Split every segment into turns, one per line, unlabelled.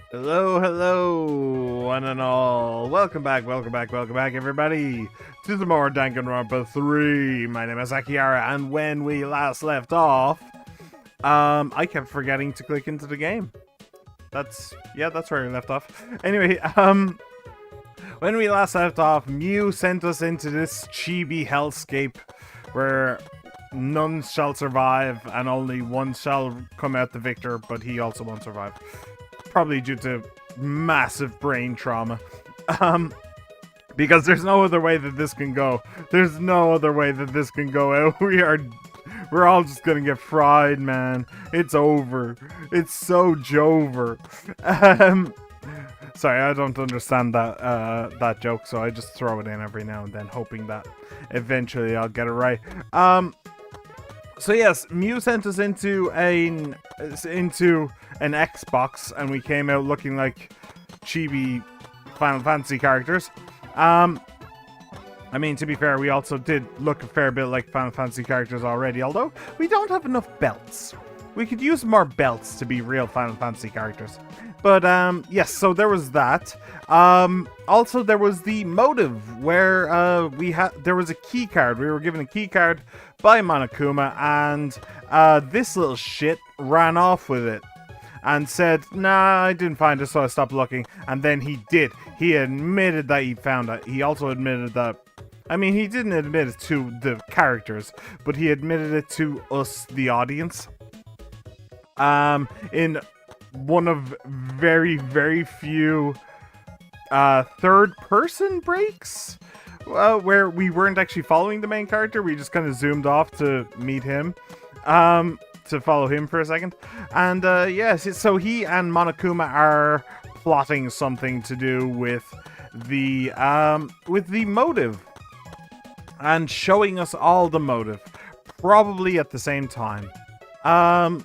Hello, one and all. Welcome back, everybody, to the more Danganronpa 3. My name is Akiara, and when we last left off, I kept forgetting to click into the game. That's where we left off. Anyway, when we last left off, Mew sent us into this chibi hellscape where none shall survive and only one shall come out the victor, but he also won't survive. Probably due to massive brain trauma. Because there's no other way that this can go. There's no other way that this can go out. We're all just gonna get fried, man. It's over. It's so jover. Sorry, I don't understand that joke, so I just throw it in every now and then, hoping that eventually I'll get it right. So yes, Mew sent us into an Xbox, and we came out looking like chibi Final Fantasy characters. I mean, to be fair, we also did look a fair bit like Final Fantasy characters already, although we don't have enough belts. We could use more belts to be real Final Fantasy characters. But, yes, so there was that. Also, there was the motive, where, there was a key card. We were given a key card by Monokuma, and, this little shit ran off with it. And said, nah, I didn't find it, so I stopped looking. And then he did. He admitted that he found it. He also admitted that... I mean, he didn't admit it to the characters, but he admitted it to us, the audience. In one of very, very few third-person breaks, where we weren't actually following the main character. We just kind of zoomed off to meet him. To follow him for a second. And yes, so he and Monokuma are plotting something to do with the motive, and showing us all the motive, probably at the same time. I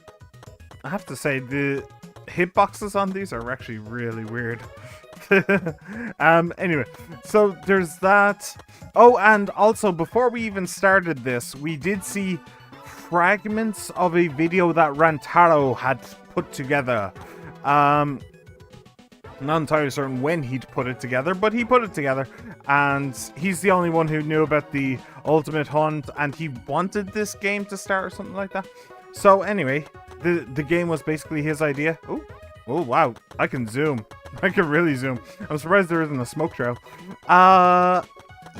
have to say, the hitboxes on these are actually really weird. Anyway, so there's that. Oh, and also, before we even started this, we did see fragments of a video that Rantaro had put together. Not entirely certain when he'd put it together, but he put it together, and he's the only one who knew about the Ultimate Hunt, and he wanted this game to start or something like that. So anyway, the game was basically his idea. Oh wow, I can zoom. I can really zoom. I'm surprised there isn't a smoke trail.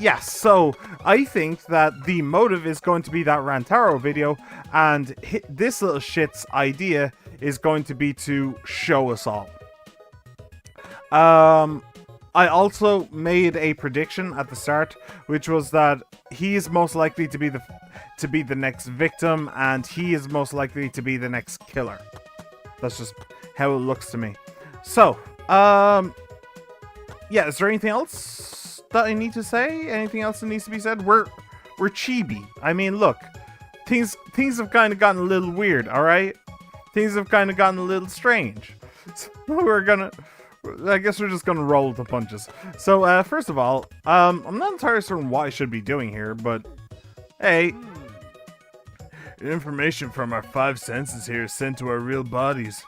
Yes, so I think that the motive is going to be that Rantaro video, and this little shit's idea is going to be to show us all. I also made a prediction at the start, which was that he is most likely to be the next victim, and he is most likely to be the next killer. That's just how it looks to me. So, yeah, is there anything else that I need to say? Anything else that needs to be said? We're chibi. I mean, look, things have kind of gotten a little weird, all right? Things have kind of gotten a little strange. So I guess we're just gonna roll with the punches. So, first of all, I'm not entirely certain what I should be doing here, but hey, information from our 5 senses here is sent to our real bodies.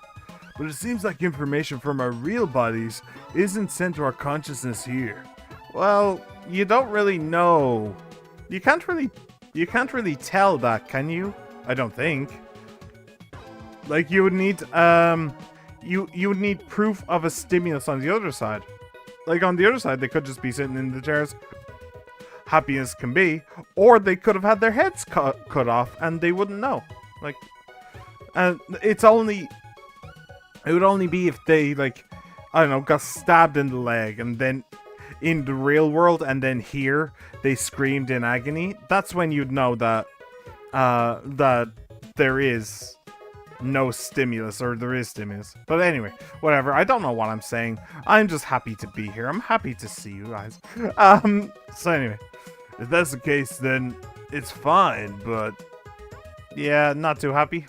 But it seems like information from our real bodies isn't sent to our consciousness here. Well, you don't really know. You can't really tell that, can you? I don't think. Like, you would need you would need proof of a stimulus on the other side. Like, on the other side, they could just be sitting in the chairs, happy as can be, or they could have had their heads cut off and they wouldn't know. Like, and it would only be if they, like, I don't know, got stabbed in the leg, and then in the real world, and then here they screamed in agony. That's when you'd know that that there is no stimulus, or there is stimulus. But anyway, whatever. I don't know what I'm saying. I'm just happy to be here. I'm happy to see you guys. So anyway, if that's the case, then it's fine. But yeah, not too happy.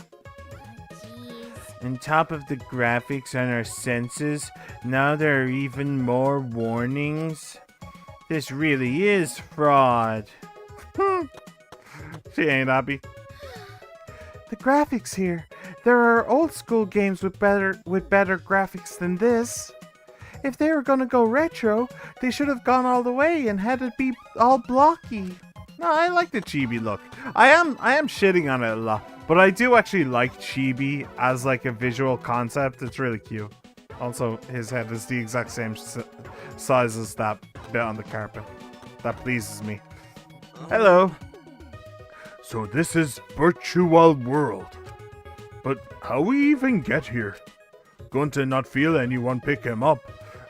On top of the graphics on our senses, now there are even more warnings. This really is fraud. She ain't happy. The graphics here, There are old school games with better graphics than this. If they were gonna go retro, they should have gone all the way and had it be all blocky. No, I like the chibi look. I am shitting on it a lot, but I do actually like chibi as like a visual concept. It's really cute. Also, his head is the exact same size as that bit on the carpet. That pleases me. Hello. So this is virtual world. But how we even get here? Going to not feel anyone pick him up,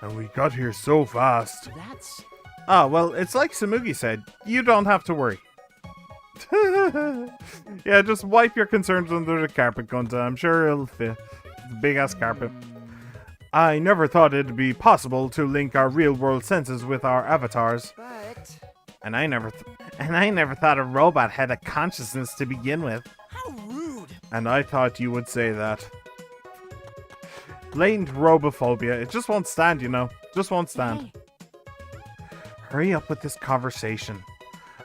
and we got here so fast.
That's...
Oh, well, it's like Samugi said, you don't have to worry. Yeah, just wipe your concerns under the carpet, Gunta. I'm sure it'll fit. It's a big-ass carpet. I never thought it'd be possible to link our real-world senses with our avatars.
But...
And I never thought a robot had a consciousness to begin with.
How rude!
And I thought you would say that. Blatant robophobia. It just won't stand, you know. Just won't stand.
Hey.
Hurry up with this conversation.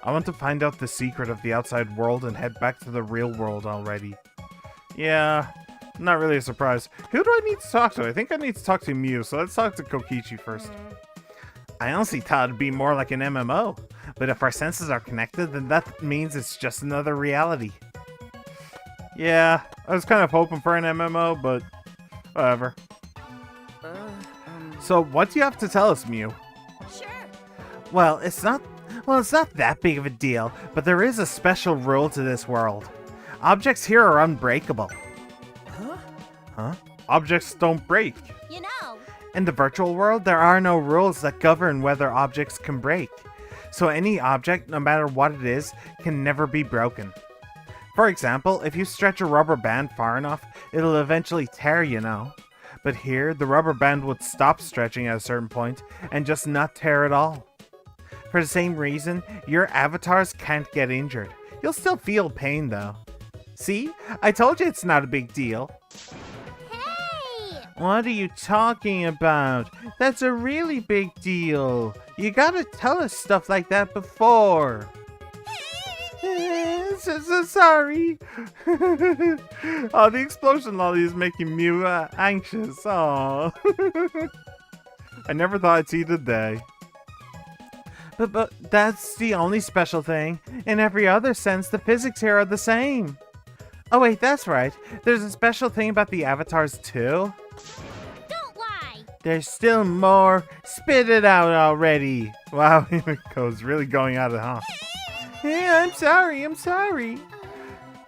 I want to find out the secret of the outside world and head back to the real world already. Yeah, not really a surprise. Who do I need to talk to? I think I need to talk to Mew, so let's talk to Kokichi first. I honestly thought it'd be more like an MMO, but if our senses are connected, then that means it's just another reality. Yeah, I was kind of hoping for an MMO, but whatever. So what do you have to tell us, Mew?
Sure.
Well, it's not that big of a deal, but there is a special rule to this world. Objects here are unbreakable.
Huh?
Huh? Objects don't break.
You know.
In the virtual world, there are no rules that govern whether objects can break. So any object, no matter what it is, can never be broken. For example, if you stretch a rubber band far enough, it'll eventually tear, you know. But here, the rubber band would stop stretching at a certain point and just not tear at all. For the same reason, your avatars can't get injured. You'll still feel pain though. See? I told you it's not a big deal.
Hey!
What are you talking about? That's a really big deal. You gotta tell us stuff like that before. So sorry. Oh, the explosion lolly is making Mew anxious. Oh. I never thought I'd see the day. But that's the only special thing. In every other sense, the physics here are the same. Oh wait, that's right. There's a special thing about the avatars too.
Don't lie!
There's still more. Spit it out already. Wow, Himiko's really going at it, huh? Hey, I'm sorry.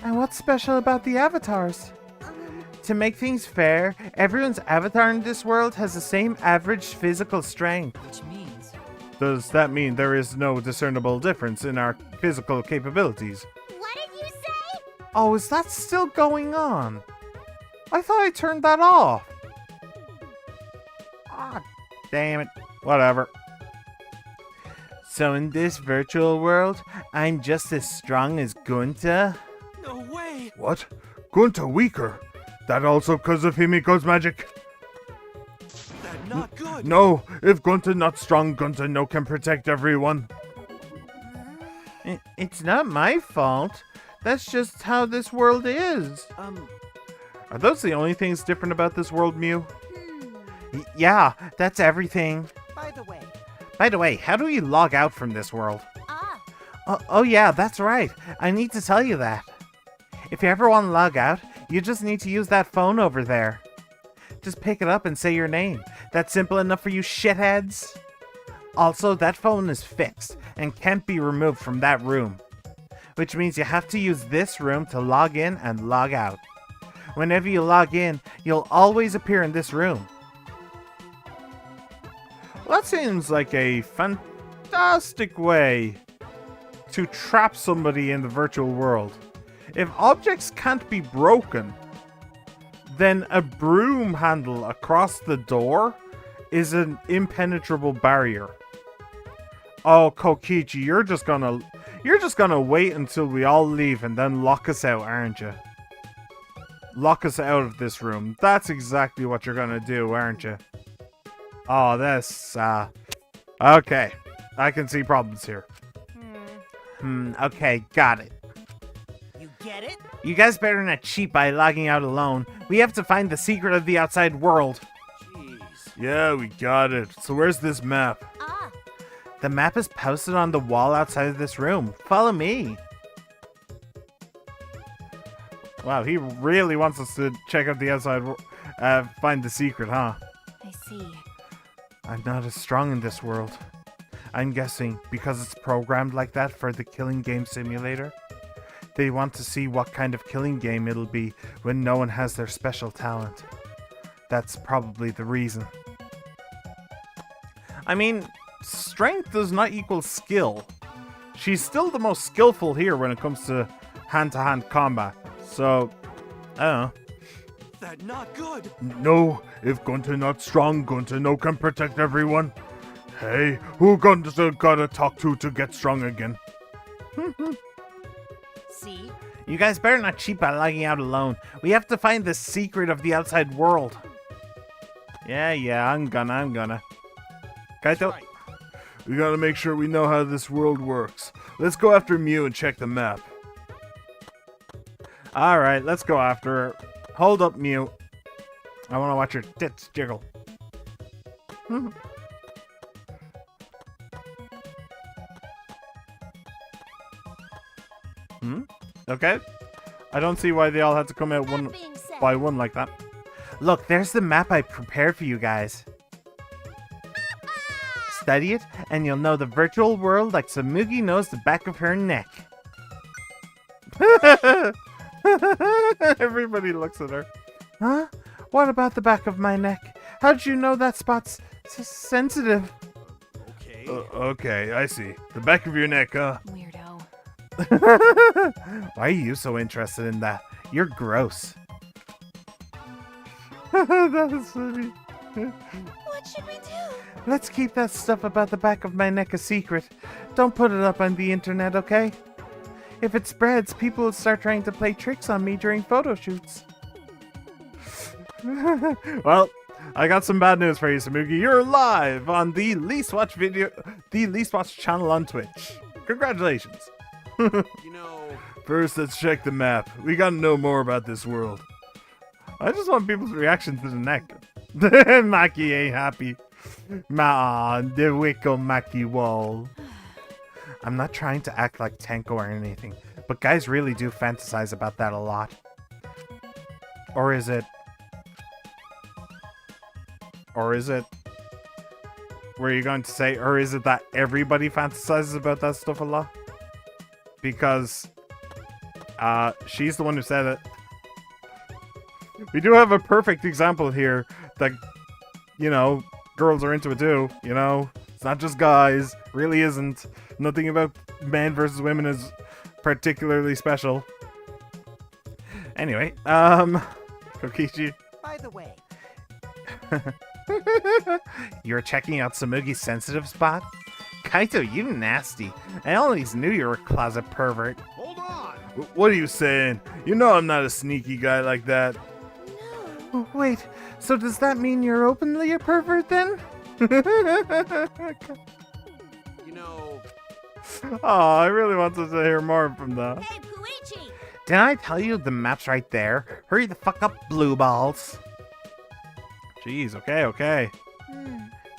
And what's special about the avatars? To make things fair, everyone's avatar in this world has the same average physical strength.
Which means...
Does that mean there is no discernible difference in our physical capabilities?
What did you say?
Oh, is that still going on? I thought I turned that off. Ah, damn it. Whatever. So in this virtual world, I'm just as strong as Gunta?
No way!
What? Gunta weaker? That also because of Himiko's magic?
That's not good!
No, if Gunta not strong, Gunta no can protect everyone. It's not my fault. That's just how this world is. Are those the only things different about this world, Mew? Yeah, that's everything. By the way, how do we log out from this world? Oh yeah, that's right. I need to tell you that. If you ever want to log out, you just need to use that phone over there. Just pick it up and say your name. That's simple enough for you shitheads. Also, that phone is fixed and can't be removed from that room. Which means you have to use this room to log in and log out. Whenever you log in, you'll always appear in this room. Well, that seems like a fantastic way to trap somebody in the virtual world. If objects can't be broken, then a broom handle across the door is an impenetrable barrier. Oh, Kokichi, you're just gonna wait until we all leave and then lock us out, aren't you? Lock us out of this room. That's exactly what you're gonna do, aren't you? Oh, this, okay. I can see problems here. Okay, got it.
You get it?
You guys better not cheat by logging out alone. We have to find the secret of the outside world.
Jeez.
Yeah, we got it. So where's this map?
Ah,
The map is posted on the wall outside of this room. Follow me. Wow, he really wants us to check out the outside, find the secret, huh?
I see.
I'm not as strong in this world. I'm guessing because it's programmed like that for the killing game simulator. They want to see what kind of killing game it'll be when no one has their special talent. That's probably the reason. I mean, strength does not equal skill. She's still the most skillful here when it comes to hand-to-hand combat. So, I don't know.
That not good.
No, if Gunta not strong, Gunta no can protect everyone. Hey, who Gunta gotta talk to get strong again?
See?
You guys better not cheat by logging out alone. We have to find the secret of the outside world. Yeah, I'm gonna. Kaito?
Right.
We gotta make sure we know how this world works. Let's go after Mew and check the map. Alright, let's go after her. Hold up, Mew. I wanna watch your tits jiggle. Okay. I don't see why they all had to come out one
That being said,
by one like that. Look, there's the map I prepared for you guys. Study it, and you'll know the virtual world like Samugi knows the back of her neck. Everybody looks at her. Huh? What about the back of my neck? How'd you know that spot's sensitive?
Okay.
Okay, I see. The back of your neck, huh?
Weirdo.
Why are you so interested in that? You're gross. That is funny.
What should we do?
Let's keep that stuff about the back of my neck a secret. Don't put it up on the internet, okay? If it spreads, people will start trying to play tricks on me during photo shoots. Well, I got some bad news for you, Samugi. You're live on the least watched channel on Twitch. Congratulations.
You know,
First, let's check the map. We gotta know more about this world. I just want people's reaction to the neck. Maki ain't happy. Man, the Wicco Maki wall. I'm not trying to act like Tenko or anything, but guys really do fantasize about that a lot. Or is it? Were you going to say, or is it that everybody fantasizes about that stuff a lot? Because she's the one who said it. We do have a perfect example here that, you know, girls are into it too, you know? It's not just guys. Really isn't. Nothing about men versus women is particularly special. Anyway, Kokichi.
by the way,
You're checking out Samugi's sensitive spot? Kaito, you nasty. I always knew you were a closet pervert.
hold on.
What are you saying? You know I'm not a sneaky guy like that.
No.
Wait, so does that mean you're openly a pervert then?
You know,
Oh, I really wanted to hear more from that.
Hey, Puichi!
Didn't I tell you the map's right there? Hurry the fuck up, blue balls. Jeez, okay.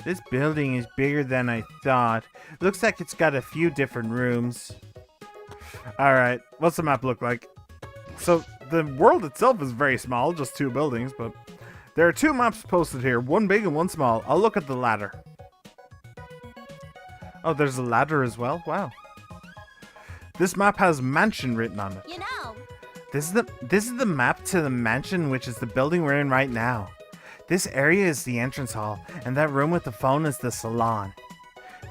This building is bigger than I thought. Looks like it's got a few different rooms. Alright, what's the map look like? So, the world itself is very small, just 2 buildings, but there are 2 maps posted here, one big and one small. I'll look at the ladder. Oh, there's a ladder as well? Wow. This map has mansion written on it.
You know,
This is the map to the mansion, which is the building we're in right now. This area is the entrance hall, and that room with the phone is the salon.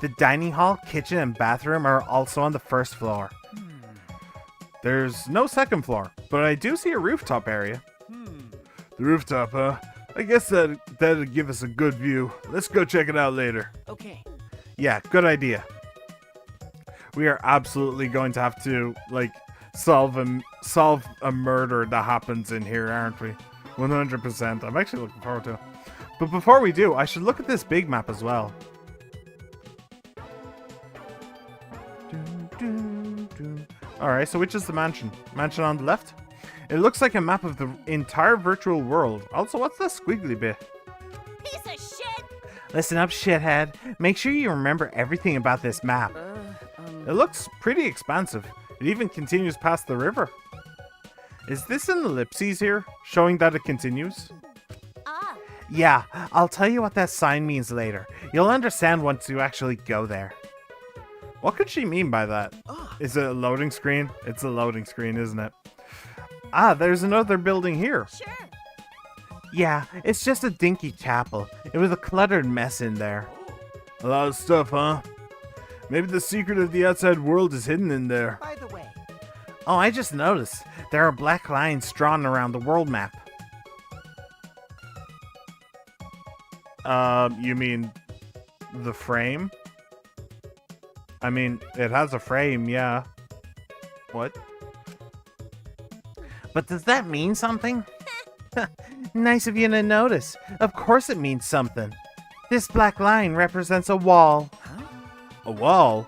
The dining hall, kitchen, and bathroom are also on the 1st floor. There's no 2nd floor, but I do see a rooftop area. The rooftop, huh? I guess that'd give us a good view. Let's go check it out later.
okay.
Yeah, good idea. We are absolutely going to have to, like, solve a murder that happens in here, aren't we? 100%. I'm actually looking forward to it. But before we do, I should look at this big map as well. Alright, so which is the mansion? Mansion on the left? It looks like a map of the entire virtual world. Also, what's that squiggly bit?
Piece of shit!
Listen up, shithead. Make sure you remember everything about this map. It looks pretty expansive. It even continues past the river. Is this an ellipses here, showing that it continues?
Ah,
Yeah, I'll tell you what that sign means later. You'll understand once you actually go there. What could she mean by that? Is it a loading screen? It's a loading screen, isn't it? Ah, there's another building here.
sure.
Yeah, it's just a dinky chapel. It was a cluttered mess in there. A lot of stuff, huh? Maybe the secret of the outside world is hidden in there.
By the way,
Oh, I just noticed. There are black lines drawn around the world map. You mean the frame? I mean, it has a frame, yeah. What? But does that mean something? Nice of you to notice. Of course it means something. This black line represents a wall. A wall?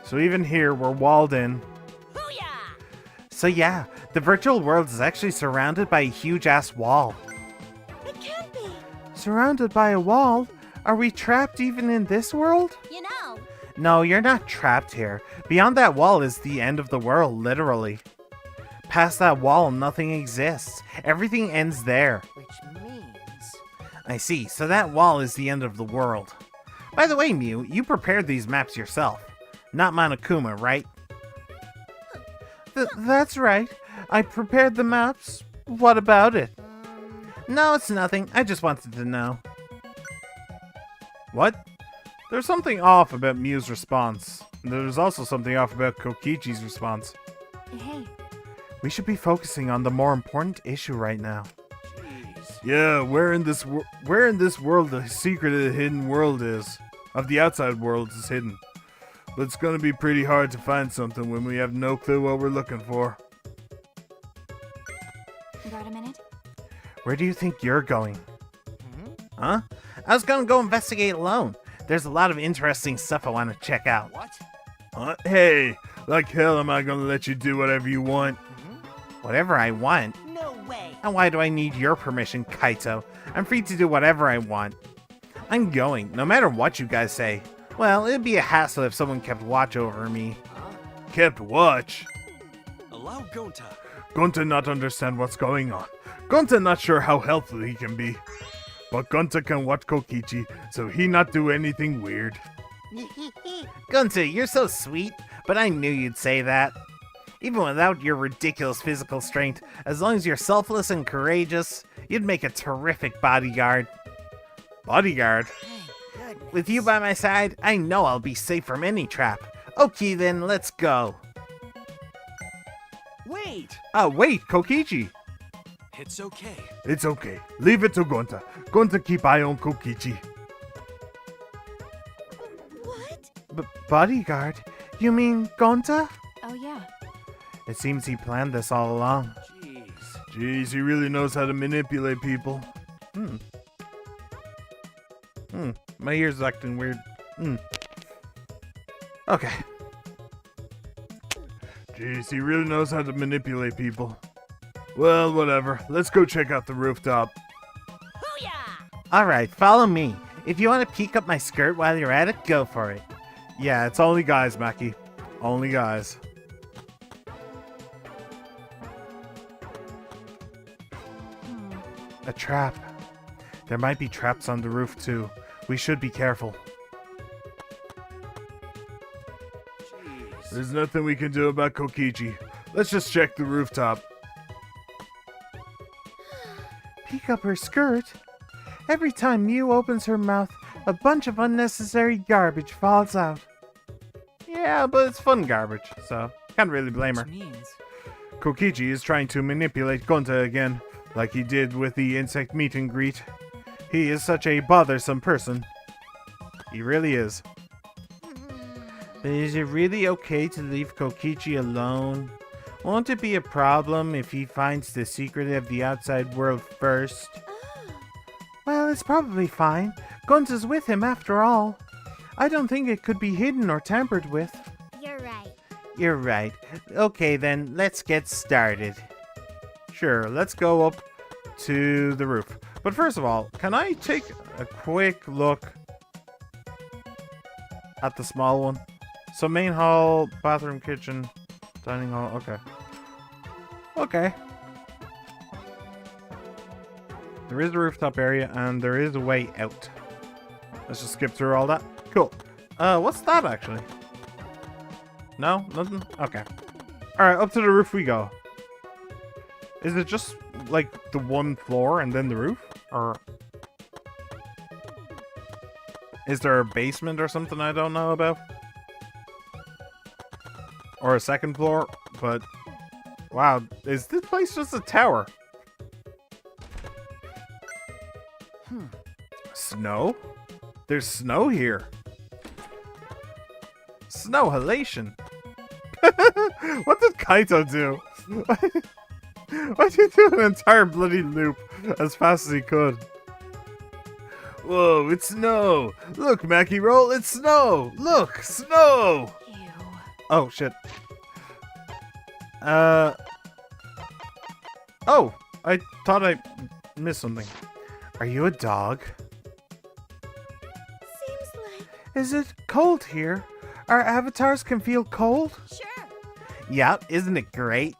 So even here, we're walled in.
Booyah!
So yeah, the virtual world is actually surrounded by a huge-ass wall.
It can't be.
Surrounded by a wall? Are we trapped even in this world?
You know,
No, you're not trapped here. Beyond that wall is the end of the world, literally. Past that wall, nothing exists. Everything ends there.
which means
I see, so that wall is the end of the world. By the way, Mew, you prepared these maps yourself. Not Monokuma, right? That's right. I prepared the maps. What about it? No, it's nothing. I just wanted to know. What? There's something off about Mew's response. There's also something off about Kokichi's response.
hey,
We should be focusing on the more important issue right now.
jeez.
Yeah, where in this world the secret of the hidden world is. Of the outside world is hidden. But it's gonna be pretty hard to find something when we have no clue what we're looking for.
got a minute?
Where do you think you're going? Huh? I was gonna go investigate alone. There's a lot of interesting stuff I want to check out.
What?
Hey, like hell am I gonna let you do whatever you want? Whatever I want?
No way.
And why do I need your permission, Kaito? I'm free to do whatever I want. I'm going, no matter what you guys say. Well, it'd be a hassle if someone kept watch over me. Kept watch?
Allow Gonta.
Gonta not understand what's going on. Gonta not sure how helpful he can be. But Gonta can watch Kokichi, so he not do anything weird. Gonta, you're so sweet, but I knew you'd say that. Even without your ridiculous physical strength, as long as you're selfless and courageous, you'd make a terrific bodyguard. Bodyguard?
Thank goodness.
With you by my side, I know I'll be safe from any trap. Okay then, let's go.
Wait!
Oh wait, Kokichi.
It's okay.
It's okay. Leave it to Gonta. Gonta keep eye on Kokichi.
What?
Bodyguard? You mean Gonta?
Oh, yeah.
It seems he planned this all along.
Jeez.
Jeez, he really knows how to manipulate people. My ear's acting weird. Okay. Jeez, he really knows how to manipulate people. Well, whatever. Let's go check out the rooftop.
Booyah!
Alright, follow me. If you want to peek up my skirt while you're at it, go for it. Yeah, it's only guys, Maki. Only guys. A trap. There might be traps on the roof too. We should be careful.
Jeez.
There's nothing we can do about Kokichi. Let's just check the rooftop. Peek up her skirt? Every time Mew opens her mouth, a bunch of unnecessary garbage falls out. Yeah, but it's fun garbage, so can't really blame her.
Which means
Kokichi is trying to manipulate Gonta again, like he did with the insect meet and greet. He is such a bothersome person. He really is. But is it really okay to leave Kokichi alone? Won't it be a problem if he finds the secret of the outside world first? Well, it's probably fine. Gonza's with him after all. I don't think it could be hidden or tampered with.
You're right.
You're right. Okay then, let's get started. Sure, let's go up to the roof. But first of all, can I take a quick look at the small one? So main hall, bathroom, kitchen, dining hall, okay. Okay. There is a rooftop area and there is a way out. Let's just skip through all that. Cool. What's that actually? No? Nothing? Okay. Alright, up to the roof we go. Is it just like the one floor and then the roof? Or is there a basement or something I don't know about? Or a second floor? But wow, is this place just a tower? Snow? There's snow here. Snow halation. What did Kaito do? Why did he do an entire bloody loop as fast as he could? Whoa, it's snow! Look, Mackie Roll, it's snow! Look, snow!
Ew.
Oh, shit. Oh, I thought I missed something. Are you a dog?
Seems like...
Is it cold here? Our avatars can feel cold?
Sure.
Yep, isn't it great?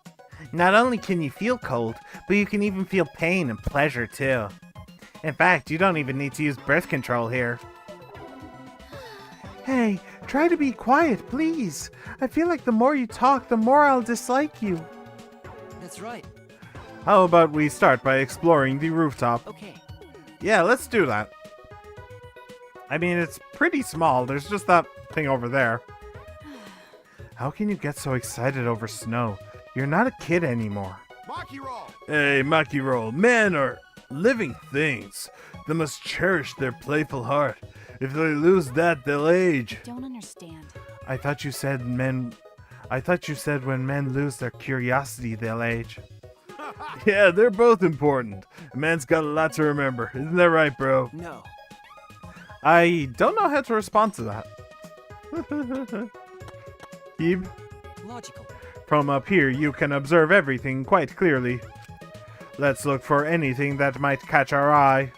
Not only can you feel cold, but you can even feel pain and pleasure too. In fact, you don't even need to use birth control here. Hey, try to be quiet, please. I feel like the more you talk, the more I'll dislike you.
That's right.
How about we start by exploring the rooftop?
Okay.
Yeah, let's do that. I mean, it's pretty small. There's just that thing over there. How can you get so excited over snow? You're not a kid anymore.
Maki roll.
Hey, Maki Roll, men are living things. They must cherish their playful heart. If they lose that, they'll age.
Don't understand.
I thought you said when men lose their curiosity, they'll age. Yeah, they're both important. A man's got a lot to remember. Isn't that right, bro?
No.
I don't know how to respond to that. Keep.
Logical.
From up here, you can observe everything quite clearly. Let's look for anything that might catch our eye.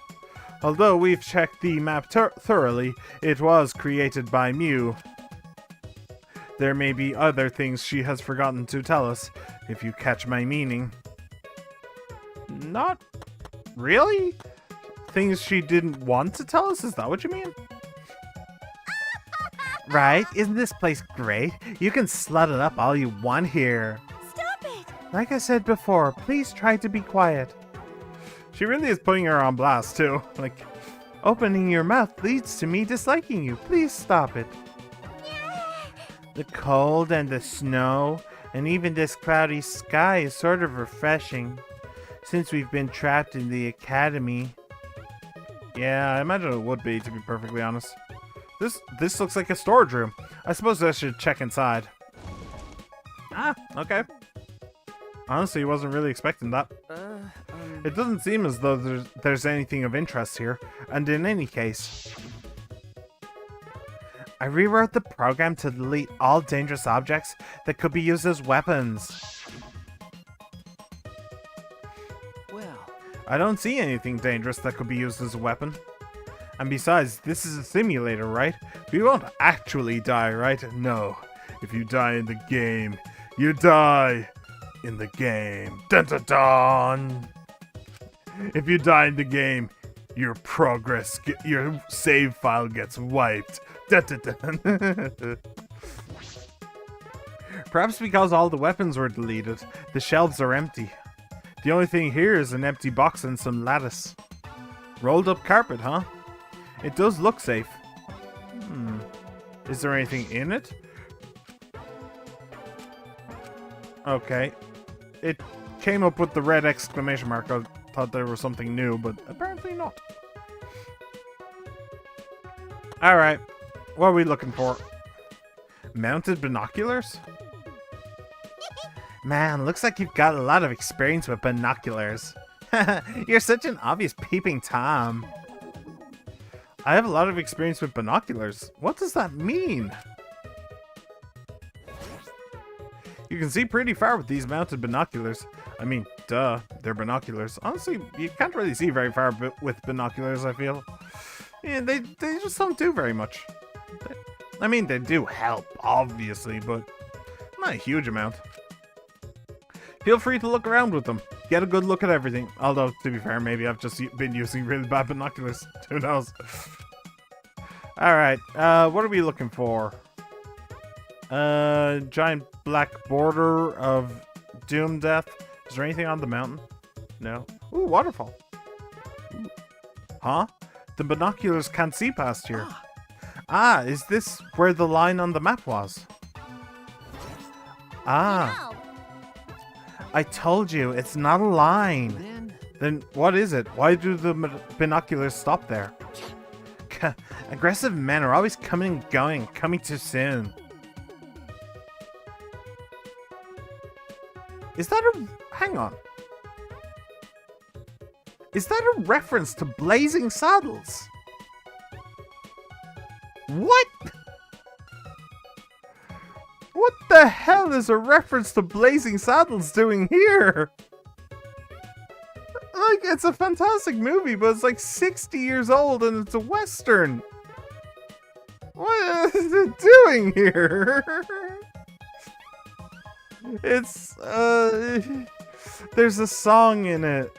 Although we've checked the map thoroughly, it was created by Mew. There may be other things she has forgotten to tell us, if you catch my meaning. Not really? Things she didn't want to tell us? Is that what you mean? Right? Isn't this place great? You can slut it up all you want here.
Stop it!
Like I said before, please try to be quiet. She really is putting her on blast, too. Like, opening your mouth leads to me disliking you. Please stop it. The cold and the snow, and even this cloudy sky is sort of refreshing. Since we've been trapped in the academy. Yeah, I imagine it would be, to be perfectly honest. This looks like a storage room. I suppose I should check inside. Ah, okay. Honestly, I wasn't really expecting that. It doesn't seem as though there's anything of interest here. And in any case, I rewrote the program to delete all dangerous objects that could be used as weapons.
Well.
I don't see anything dangerous that could be used as a weapon. And besides, this is a simulator, right? We won't actually die, right? No. If you die in the game, you die in the game. Dun dun dun! If you die in the game, your your save file gets wiped. Dun dun dun. Perhaps because all the weapons were deleted, the shelves are empty. The only thing here is an empty box and some lattice. Rolled up carpet, huh? It does look safe. Is there anything in it? Okay. It came up with the red exclamation mark. I thought there was something new, but apparently not. Alright. What are we looking for? Mounted binoculars? Man, looks like you've got a lot of experience with binoculars. You're such an obvious peeping Tom. I have a lot of experience with binoculars. What does that mean? You can see pretty far with these mounted binoculars. I mean, duh, they're binoculars. Honestly, you can't really see very far with binoculars, I feel. Yeah, they just don't do very much. I mean, they do help, obviously, but not a huge amount. Feel free to look around with them. Get a good look at everything. Although, to be fair, maybe I've just been using really bad binoculars. Who knows? Alright, what are we looking for? Giant black border of doom death. Is there anything on the mountain? No. Ooh, waterfall. Ooh. Huh? The binoculars can't see past here. Ah, is this where the line on the map was? Ah. I told you, it's not a line. Then what is it? Why do the binoculars stop there? Aggressive men are always coming and going, coming too soon. Is that a... hang on. Is that a reference to Blazing Saddles? What? What the hell is a reference to Blazing Saddles doing here? Like, it's a fantastic movie, but it's like 60 years old and it's a Western. What is it doing here? It's, there's a song in it.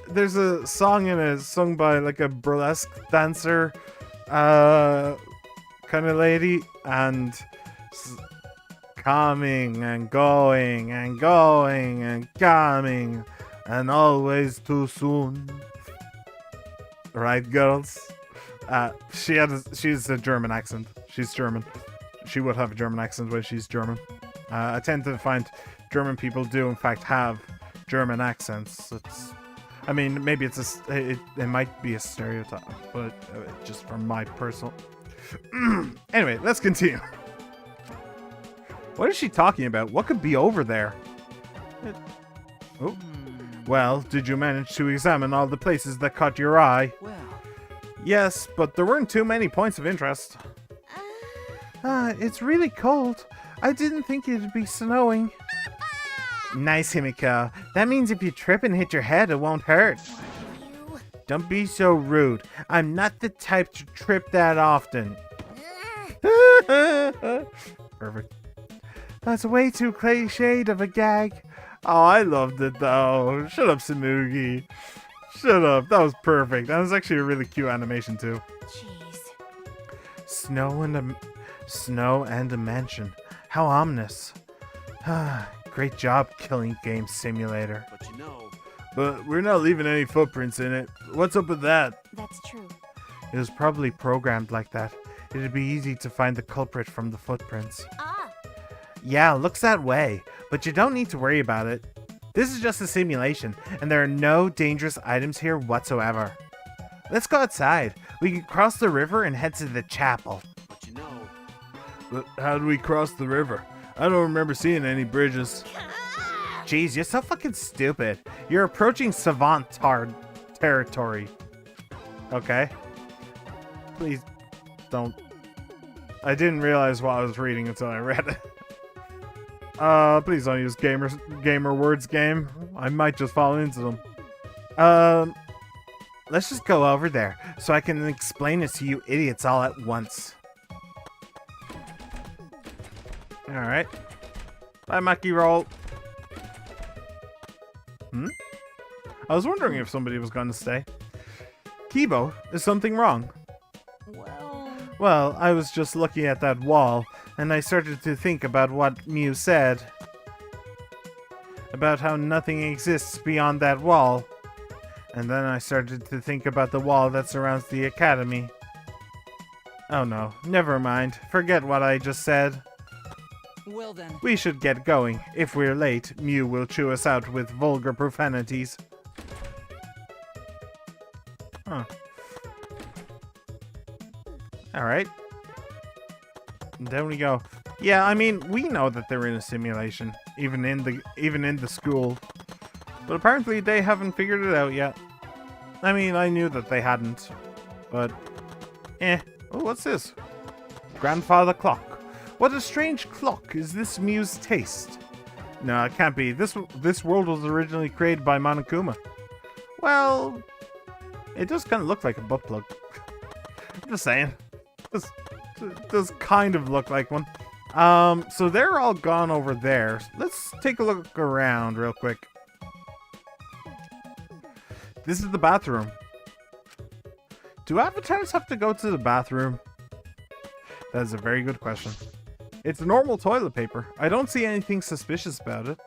There's a song in it sung by like a burlesque dancer, kind of lady, and coming and going and going and coming and always too soon. Right, girls? She's a German accent. She's German. She would have a German accent when she's German. I tend to find German people do in fact have German accents. I mean, maybe it might be a stereotype, but just from my personal... Anyway, let's continue. What is she talking about? What could be over there? Oh. Well, did you manage to examine all the places that caught your eye?
Well.
Yes, but there weren't too many points of interest. It's really cold. I didn't think it'd be snowing. Nice, Himiko. That means if you trip and hit your head, it won't hurt. Don't be so rude. I'm not the type to trip that often. Perfect. That's way too cliched of a gag. Oh, I loved it though. Shut up, Samugi. Shut up. That was perfect. That was actually a really cute animation too.
Jeez.
Snow and a mansion. How ominous. Great job, Killing Game Simulator.
But you know.
But we're not leaving any footprints in it. What's up with that?
That's true.
It was probably programmed like that. It'd be easy to find the culprit from the footprints.
Ah.
Yeah, looks that way. But you don't need to worry about it. This is just a simulation, and there are no dangerous items here whatsoever. Let's go outside. We can cross the river and head to the chapel.
But you know.
But how do we cross the river? I don't remember seeing any bridges. Jeez, you're so fucking stupid. You're approaching savant territory. Okay. Please don't. I didn't realize what I was reading until I read it. Please don't use gamer words, game. I might just fall into them. Let's just go over there so I can explain it to you idiots all at once. Alright. Bye, Maki Roll. I was wondering if somebody was going to stay. Kibo, is something wrong? Well, I was just looking at that wall, and I started to think about what Mew said. About how nothing exists beyond that wall. And then I started to think about the wall that surrounds the academy. Oh no, never mind. Forget what I just said.
Well then.
We should get going. If we're late, Mew will chew us out with vulgar profanities. Huh. Alright. There we go. Yeah, I mean, we know that they're in a simulation, even in the school. But apparently they haven't figured it out yet. I mean, I knew that they hadn't. But, Oh, what's this? Grandfather clock. What a strange cluck is this muse taste? No, it can't be. This world was originally created by Monokuma. Well, it does kind of look like a butt plug. I'm just saying. This does kind of look like one. So they're all gone over there. Let's take a look around real quick. This is the bathroom. Do avatars have to go to the bathroom? That is a very good question. It's normal toilet paper. I don't see anything suspicious about it.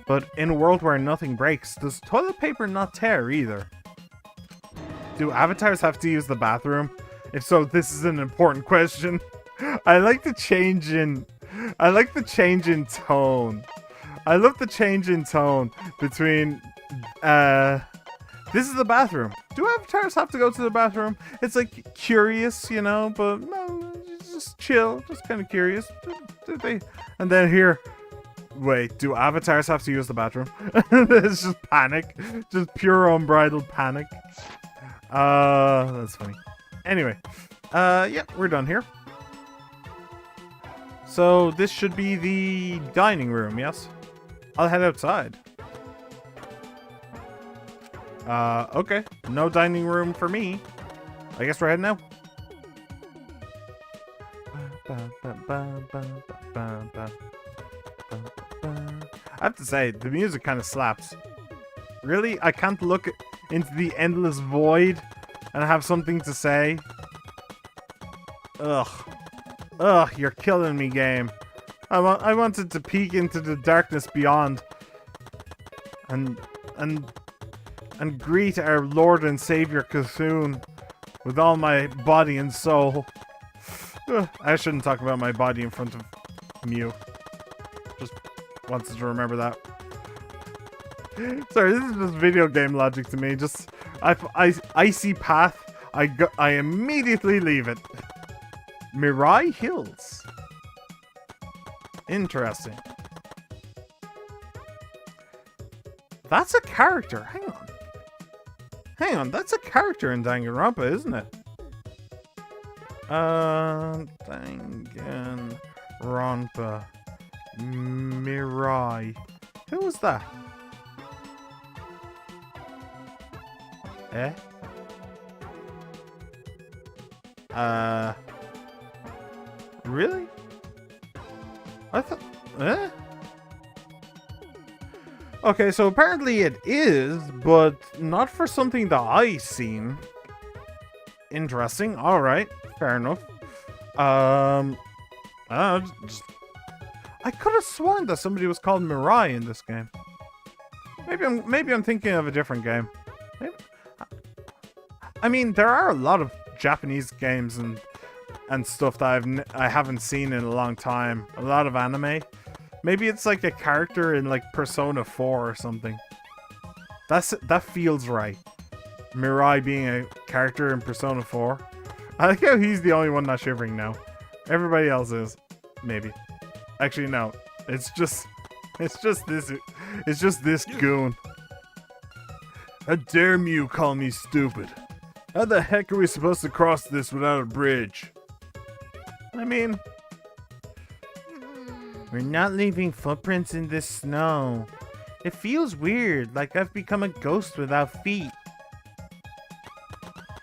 But in a world where nothing breaks, does toilet paper not tear either? Do avatars have to use the bathroom? If so, this is an important question. I like the change in tone. I love the change in tone between this is the bathroom. Do avatars have to go to the bathroom? It's like curious, you know, but no, just chill, just kind of curious. Did they? And then here, wait, do avatars have to use the bathroom? It's just panic, just pure unbridled panic. That's funny. Anyway, yeah, we're done here. So this should be the dining room, yes? I'll head outside. Okay. No dining room for me. I guess we're heading now. I have to say, the music kind of slaps. Really? I can't look into the endless void and have something to say? Ugh. Ugh, you're killing me, game. I wanted to peek into the darkness beyond. And greet our Lord and Savior Cthulhu with all my body and soul. Ugh, I shouldn't talk about my body in front of Mew. Just wanted to remember that. Sorry, this is just video game logic to me. Just I see path, I immediately leave it. Mirai Hills. Interesting. That's a character. Hang on. Hang on, that's a character in Danganronpa, isn't it? Danganronpa. Mirai. Who was that? Eh? Really? I thought... Eh? Okay, so apparently it is, but not for something that I've seen. Interesting. Alright, fair enough. I could have sworn that somebody was called Mirai in this game. Maybe I'm thinking of a different game. Maybe. I mean, there are a lot of Japanese games and stuff that I haven't seen in a long time. A lot of anime. Maybe it's like a character in like Persona 4 or something. That feels right. Mirai being a character in Persona 4. I like how he's the only one not shivering now. Everybody else is. Maybe. Actually, no. It's just this goon. How dare you call me stupid? How the heck are we supposed to cross this without a bridge? I mean, we're not leaving footprints in this snow. It feels weird, like I've become a ghost without feet.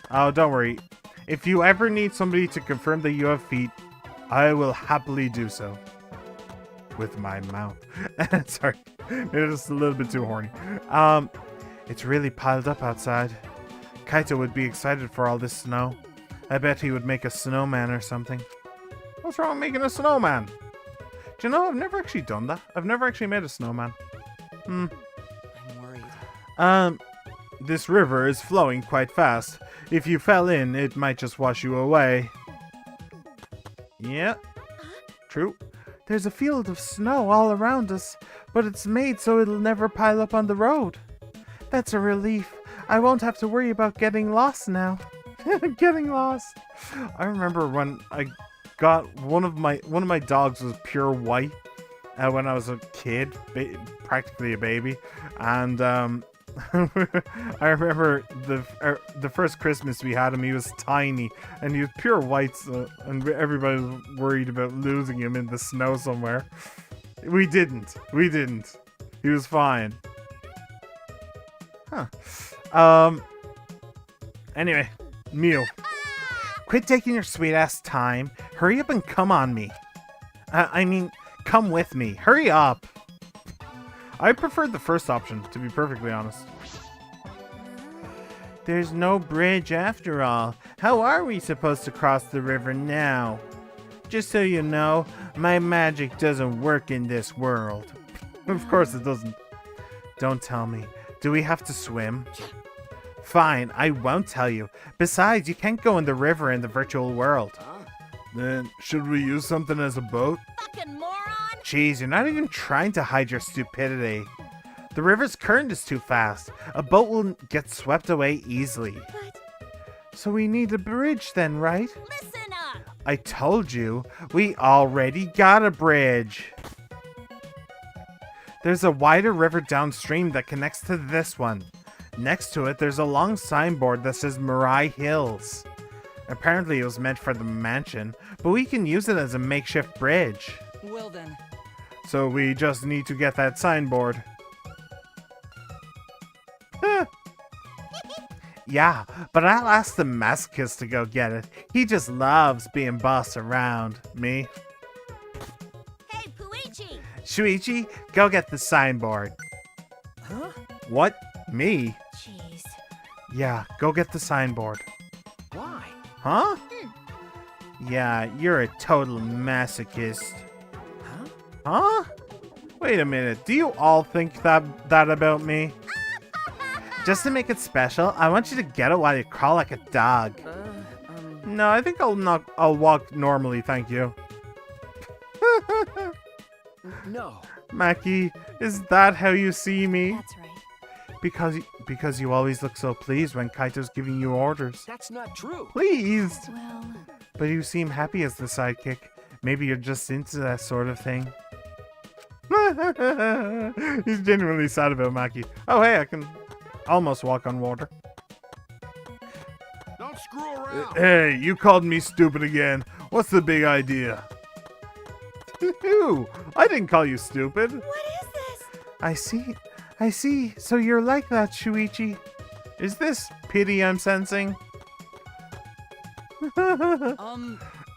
Oh, don't worry. If you ever need somebody to confirm that you have feet, I will happily do so. With my mouth. Sorry. Maybe just a little bit too horny. It's really piled up outside. Kaito would be excited for all this snow. I bet he would make a snowman or something. What's wrong with making a snowman? Do you know, I've never actually done that. I've never actually made a snowman.
I'm worried.
This river is flowing quite fast. If you fell in, it might just wash you away. Yeah. True. There's a field of snow all around us, but it's made so it'll never pile up on the road. That's a relief. I won't have to worry about getting lost now. Getting lost. I remember when I got one of my dogs was pure white when I was a kid, practically a baby, and I remember the first Christmas we had him. He was tiny and he was pure white, and everybody was worried about losing him in the snow somewhere. We didn't. He was fine. Huh. Anyway, Mew. Quit taking your sweet ass time. Hurry up and come on me. I mean, come with me. Hurry up. I preferred the first option, to be perfectly honest. There's no bridge after all. How are we supposed to cross the river now? Just so you know, my magic doesn't work in this world. Of course it doesn't. Don't tell me. Do we have to swim? Fine, I won't tell you. Besides, you can't go in the river in the virtual world. Then, should we use something as a boat?
Fucking moron!
Jeez, you're not even trying to hide your stupidity. The river's current is too fast. A boat will get swept away easily.
But
So we need a bridge then, right?
listen up!
I told you, we already got a bridge. There's a wider river downstream that connects to this one. Next to it, there's a long signboard that says Mirai Hills. Apparently it was meant for the mansion, but we can use it as a makeshift bridge.
Well then.
So we just need to get that signboard. Yeah, but I'll ask the masochist to go get it. He just loves being bossed around. Me?
Hey, Puichi!
Shuichi, go get the signboard.
Huh?
What? Me?
Jeez.
Yeah, go get the signboard.
Why?
Huh? Yeah, you're a total masochist.
Huh?
Huh? Wait a minute, do you all think that about me? Just to make it special, I want you to get it while you crawl like a dog. No, I think I'll walk normally, thank you.
No.
Mackie, is that how you see me?
That's right.
Because you always look so pleased when Kaito's giving you orders.
That's not true.
Pleased!
Well,
But you seem happy as the sidekick. Maybe you're just into that sort of thing. He's genuinely sad about Mackie. Oh, hey, I can almost walk on water.
Don't screw around.
Hey, you called me stupid again. What's the big idea? Ew, I didn't call you stupid.
what is this?
I see. So you're like that, Shuichi. Is this pity I'm sensing?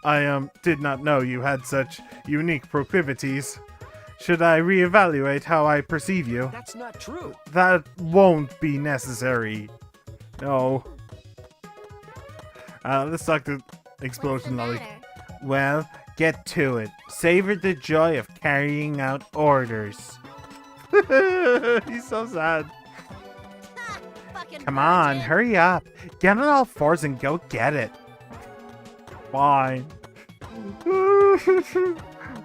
I did not know you had such unique proclivities. Should I reevaluate how I perceive you?
That's not true.
That won't be necessary. No. Let's talk to Explosion
What's the
Lolly.
matter?
Well, get to it. Savor the joy of carrying out orders. He's so sad.
Ha! Fucking
Come on,
virgin.
hurry up. Get on all fours and go get it. Fine.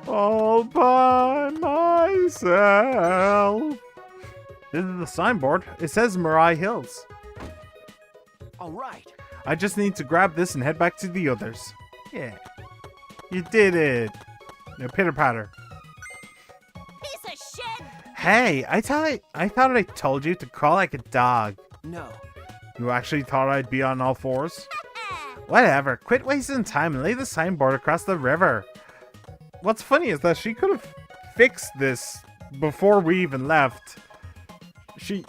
All by myself. This is the signboard. It says Mirai Hills.
All right.
I just need to grab this and head back to the others. Yeah. You did it. Now pitter patter.
Piece of shit!
Hey, I thought I told you to crawl like a dog.
No.
You actually thought I'd be on all fours? Whatever, quit wasting time and lay the signboard across the river. What's funny is that she could have fixed this before we even left. She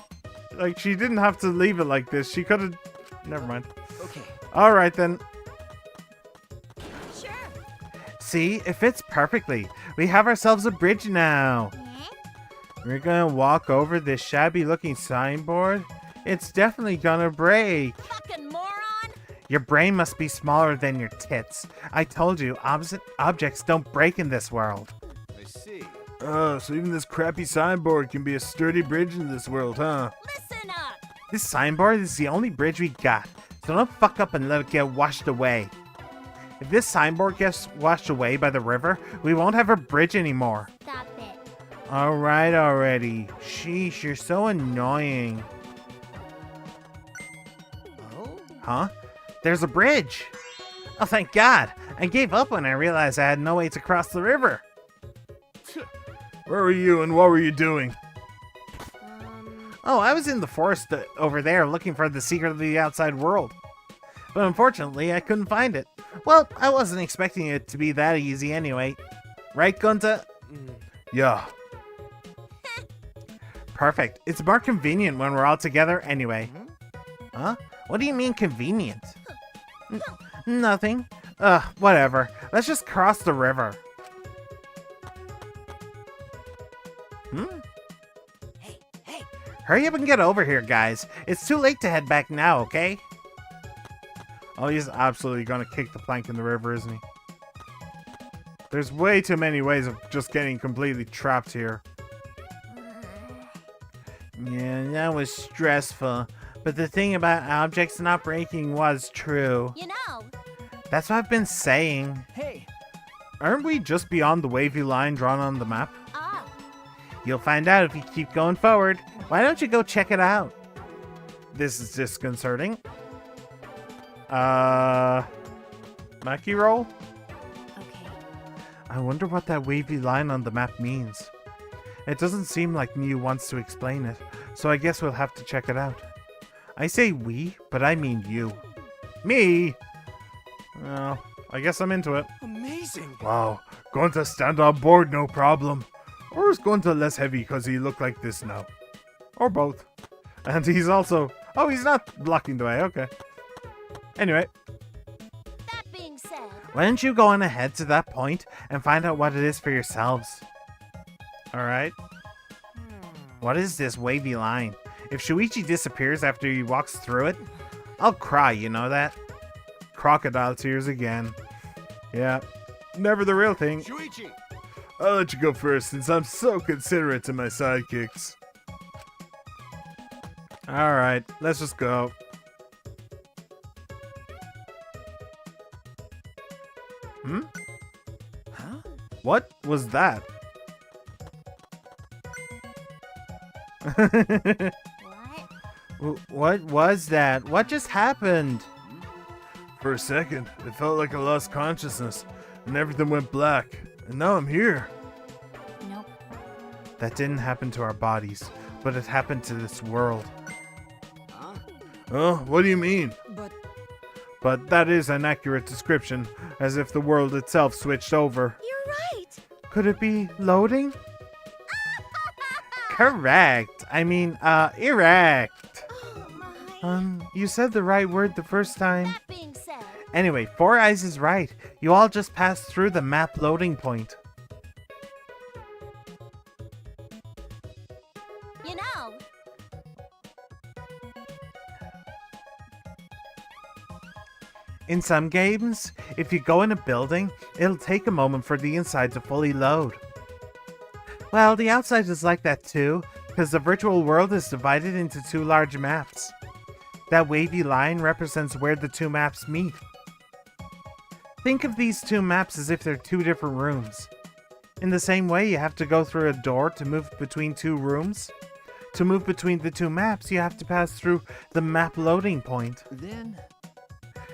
didn't have to leave it like this. She could have... Never mind.
Okay.
Alright then.
Sure.
See, it fits perfectly. We have ourselves a bridge now. We're gonna walk over this shabby looking signboard. It's definitely gonna break.
Fucking moron!
Your brain must be smaller than your tits. I told you, objects don't break in this world.
I see.
Oh, so even this crappy signboard can be a sturdy bridge in this world, huh?
Listen up!
This signboard is the only bridge we got, so don't fuck up and let it get washed away. If this signboard gets washed away by the river, we won't have a bridge anymore.
Stop it.
Alright already. Sheesh, you're so annoying.
Oh?
Huh? There's a bridge! Oh, thank God! I gave up when I realized I had no way to cross the river. Where were you and what were you doing? Oh, I was in the forest over there looking for the secret of the outside world. But unfortunately, I couldn't find it. Well, I wasn't expecting it to be that easy anyway. Right, Gunta? Yeah. Perfect. It's more convenient when we're all together anyway. Huh? What do you mean convenient? Nothing. Whatever. Let's just cross the river.
Hey, hey.
Hurry up and get over here, guys. It's too late to head back now, okay? Oh, he's absolutely gonna kick the plank in the river, isn't he? There's way too many ways of just getting completely trapped here. Yeah, that was stressful. But the thing about objects not breaking was true.
You know,
That's what I've been saying.
Hey.
Aren't we just beyond the wavy line drawn on the map?
ah,
You'll find out if you keep going forward. Why don't you go check it out? This is disconcerting. Mackie roll?
okay.
I wonder what that wavy line on the map means. It doesn't seem like Mew wants to explain it, so I guess we'll have to check it out. I say we, but I mean you. Me? Well, I guess I'm into it.
Amazing.
Wow, going to stand on board, no problem. Or is going to less heavy because he look like this now? Or both. And he's also... Oh, he's not blocking the way, okay. Anyway,
That being said,
why don't you go on ahead to that point and find out what it is for yourselves? Alright. What is this wavy line? If Shuichi disappears after he walks through it, I'll cry, you know that? Crocodile tears again. Yeah, never the real thing.
Shuichi.
I'll let you go first since I'm so considerate to my sidekicks. Alright, let's just go.
Huh?
What was that?
what?
What was that? What just happened? For a second, it felt like I lost consciousness, and everything went black. And now I'm here.
Nope.
That didn't happen to our bodies, but it happened to this world.
Huh?
Oh, what do you mean?
But
That is an accurate description, as if the world itself switched over.
You're right.
Could it be loading? Correct. I mean, erect.
Oh my.
You said the right word the first time.
That being said,
Anyway, Four Eyes is right. You all just passed through the map loading point.
you know,
In some games, if you go in a building, it'll take a moment for the inside to fully load. Well, the outside is like that too, because the virtual world is divided into two large maps. That wavy line represents where the two maps meet. Think of these two maps as if they're two different rooms. In the same way, you have to go through a door to move between two rooms. To move between the two maps, you have to pass through the map loading point.
then.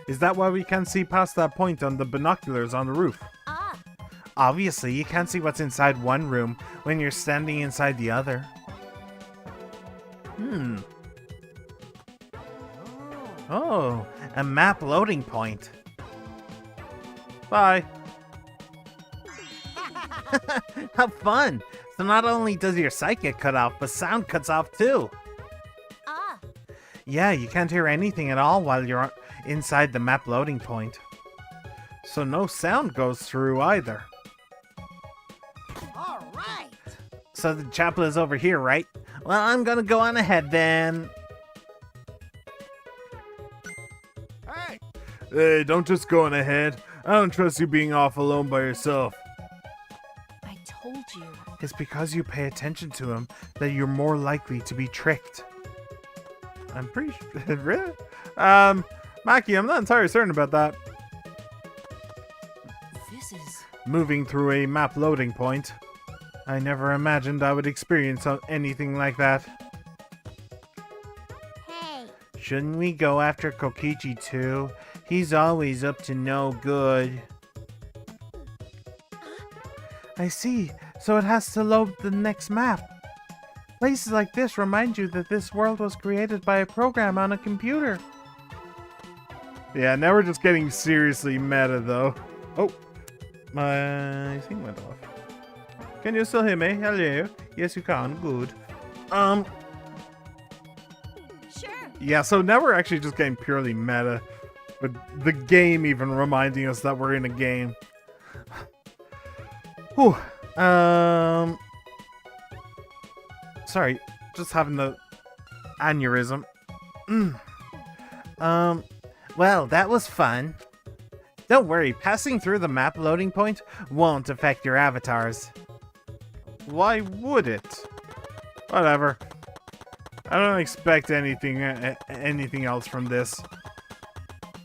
Is that why we can't see past that point on the binoculars on the roof?
ah,
Obviously, you can't see what's inside one room when you're standing inside the other. Oh, a map loading point. Bye. How fun! So not only does your sight get cut off, but sound cuts off too.
ah,
Yeah, you can't hear anything at all while you're inside the map loading point. So no sound goes through either.
all right.
So the chapel is over here, right? Well, I'm gonna go on ahead then.
Hey.
Hey, don't just go on ahead. I don't trust you being off alone by yourself.
I told you.
It's because you pay attention to him that you're more likely to be tricked. I'm pretty sure. Really? Maki, I'm not entirely certain about that.
This is.
Moving through a map loading point. I never imagined I would experience anything like that.
Hey.
Shouldn't we go after Kokichi too? He's always up to no good. I see. So it has to load the next map. Places like this remind you that this world was created by a program on a computer. Yeah, now we're just getting seriously meta, though. Oh, my thing went off. Can you still hear me? Hello? Yes, you can. Good.
Sure.
Yeah, so now we're actually just getting purely meta. With the game even reminding us that we're in a game. Whew. Sorry, just having the aneurysm. Well, that was fun. Don't worry, passing through the map loading point won't affect your avatars. Why would it? Whatever. I don't expect anything else from this.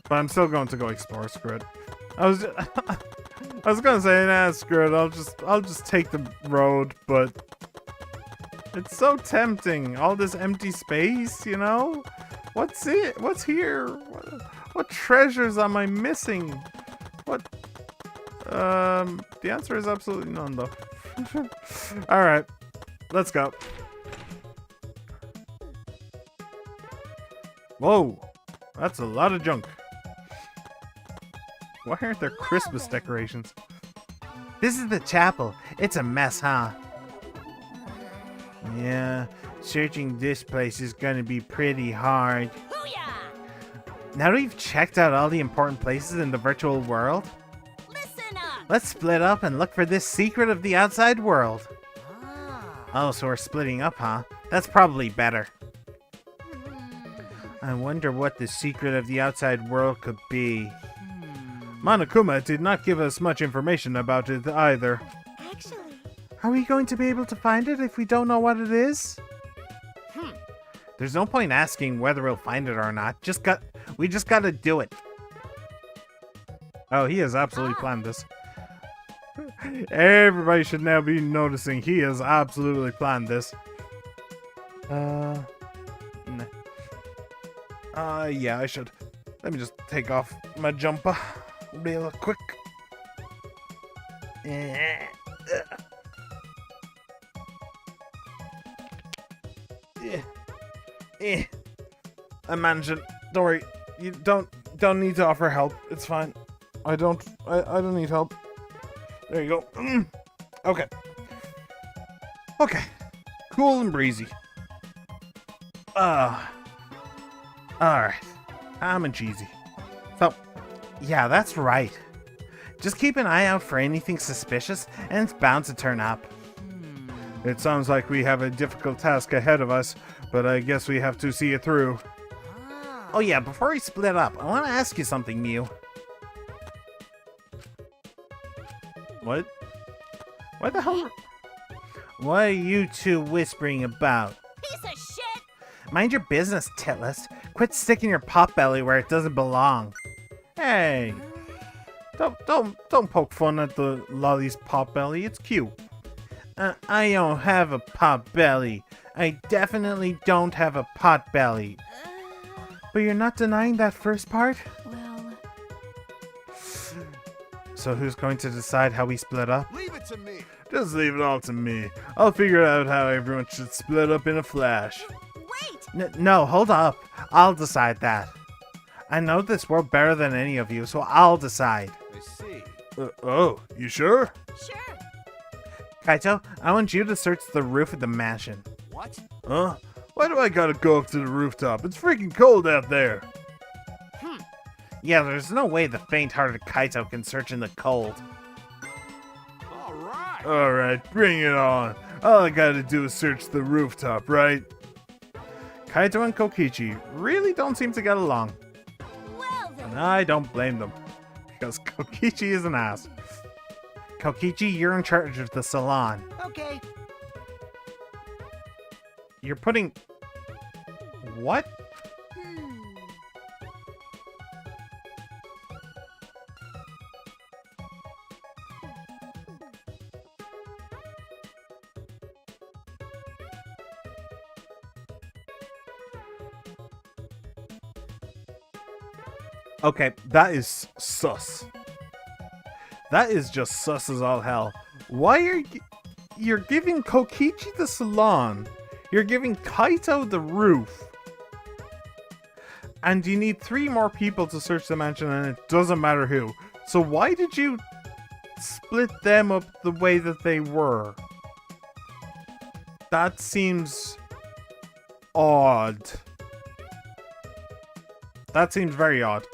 But I'm still going to go explore. Screw it. I was gonna say, nah, screw it. I'll just take the road, but it's so tempting. All this empty space, you know? What's it? What's here? What treasures am I missing? What? The answer is absolutely none, though. All right, let's go. Whoa, that's a lot of junk. Why aren't there Christmas decorations? This is the chapel. It's a mess, huh? Yeah, searching this place is gonna be pretty hard.
Booyah!
Now that you've checked out all the important places in the virtual world,
Listen up!
let's split up and look for this secret of the outside world. Oh, so we're splitting up, huh? That's probably better. I wonder what the secret of the outside world could be. Monokuma did not give us much information about it either.
Actually,
Are we going to be able to find it if we don't know what it is? There's no point asking whether we'll find it or not. We just gotta do it. Oh, he has absolutely planned this. Everybody should now be noticing he has absolutely planned this. Yeah, I should. Let me just take off my jumper real quick. I'm managing. Don't worry. You don't need to offer help. It's fine. I don't need help. There you go. Okay. Okay. Cool and breezy. Alright. Ham and cheesy. So, yeah, that's right. Just keep an eye out for anything suspicious, and it's bound to turn up. It sounds like we have a difficult task ahead of us, but I guess we have to see it through. Oh yeah, before we split up, I want to ask you something, Mew. What? What the hell? What are you two whispering about?
piece of shit!
Mind your business, Titless. Quit sticking your potbelly where it doesn't belong. Hey, don't poke fun at the Lolly's potbelly. It's cute. I don't have a potbelly. I definitely don't have a potbelly. But you're not denying that first part?
Well,
So who's going to decide how we split up?
Leave it to me.
Just leave it all to me. I'll figure out how everyone should split up in a flash.
wait!
No, hold up. I'll decide that. I know this world better than any of you, so I'll decide.
I see.
Oh, you sure?
Sure.
Kaito, I want you to search the roof of the mansion.
What?
Huh? Why do I gotta go up to the rooftop? It's freaking cold out there. Yeah, there's no way the faint-hearted Kaito can search in the cold.
All right.
Alright, bring it on. All I gotta do is search the rooftop, right? Kaito and Kokichi really don't seem to get along.
Well then.
And I don't blame them, because Kokichi is an ass. Kokichi, you're in charge of the salon.
Okay.
You're putting... What? Okay, that is sus. That is just sus as all hell. Why are you're giving Kokichi the salon? You're giving Kaito the roof. And you need 3 more people to search the mansion, and it doesn't matter who. So why did you split them up the way that they were? That seems odd. That seems very odd.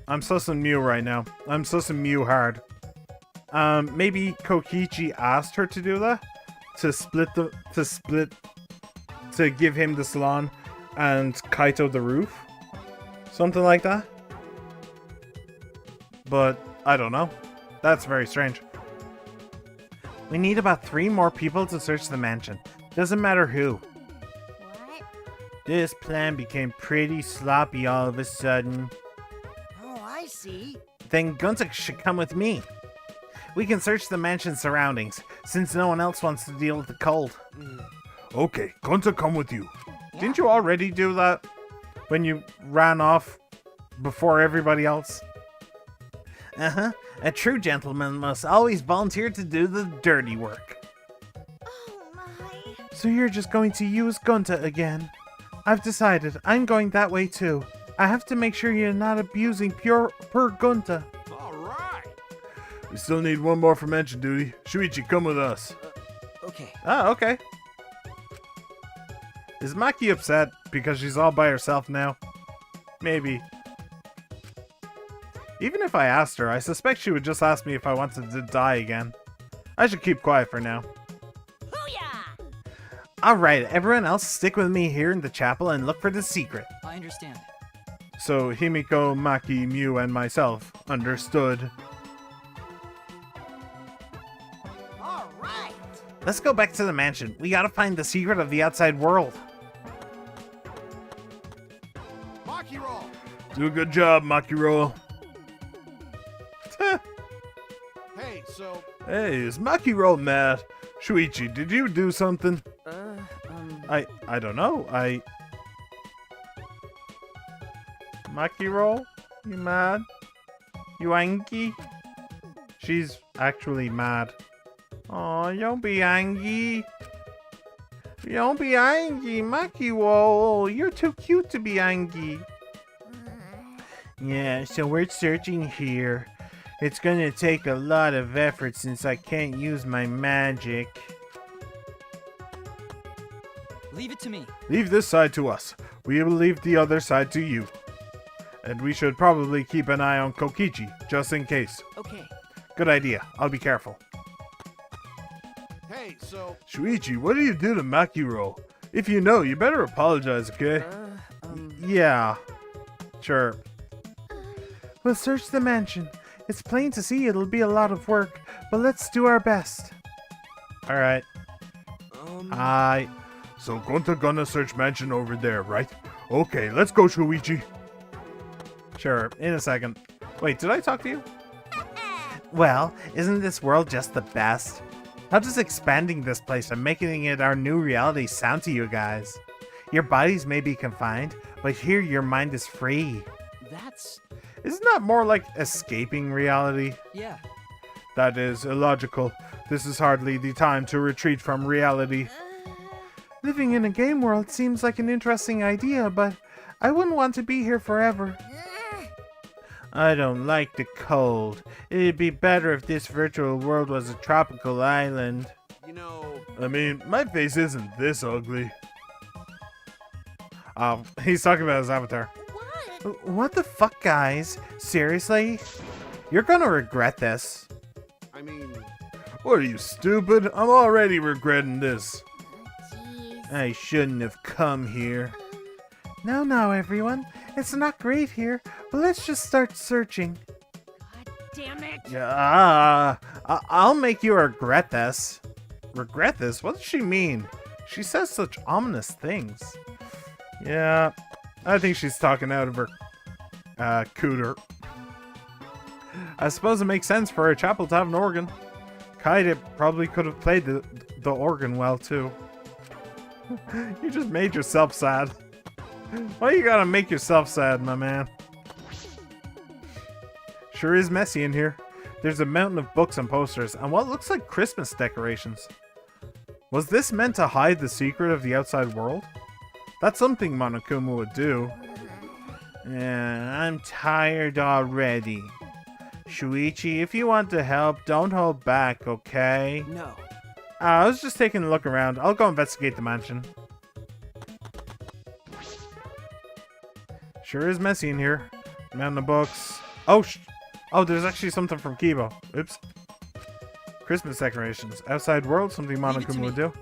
I'm sussing Mew right now. I'm sussing Mew hard. Maybe Kokichi asked her to do that? To give him the salon and Kaito the roof? Something like that? But, I don't know. That's very strange. We need about 3 more people to search the mansion. Doesn't matter who.
What?
This plan became pretty sloppy all of a sudden.
Oh, I see.
Then Gunta should come with me. We can search the mansion's surroundings, since no one else wants to deal with the cold. Okay, Gunta come with you.
Yeah.
Didn't you already do that? When you ran off before everybody else? Uh-huh. A true gentleman must always volunteer to do the dirty work.
Oh my.
So you're just going to use Gunta again? I've decided. I'm going that way too. I have to make sure you're not abusing per Gunta.
All right.
We still need 1 more for mansion duty. Shuichi, come with us.
Okay.
Ah, okay. Is Maki upset because she's all by herself now? Maybe. Even if I asked her, I suspect she would just ask me if I wanted to die again. I should keep quiet for now.
Booyah!
Alright, everyone else stick with me here in the chapel and look for the secret.
I understand.
So Himiko, Maki, Mew, and myself understood.
All right.
Let's go back to the mansion. We gotta find the secret of the outside world.
Makiro.
Do a good job, Makiro.
Hey, so
Hey, is Makiro mad? Shuichi, did you do something? I don't know. Makiro? You mad? You angry? She's actually mad. Oh, don't be angry. Don't be angry, Makiro. You're too cute to be angry. Yeah, so we're searching here. It's gonna take a lot of effort since I can't use my magic.
Leave it to me.
Leave this side to us. We will leave the other side to you. And we should probably keep an eye on Kokichi, just in case.
Okay.
Good idea. I'll be careful.
hey, so
Shuichi, what do you do to Makiro? If you know, you better apologize, okay? Yeah. Sure. We'll search the mansion. It's plain to see it'll be a lot of work, but let's do our best. Alright. Hi. So Gunta gonna search mansion over there, right? Okay, let's go, Shuichi. Sure, in a second. Wait, did I talk to you? Well, isn't this world just the best? How does expanding this place and making it our new reality sound to you guys? Your bodies may be confined, but here your mind is free.
That's...
Isn't that more like escaping reality?
yeah.
That is illogical. This is hardly the time to retreat from reality. Living in a game world seems like an interesting idea, but I wouldn't want to be here forever. I don't like the cold. It'd be better if this virtual world was a tropical island.
you know,
I mean, my face isn't this ugly. Oh, he's talking about his avatar.
What?
What the fuck, guys? Seriously? You're gonna regret this.
I mean,
What are you, stupid? I'm already regretting this.
Jeez.
I shouldn't have come here. No, everyone. It's not great here, but let's just start searching.
God damn it.
Yeah, I'll make you regret this. Regret this? What does she mean? She says such ominous things. Yeah, I think she's talking out of her cooter. I suppose it makes sense for a chapel to have an organ. Kaide probably could have played the organ well too. You just made yourself sad. Why you gotta make yourself sad, my man? Sure is messy in here. There's a mountain of books and posters, and what looks like Christmas decorations. Was this meant to hide the secret of the outside world? That's something Monokuma would do. Yeah, I'm tired already. Shuichi, if you want to help, don't hold back, okay?
No.
I was just taking a look around. I'll go investigate the mansion. Sure is messy in here. Man, the books. Oh, oh, there's actually something from Kibo. Oops. Christmas decorations. Outside world, something Monokuma would do.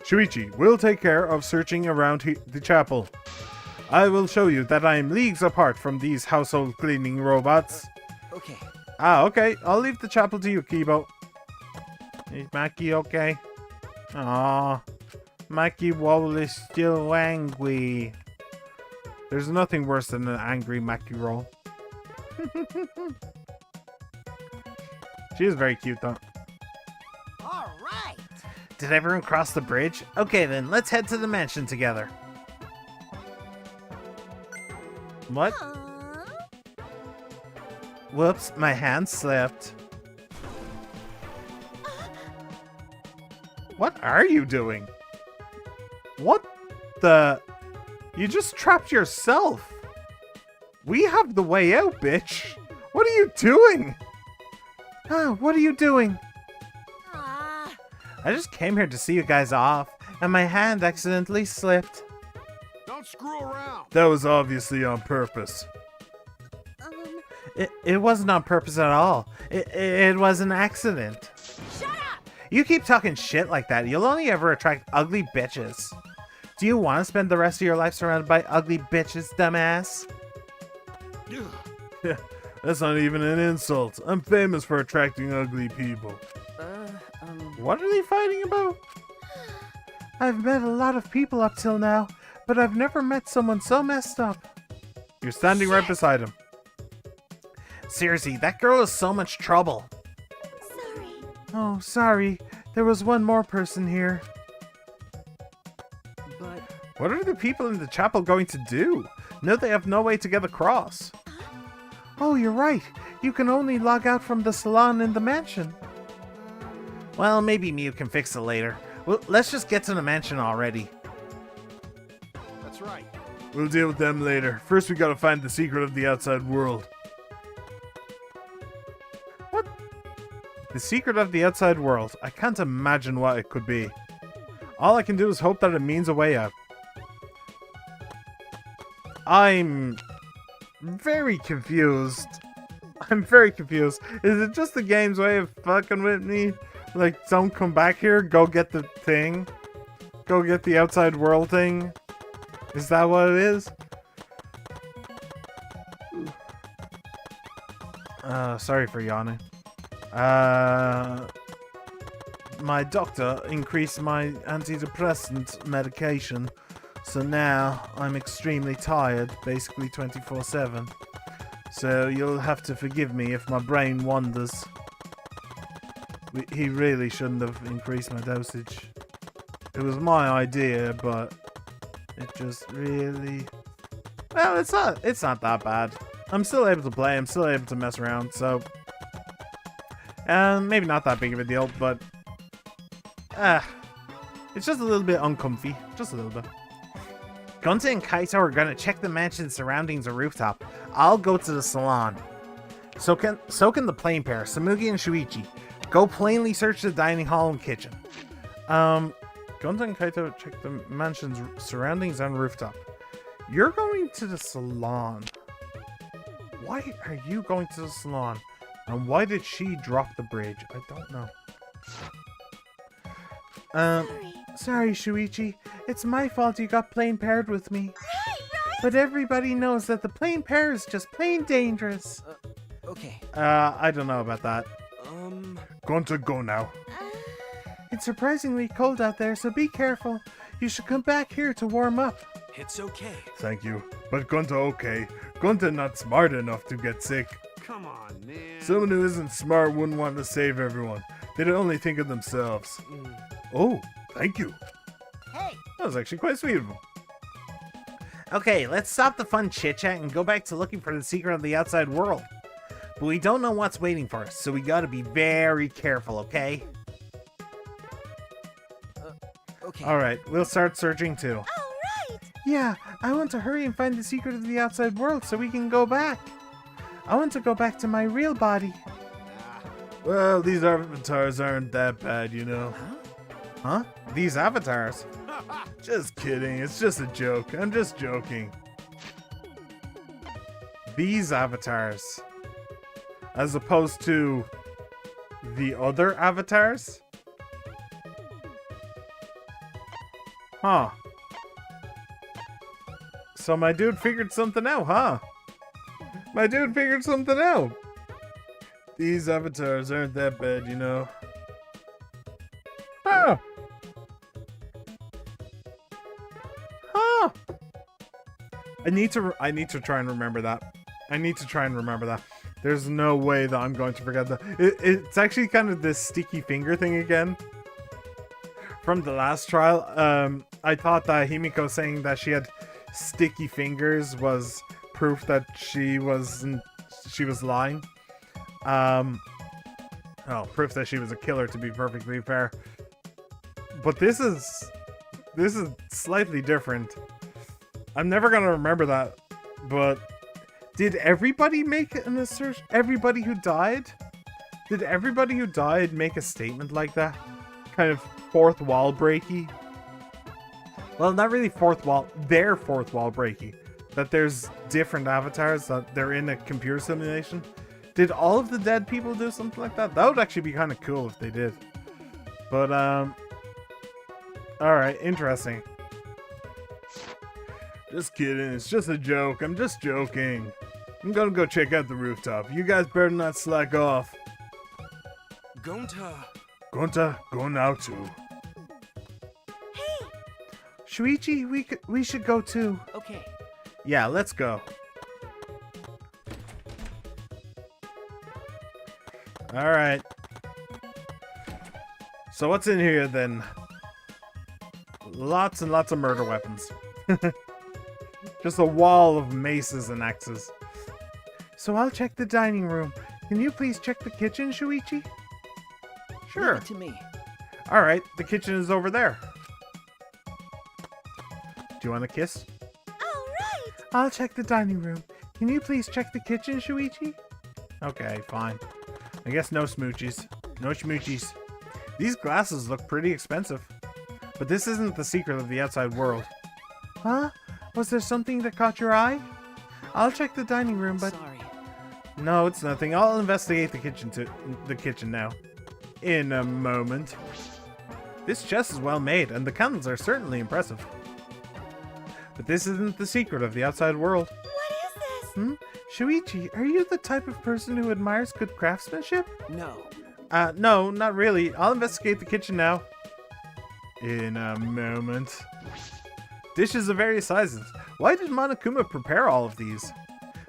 Shuichi, we'll take care of searching around the chapel. I will show you that I am leagues apart from these household cleaning robots.
Okay.
Okay. I'll leave the chapel to you, Kibo. Is Maki okay? Aw. Maki Wall is still angry. There's nothing worse than an angry Maki roll. She is very cute, though.
All right.
Did everyone cross the bridge? Okay, then, let's head to the mansion together. What?
Aw.
Whoops, my hand slipped. What are you doing? What the? You just trapped yourself. We have the way out, bitch. What are you doing? What are you doing?
Aw.
I just came here to see you guys off, and my hand accidentally slipped.
don't screw around.
That was obviously on purpose. It wasn't on purpose at all. It was an accident.
Shut up!
You keep talking shit like that, you'll only ever attract ugly bitches. Do you want to spend the rest of your life surrounded by ugly bitches, dumbass? That's not even an insult. I'm famous for attracting ugly people. What are they fighting about? I've met a lot of people up till now, but I've never met someone so messed up. You're standing right beside him. Seriously, that girl is so much trouble.
Sorry.
Oh, sorry. There was one more person here.
But
What are the people in the chapel going to do? No, they have no way to get across. Oh, you're right. You can only log out from the salon in the mansion. Well, maybe Miu can fix it later. Well, let's just get to the mansion already.
That's right.
We'll deal with them later. First, we gotta find the secret of the outside world. What? The secret of the outside world. I can't imagine what it could be. All I can do is hope that it means a way out. I'm very confused. I'm very confused. Is it just the game's way of fucking with me? Like, don't come back here, go get the thing? Go get the outside world thing? Is that what it is? Sorry for yawning. My doctor increased my antidepressant medication, so now I'm extremely tired, basically 24/7. So you'll have to forgive me if my brain wanders. He really shouldn't have increased my dosage. It was my idea, but it just really... Well, it's not that bad. I'm still able to play, I'm still able to mess around, so... maybe not that big of a deal, but... it's just a little bit uncomfy. Just a little bit. Gunta and Kaito are gonna check the mansion's surroundings or rooftop. I'll go to the salon. So can the plain pair, Samugi and Shuichi. Go plainly search the dining hall and kitchen. Gunta and Kaito check the mansion's surroundings and rooftop. You're going to the salon. Why are you going to the salon? And why did she drop the bridge? I don't know. Sorry, Shuichi. It's my fault you got plain paired with me.
Right.
But everybody knows that the plain pair is just plain dangerous.
okay.
I don't know about that. Gunta, go now. It's surprisingly cold out there, so be careful. You should come back here to warm up.
It's okay.
Thank you. But Gunta okay. Gunta not smart enough to get sick.
Come on, man.
Someone who isn't smart wouldn't want to save everyone. They'd only think of themselves. Oh, thank you.
Hey.
That was actually quite sweet of him. Okay, let's stop the fun chit-chat and go back to looking for the secret of the outside world. But we don't know what's waiting for us, so we gotta be very careful, okay?
Okay.
Alright, we'll start searching too.
All right.
Yeah, I want to hurry and find the secret of the outside world so we can go back. I want to go back to my real body. Well, these avatars aren't that bad, you know. Huh? These avatars? Just kidding, it's just a joke. I'm just joking. These avatars. As opposed to the other avatars? Huh. So my dude figured something out, huh? My dude figured something out. These avatars aren't that bad, you know. Oh. Huh. I need to try and remember that. I need to try and remember that. There's no way that I'm going to forget that. It's actually kind of this sticky finger thing again. From the last trial, I thought that Himiko saying that she had sticky fingers was proof that she was lying. Proof that she was a killer, to be perfectly fair. But this is slightly different. I'm never gonna remember that. But did everybody make an assertion? Everybody who died? Did everybody who died make a statement like that? Kind of fourth wall breaky? Well, not really fourth wall. They're fourth wall breaky. That there's different avatars, that they're in a computer simulation. Did all of the dead people do something like that? That would actually be kind of cool if they did. But, alright, interesting. Just kidding, it's just a joke. I'm just joking. I'm gonna go check out the rooftop. You guys better not slack off. Gonta, go now too.
Hey.
Shuichi, we should go too.
Okay.
Yeah, let's go. Alright. So what's in here then? Lots and lots of murder weapons. Just a wall of maces and axes. So I'll check the dining room. Can you please check the kitchen, Shuichi? Sure.
Leave it to me.
Alright, the kitchen is over there. Do you want a kiss?
All right.
I'll check the dining room. Can you please check the kitchen, Shuichi? Okay, fine. I guess no smoochies. No schmoochies. These glasses look pretty expensive. But this isn't the secret of the outside world. Huh? Was there something that caught your eye? I'll check the dining room, but...
Sorry.
No, it's nothing. I'll investigate the kitchen now. In a moment. This chest is well made, and the candles are certainly impressive. But this isn't the secret of the outside world.
What is this?
Shuichi, are you the type of person who admires good craftsmanship?
No.
No, not really. I'll investigate the kitchen now. In a moment. Dishes of various sizes. Why did Monokuma prepare all of these?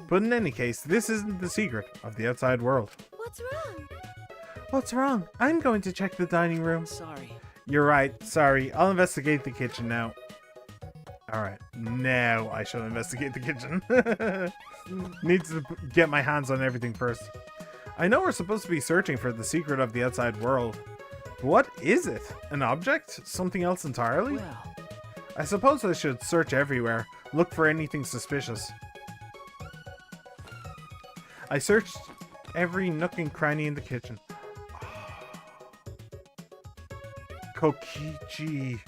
But in any case, this isn't the secret of the outside world.
What's wrong?
What's wrong? I'm going to check the dining room.
Sorry.
You're right. Sorry. I'll investigate the kitchen now. Alright. Now I shall investigate the kitchen. Need to get my hands on everything first. I know we're supposed to be searching for the secret of the outside world. What is it? An object? Something else entirely?
Well,
I suppose I should search everywhere. Look for anything suspicious. I searched every nook and cranny in the kitchen. Kokichi.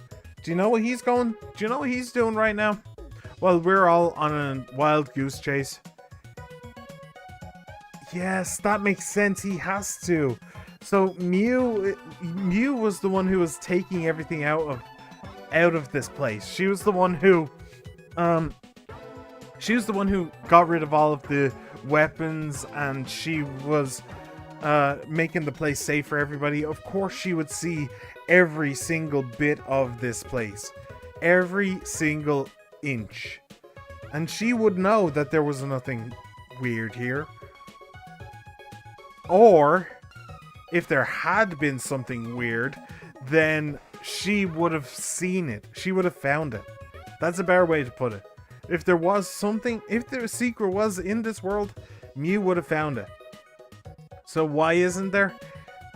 Do you know what he's going? Do you know what he's doing right now? Well, we're all on a wild goose chase. Yes, that makes sense. He has to. So Mew was the one who was taking everything out of this place. She was the one who got rid of all of the weapons, and she was making the place safe for everybody. Of course she would see every single bit of this place, every single inch, and she would know that there was nothing weird here. Or if there had been something weird, then she would have seen it. She would have found it. That's a better way to put it. If there was something, if the secret was in this world, Mew would have found it. So why isn't there?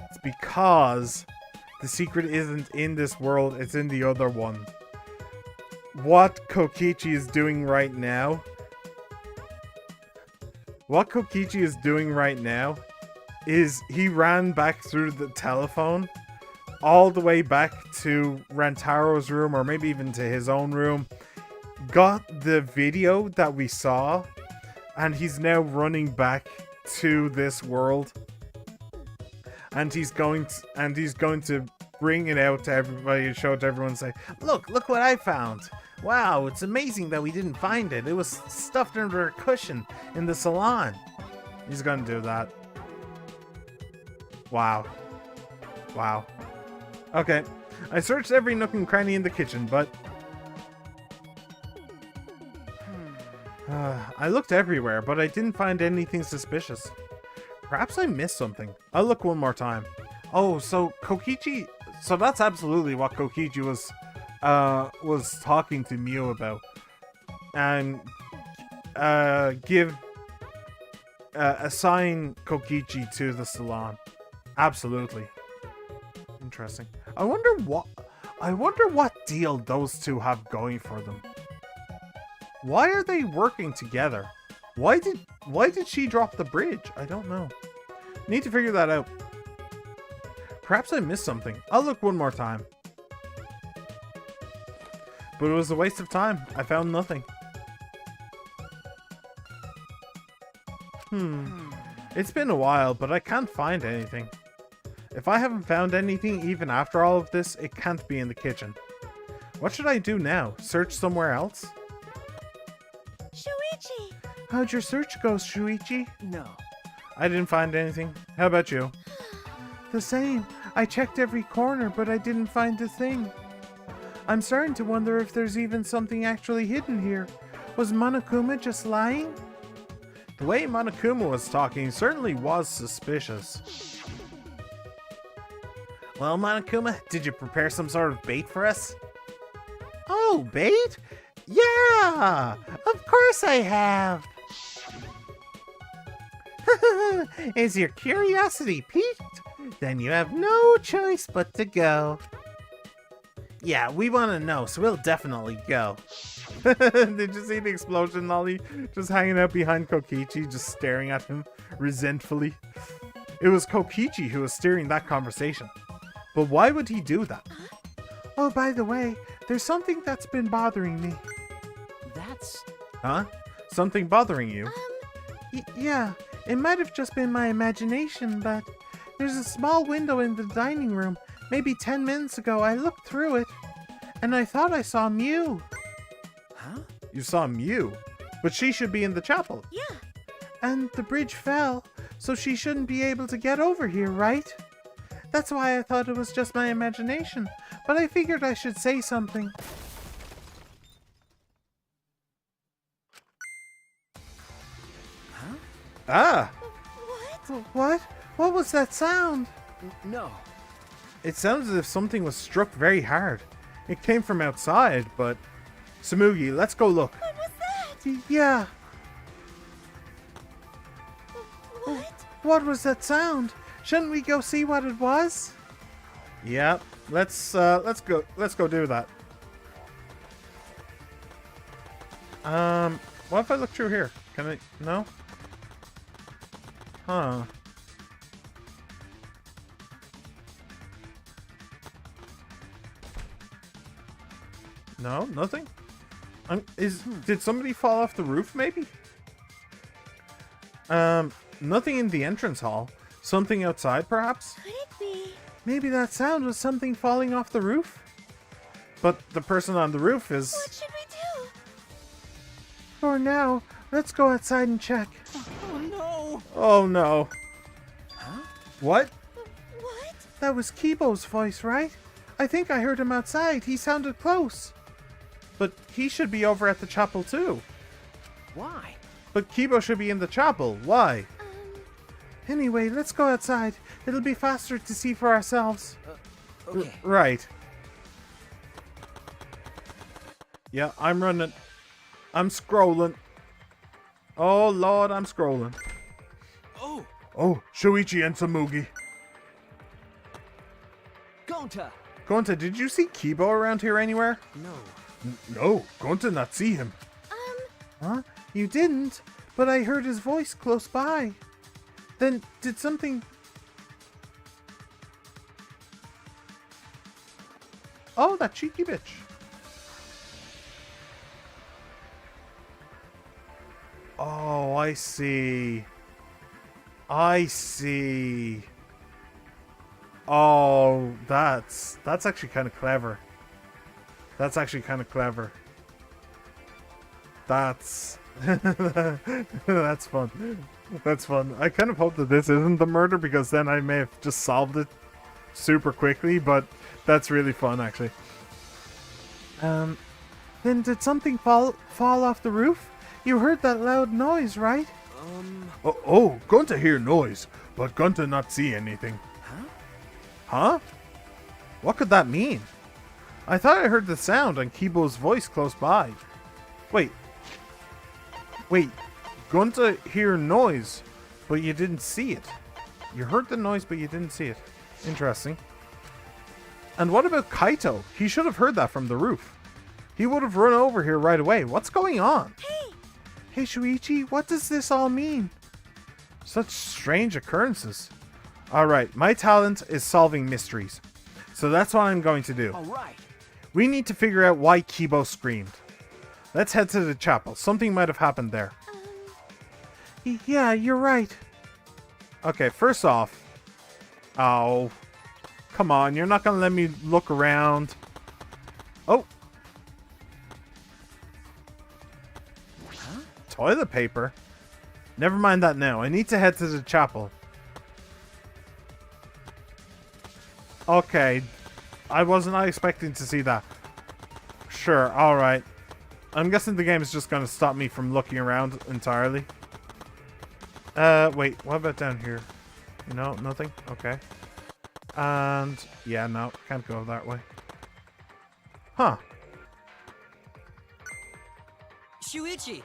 It's because The secret isn't in this world, it's in the other one. What Kokichi is doing right now... What Kokichi is doing right now is he ran back through the telephone all the way back to Rantaro's room, or maybe even to his own room, got the video that we saw, and he's now running back to this world. And he's going to bring it out to everybody and show it to everyone and say, look what I found. Wow, it's amazing that we didn't find it. It was stuffed under a cushion in the salon. He's gonna do that. Wow. Wow. Okay. I searched every nook and cranny in the kitchen, but... I looked everywhere, but I didn't find anything suspicious. Perhaps I missed something. I'll look one more time. Oh, so Kokichi... So that's absolutely what Kokichi was talking to Mew about. And assign Kokichi to the salon. Absolutely. Interesting. I wonder what deal those two have going for them. Why are they working together? Why did she drop the bridge? I don't know. Need to figure that out. Perhaps I missed something. I'll look one more time. But it was a waste of time. I found nothing. It's been a while, but I can't find anything. If I haven't found anything even after all of this, it can't be in the kitchen. What should I do now? Search somewhere else?
Shuichi!
How'd your search go, Shuichi?
No.
I didn't find anything. How about you? The same. I checked every corner, but I didn't find a thing. I'm starting to wonder if there's even something actually hidden here. Was Monokuma just lying? The way Monokuma was talking certainly was suspicious. Well, Monokuma, did you prepare some sort of bait for us? Oh, bait? Yeah! Of course I have! Is your curiosity piqued? Then you have no choice but to go. Yeah, we want to know, so we'll definitely go. Did you see the explosion, Ollie? Just hanging out behind Kokichi, just staring at him resentfully. It was Kokichi who was steering that conversation. But why would he do that? Oh, by the way, there's something that's been bothering me.
That's...
Huh? Something bothering you?
Yeah, it might have just been my imagination, but there's a small window in the dining room. Maybe 10 minutes ago, I looked through it, and I thought I saw Mew.
Huh?
You saw Mew? But she should be in the chapel.
Yeah. And the bridge fell, so she shouldn't be able to get over here, right? That's why I thought it was just my imagination, but I figured I should say something.
Huh?
Ah!
What? What was that sound?
No.
It sounds as if something was struck very hard. It came from outside, but... Samugi, let's go look.
What was that? Yeah. What? What was that sound? Shouldn't we go see what it was?
Yep. Let's go do that. What if I look through here? Can I? No? Huh. No, nothing? Did somebody fall off the roof, maybe? Nothing in the entrance hall. Something outside, perhaps?
Could it be?
Maybe that sound was something falling off the roof? But the person on the roof is...
What should we do? For now, let's go outside and check.
Oh no!
Oh no.
Huh?
What?
What?
That was Kibo's voice, right? I think I heard him outside. He sounded close. But he should be over at the chapel too.
Why?
But Kibo should be in the chapel. Why?
Anyway, let's go outside. It'll be faster to see for ourselves.
Okay.
Right. Yeah, I'm running. I'm scrolling. Oh, Lord, I'm scrolling.
Oh!
Oh, Shuichi and Samugi.
Go Gonta!
Gonta, did you see Kibo around here anywhere?
No.
No, Gonta not see him.
Huh? You didn't, but I heard his voice close by. Then did something... Oh, that cheeky bitch.
Oh, I see. I see. Oh, that's actually kind of clever. That's actually kind of clever. That's that's fun. That's fun. I kind of hope that this isn't the murder because then I may have just solved it super quickly, but that's really fun actually.
Then did something fall off the roof? You heard that loud noise, right?
Oh, Gunta hear noise, but Gunta not see anything. Huh? What could that mean? I thought I heard the sound and Kibo's voice close by. Wait, Gunta hear noise, but you didn't see it. You heard the noise, but you didn't see it. Interesting. And what about Kaito? He should have heard that from the roof. He would have run over here right away. What's going on?
Hey, Shuichi, what does this all mean?
Such strange occurrences. Alright, my talent is solving mysteries. So that's what I'm going to do.
All right.
We need to figure out why Kibo screamed. Let's head to the chapel. Something might have happened there.
Yeah, you're right.
Okay, first off... Oh. Come on, you're not going to let me look around. Oh. Toilet paper? Never mind that now. I need to head to the chapel. Okay. I was not expecting to see that. Sure, alright. I'm guessing the game is just going to stop me from looking around entirely. Wait, what about down here? No, nothing? Okay. And, yeah, no, can't go that way. Huh.
Shuichi!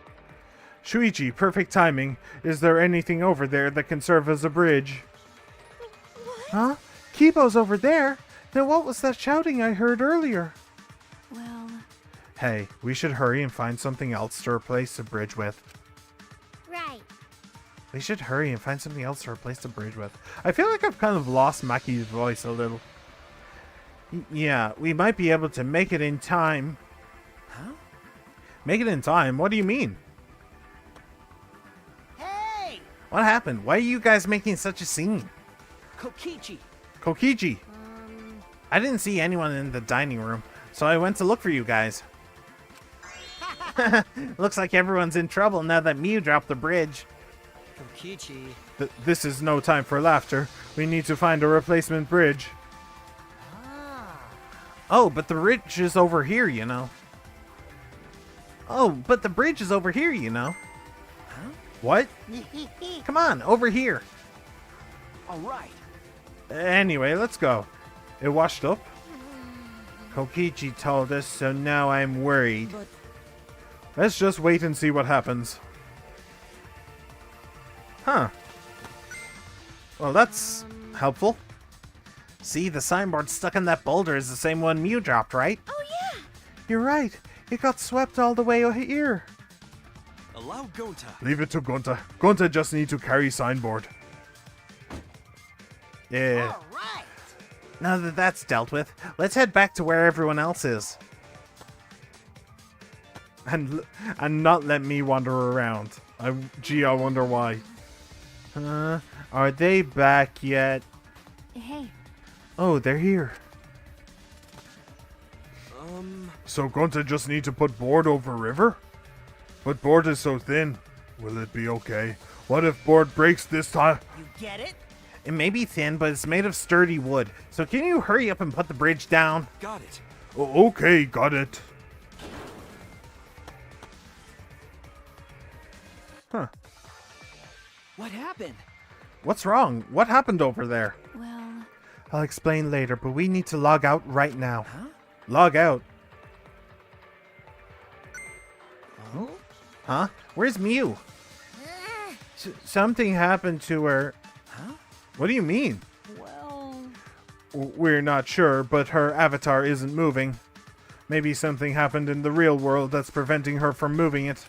Shuichi, perfect timing. Is there anything over there that can serve as a bridge?
Huh? Kibo's over there? Then what was that shouting I heard earlier?
Well,
Hey, we should hurry and find something else to replace the bridge with.
right.
We should hurry and find something else to replace the bridge with. I feel like I've kind of lost Maki's voice a little. Yeah, we might be able to make it in time.
Huh?
Make it in time? What do you mean?
Hey!
What happened? Why are you guys making such a scene?
Kokichi!
Kokichi! I didn't see anyone in the dining room, so I went to look for you guys. Looks like everyone's in trouble now that Mew dropped the bridge.
Kokichi.
This is no time for laughter. We need to find a replacement bridge. Oh, but the bridge is over here, you know. Oh, but the bridge is over here, you know.
Huh?
What? Come on, over here.
All right.
Anyway, let's go. It washed up? Kokichi told us, so now I'm worried.
But
Let's just wait and see what happens. Huh. Well, that's helpful. See, the signboard stuck in that boulder is the same one Mew dropped, right?
Oh, yeah.
You're right. It got swept all the way here.
Allow Gonta.
Leave it to Gunta. Gunta just need to carry signboard. Yeah.
all right.
Now that that's dealt with, let's head back to where everyone else is. And not let me wander around. Gee, I wonder why. Are they back yet?
Hey,
Oh, they're here.
So Gunta just need to put board over river? But board is so thin. Will it be okay? What if board breaks this time?
You get it?
It may be thin, but it's made of sturdy wood. So can you hurry up and put the bridge down?
Got it. Okay, got it.
Huh.
What happened?
What's wrong? What happened over there?
well,
I'll explain later, but we need to log out right now.
Huh?
Log out.
Oh?
Huh? Where's Mew? Something happened to her.
Huh?
What do you mean?
well,
We're not sure, but her avatar isn't moving. Maybe something happened in the real world that's preventing her from moving it.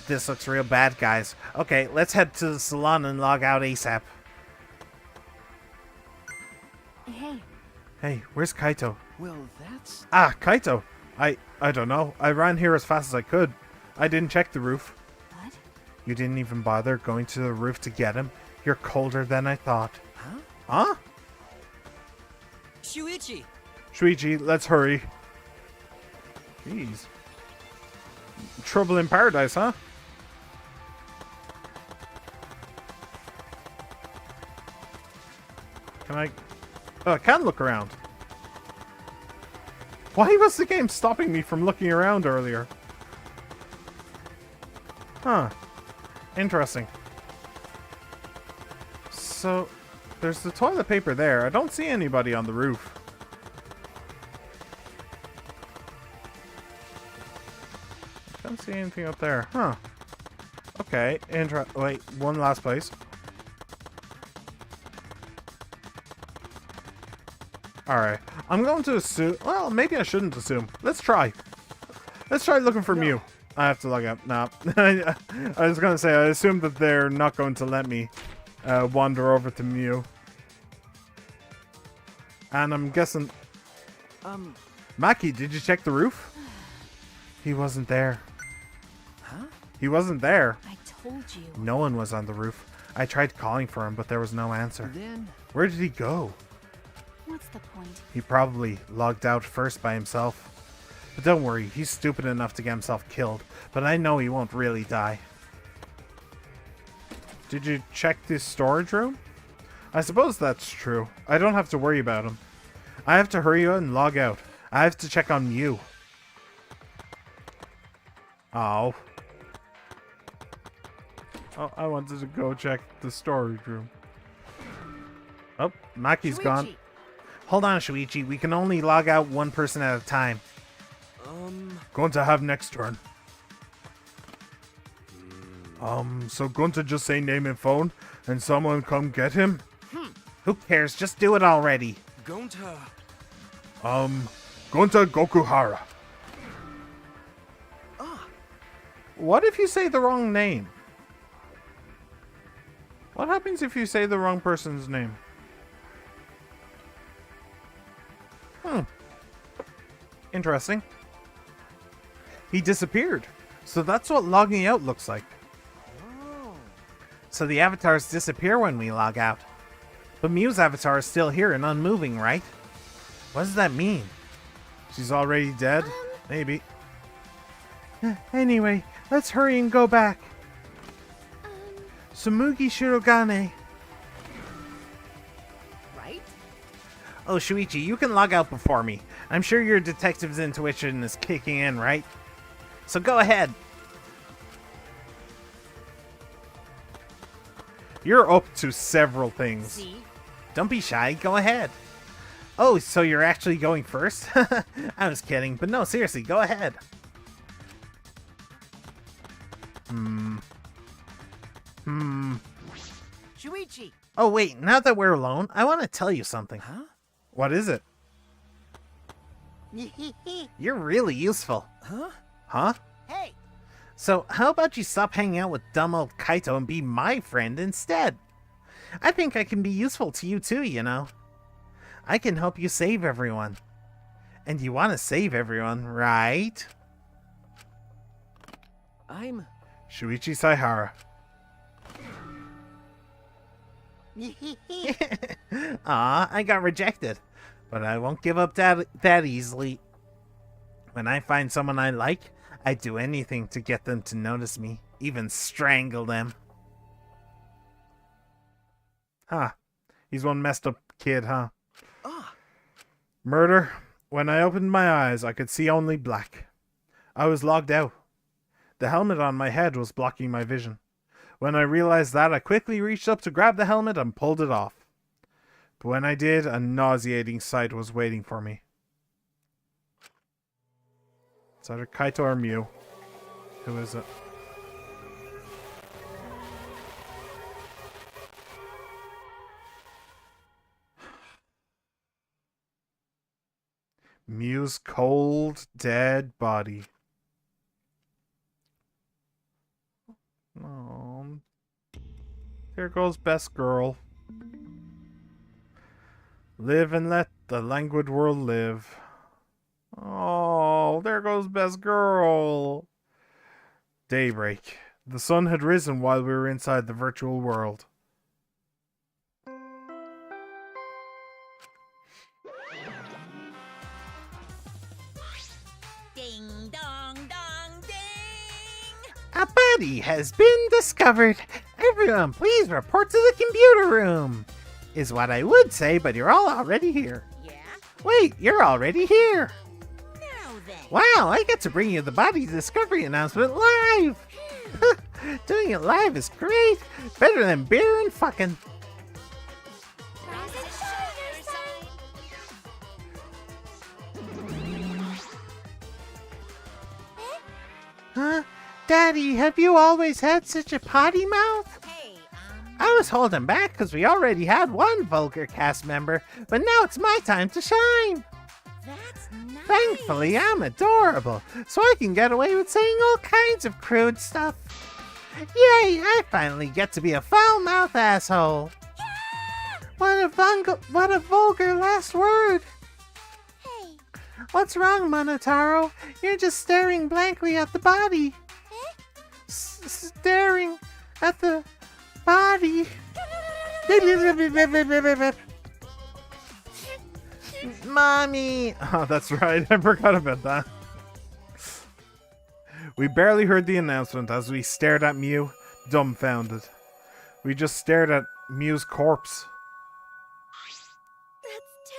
This looks real bad, guys. Okay, let's head to the salon and log out ASAP.
Hey,
Hey, where's Kaito?
Well, that's...
Ah, Kaito! I don't know. I ran here as fast as I could. I didn't check the roof.
what?
You didn't even bother going to the roof to get him? You're colder than I thought.
Huh?
Huh?
Shuichi!
Shuichi, let's hurry. Jeez. Trouble in paradise, huh? Can I... Oh, I can look around. Why was the game stopping me from looking around earlier? Huh. Interesting. So, there's the toilet paper there. I don't see anybody on the roof. I don't see anything up there. Huh. Okay. Wait, one last place. Alright. I'm going to assume... Well, maybe I shouldn't assume. Let's try. Let's try looking for Mew. I have to log out. Nah. I was going to say, I assume that they're not going to let me wander over to Mew. And I'm guessing... Maki, did you check the roof? He wasn't there.
Huh?
He wasn't there.
I told you.
No one was on the roof. I tried calling for him, but there was no answer.
Then...
Where did he go?
What's the point?
He probably logged out first by himself. But don't worry, he's stupid enough to get himself killed. But I know he won't really die. Did you check this storage room? I suppose that's true. I don't have to worry about him. I have to hurry and log out. I have to check on Mew. Oh. Oh, I wanted to go check the storage room. Oh, Maki's gone.
Shuichi!
Hold on, Shuichi. We can only log out one person at a time.
Going to have next turn. So going to just say name and phone and someone come get him?
Who cares? Just do it already.
Gonta!
Going to Gokuhara.
What if you say the wrong name? What happens if you say the wrong person's name? Interesting. He disappeared. So that's what logging out looks like. So the avatars disappear when we log out. But Mew's avatar is still here and unmoving, right? What does that mean? She's already dead? Maybe. Anyway, let's hurry and go back. Sumugi Shirogane.
Right?
Oh, Shuichi, you can log out before me. I'm sure your detective's intuition is kicking in, right? So go ahead. You're up to several things.
See?
Don't be shy, go ahead. Oh, so you're actually going first? I was kidding, but no, seriously, go ahead.
Shuichi!
Oh, wait, now that we're alone, I want to tell you something.
Huh?
What is it? You're really useful.
Huh?
Huh?
Hey!
So, how about you stop hanging out with dumb old Kaito and be my friend instead? I think I can be useful to you too, you know. I can help you save everyone. And you want to save everyone, right?
I'm...
Shuichi Saihara. Aw, I got rejected. But I won't give up that easily. When I find someone I like, I'd do anything to get them to notice me. Even strangle them. Huh. He's one messed up kid, huh? Murder. When I opened my eyes, I could see only black. I was logged out. The helmet on my head was blocking my vision. When I realized that, I quickly reached up to grab the helmet and pulled it off. But when I did, a nauseating sight was waiting for me. It's either Kaito or Mew. Who is it? Mew's cold, dead body. Oh, there goes best girl. Live and let the languid world live. Oh, there goes best girl. Daybreak. The sun had risen while we were inside the virtual world.
Ding dong dong ding!
A body has been discovered. Everyone, please report to the computer room. Is what I would say, but you're all already here.
Yeah?
Wait, you're already here.
Now then.
Wow, I get to bring you the body discovery announcement live. Doing it live is great. Better than beer and fucking. Huh? Daddy, have you always had such a potty mouth?
Hey,
I was holding back because we already had one vulgar cast member, but now it's my time to shine.
that's nice.
Thankfully, I'm adorable, so I can get away with saying all kinds of crude stuff. Yay, I finally get to be a foul-mouthed asshole. What a vulgar last word.
Hey,
What's wrong, Monotaro? You're just staring blankly at the body. Staring at the body. Mommy!
Oh, that's right. I forgot about that. We barely heard the announcement as we stared at Mew, dumbfounded. We just stared at Mew's corpse.
that's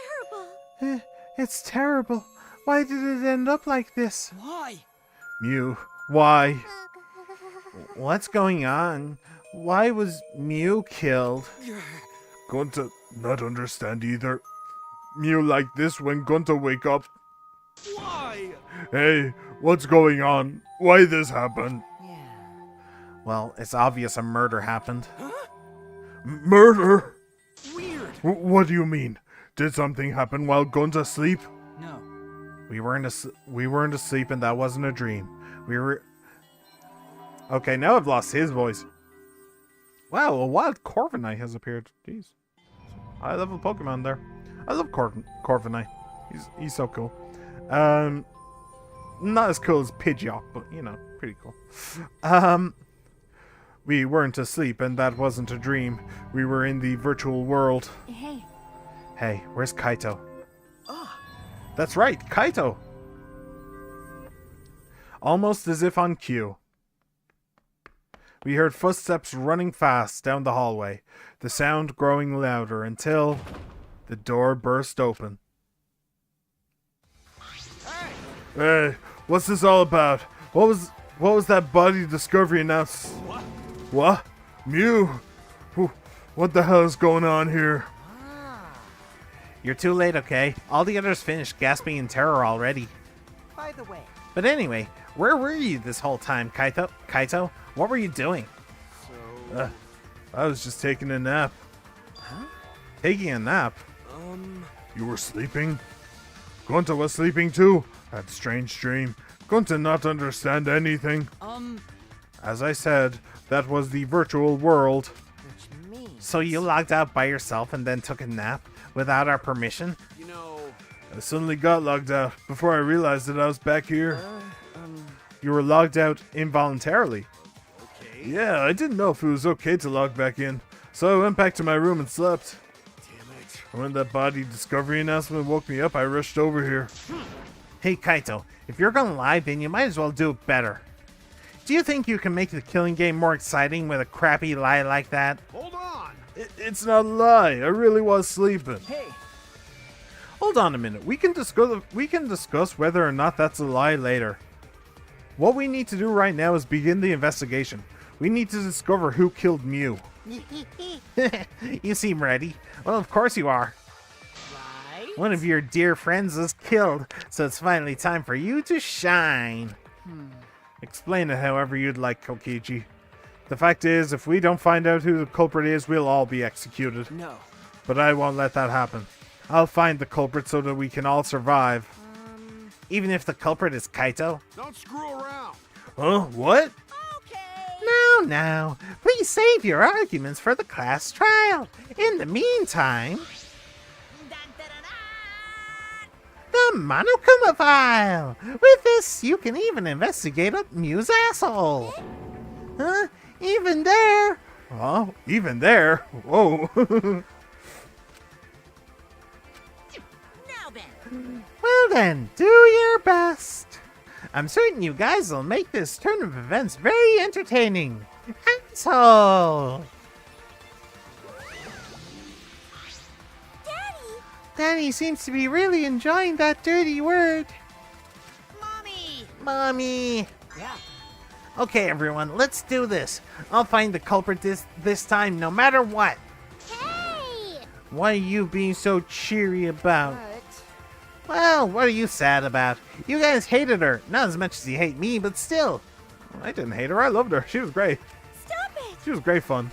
terrible.
It's terrible. Why did it end up like this?
Why?
Mew, why?
What's going on? Why was Mew killed?
Gunta not understand either. Mew like this when Gunta wake up.
Why?
Hey, what's going on? Why this happen?
Yeah.
Well, it's obvious a murder happened.
Murder?
Weird.
What do you mean? Did something happen while Gunta asleep?
No.
We weren't asleep, and that wasn't a dream. We were. Okay, now I've lost his voice. Wow, a wild Corviknight has appeared. Jeez, high level Pokemon there. I love Corviknight. He's so cool. Not as cool as Pidgeot, but you know, pretty cool. We weren't asleep, and that wasn't a dream. We were in the virtual world.
Hey,
Hey, where's Kaito?
Ah.
That's right, Kaito! Almost as if on cue. We heard footsteps running fast down the hallway, the sound growing louder until the door burst open.
Hey, what's this all about? What was that body discovery announced?
What?
What? Mew? What the hell is going on here?
You're too late, okay? All the others finished gasping in terror already.
By the way,
But anyway, where were you this whole time, Kaito? Kaito, what were you doing?
so
I was just taking a nap.
Taking a nap?
You were sleeping? Gunta was sleeping too. That strange dream. Gunta not understand anything.
As I said, that was the virtual world.
which means
So you logged out by yourself and then took a nap without our permission?
you know.
I suddenly got logged out before I realized that I was back here.
You were logged out involuntarily.
Okay.
Yeah, I didn't know if it was okay to log back in, so I went back to my room and slept.
Damn it.
And when that body discovery announcement woke me up, I rushed over here.
Hey, Kaito, if you're gonna lie, then you might as well do it better. Do you think you can make the killing game more exciting with a crappy lie like that?
Hold on.
It's not a lie. I really was sleeping.
Hey.
Hold on a minute. We can discuss whether or not that's a lie later. What we need to do right now is begin the investigation. We need to discover who killed Mew.
You seem ready. Well, of course you are.
Right?
One of your dear friends was killed, so it's finally time for you to shine.
Explain it however you'd like, Kokichi. The fact is, if we don't find out who the culprit is, we'll all be executed.
No.
But I won't let that happen. I'll find the culprit so that we can all survive. Even if the culprit is Kaito?
Don't screw around.
Huh? What?
Okay.
Now, please save your arguments for the class trial. In the meantime,
Dun, dun, dun,
the
dun.
Monokuma file. With this, you can even investigate a Mew's asshole. Huh? Even there.
Oh, even there? Whoa.
Now then.
Well then, do your best. I'm certain you guys will make this turn of events very entertaining. Asshole!
Daddy!
Danny seems to be really enjoying that dirty word.
Mommy.
Mommy!
Yeah.
Okay, everyone, let's do this. I'll find the culprit this time, no matter what.
Hey!
What are you being so cheery about?
What?
Well, what are you sad about? You guys hated her. Not as much as you hate me, but still.
I didn't hate her. I loved her. She was great.
Stop it!
She was great fun.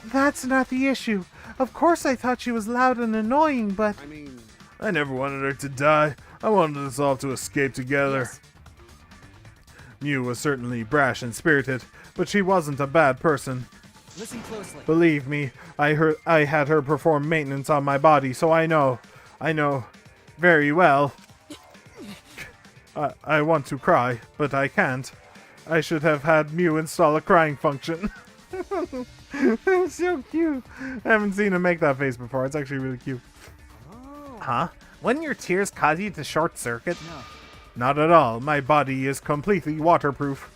That's not the issue. Of course I thought she was loud and annoying, but...
I mean,
I never wanted her to die. I wanted us all to escape together.
Yes.
Mew was certainly brash and spirited, but she wasn't a bad person.
Listen closely.
Believe me, I had her perform maintenance on my body, so I know very well. I want to cry, but I can't. I should have had Mew install a crying function. It's so cute. I haven't seen him make that face before. It's actually really cute.
Huh? Wouldn't your tears cause you to short circuit?
No.
Not at all. My body is completely waterproof.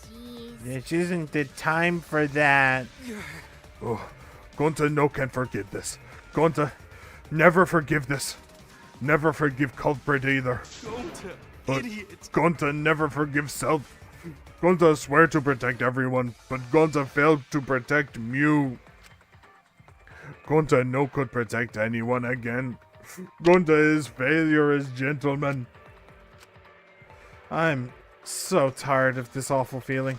Jeez.
This isn't the time for that.
Oh, Gonta no can forgive this. Gonta, never forgive this. Never forgive culprit either.
Gonta,
But
idiot.
Gonta never forgives self. Gonta swear to protect everyone, but Gonta failed to protect Mew. Gonta no could protect anyone again. Gonta is failure as gentleman.
I'm so tired of this awful feeling.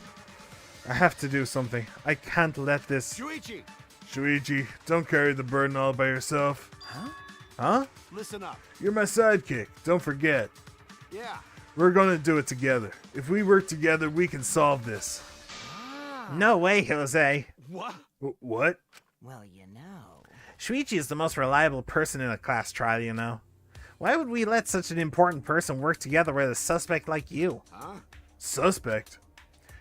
I have to do something. I can't let this...
Shuichi,
Shuichi, don't carry the burden all by yourself.
Huh?
listen up.
You're my sidekick, don't forget.
Yeah.
We're gonna do it together. If we work together, we can solve this.
No way, Jose.
What?
What?
Well, you know.
Shuichi is the most reliable person in a class trial, you know. Why would we let such an important person work together with a suspect like you?
Huh?
Suspect?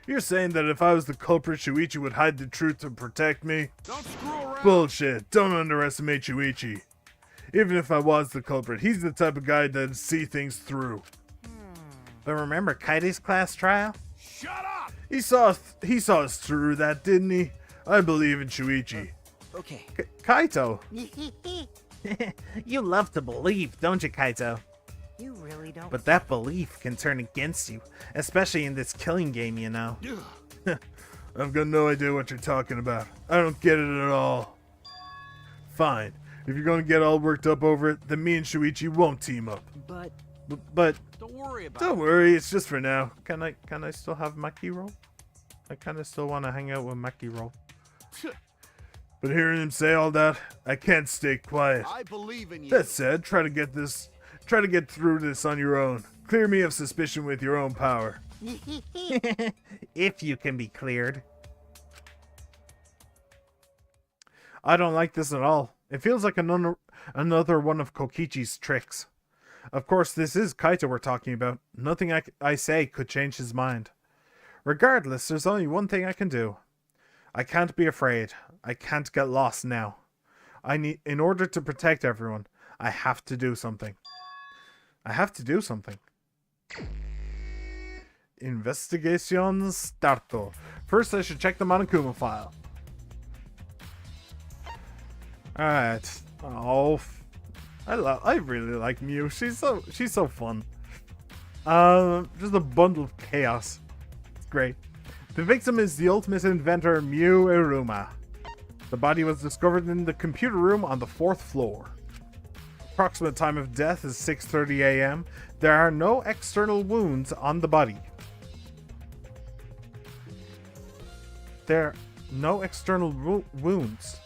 You're saying that if I was the culprit, Shuichi would hide the truth to protect me?
Don't screw around.
Bullshit. Don't underestimate Shuichi. Even if I was the culprit, he's the type of guy that'd see things through.
But remember Kaide's class trial?
Shut up.
He saw us through that, didn't he? I believe in Shuichi.
Okay.
Kaito.
You love to believe, don't you, Kaito?
You really don't.
But that belief can turn against you, especially in this killing game, you know.
I've got no idea what you're talking about. I don't get it at all. Fine. If you're gonna get all worked up over it, then me and Shuichi won't team up.
But
But
Don't worry about
Don't worry, it's just for now.
can I still have Maki roll? I kind of still want to hang out with Maki roll.
it.
But hearing him say all that, I can't stay quiet.
I believe in you.
That said, try to get through this on your own. Clear me of suspicion with your own power.
If you can be cleared.
I don't like this at all. It feels like another one of Kokichi's tricks. Of course, this is Kaito we're talking about. Nothing I say could change his mind. Regardless, there's only one thing I can do. I can't be afraid. I can't get lost now. In order to protect everyone, I have to do something. I have to do something. Investigation starto. First, I should check the Monokuma file. Alright. Oh, I really like Mew. She's so fun. Just a bundle of chaos. It's great. The victim is the ultimate inventor Mew Iruma. The body was discovered in the computer room on the 4th floor. Approximate time of death is 6:30 a.m. There are no external wounds on the body. There are no external wounds.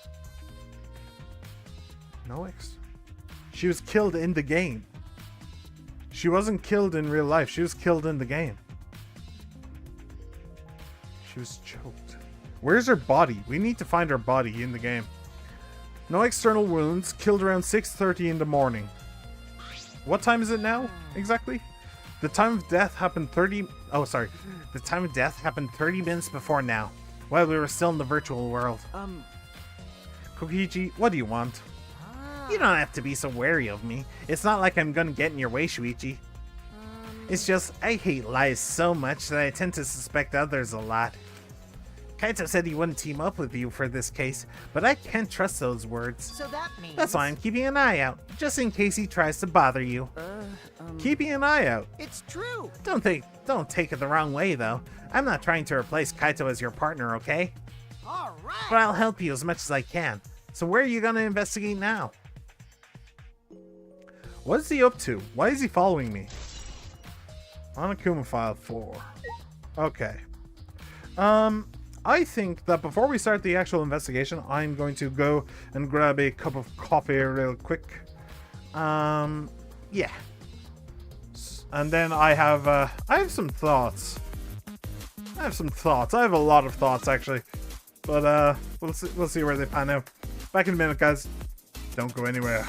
She was killed in the game. She wasn't killed in real life. She was killed in the game. She was choked. Where's her body? We need to find her body in the game. No external wounds. Killed around 6:30 in the morning. What time is it now, exactly? The time of death happened 30... Oh, sorry. The time of death happened 30 minutes before now, while we were still in the virtual world. Kokichi, what do you want? You don't have to be so wary of me. It's not like I'm gonna get in your way, Shuichi. It's just, I hate lies so much that I tend to suspect others a lot. Kaito said he wouldn't team up with you for this case, but I can't trust those words.
So that means...
That's why I'm keeping an eye out, just in case he tries to bother you. Keeping an eye out.
It's true!
Don't take it the wrong way, though. I'm not trying to replace Kaito as your partner, okay?
Alright!
But I'll help you as much as I can. So where are you gonna investigate now? What is he up to? Why is he following me? Onokuma file 4. Okay. I think that before we start the actual investigation, I'm going to go and grab a cup of coffee real quick. Yeah. And then I have some thoughts. I have a lot of thoughts, actually. But, we'll see where they pan out. Back in a minute, guys. Don't go anywhere.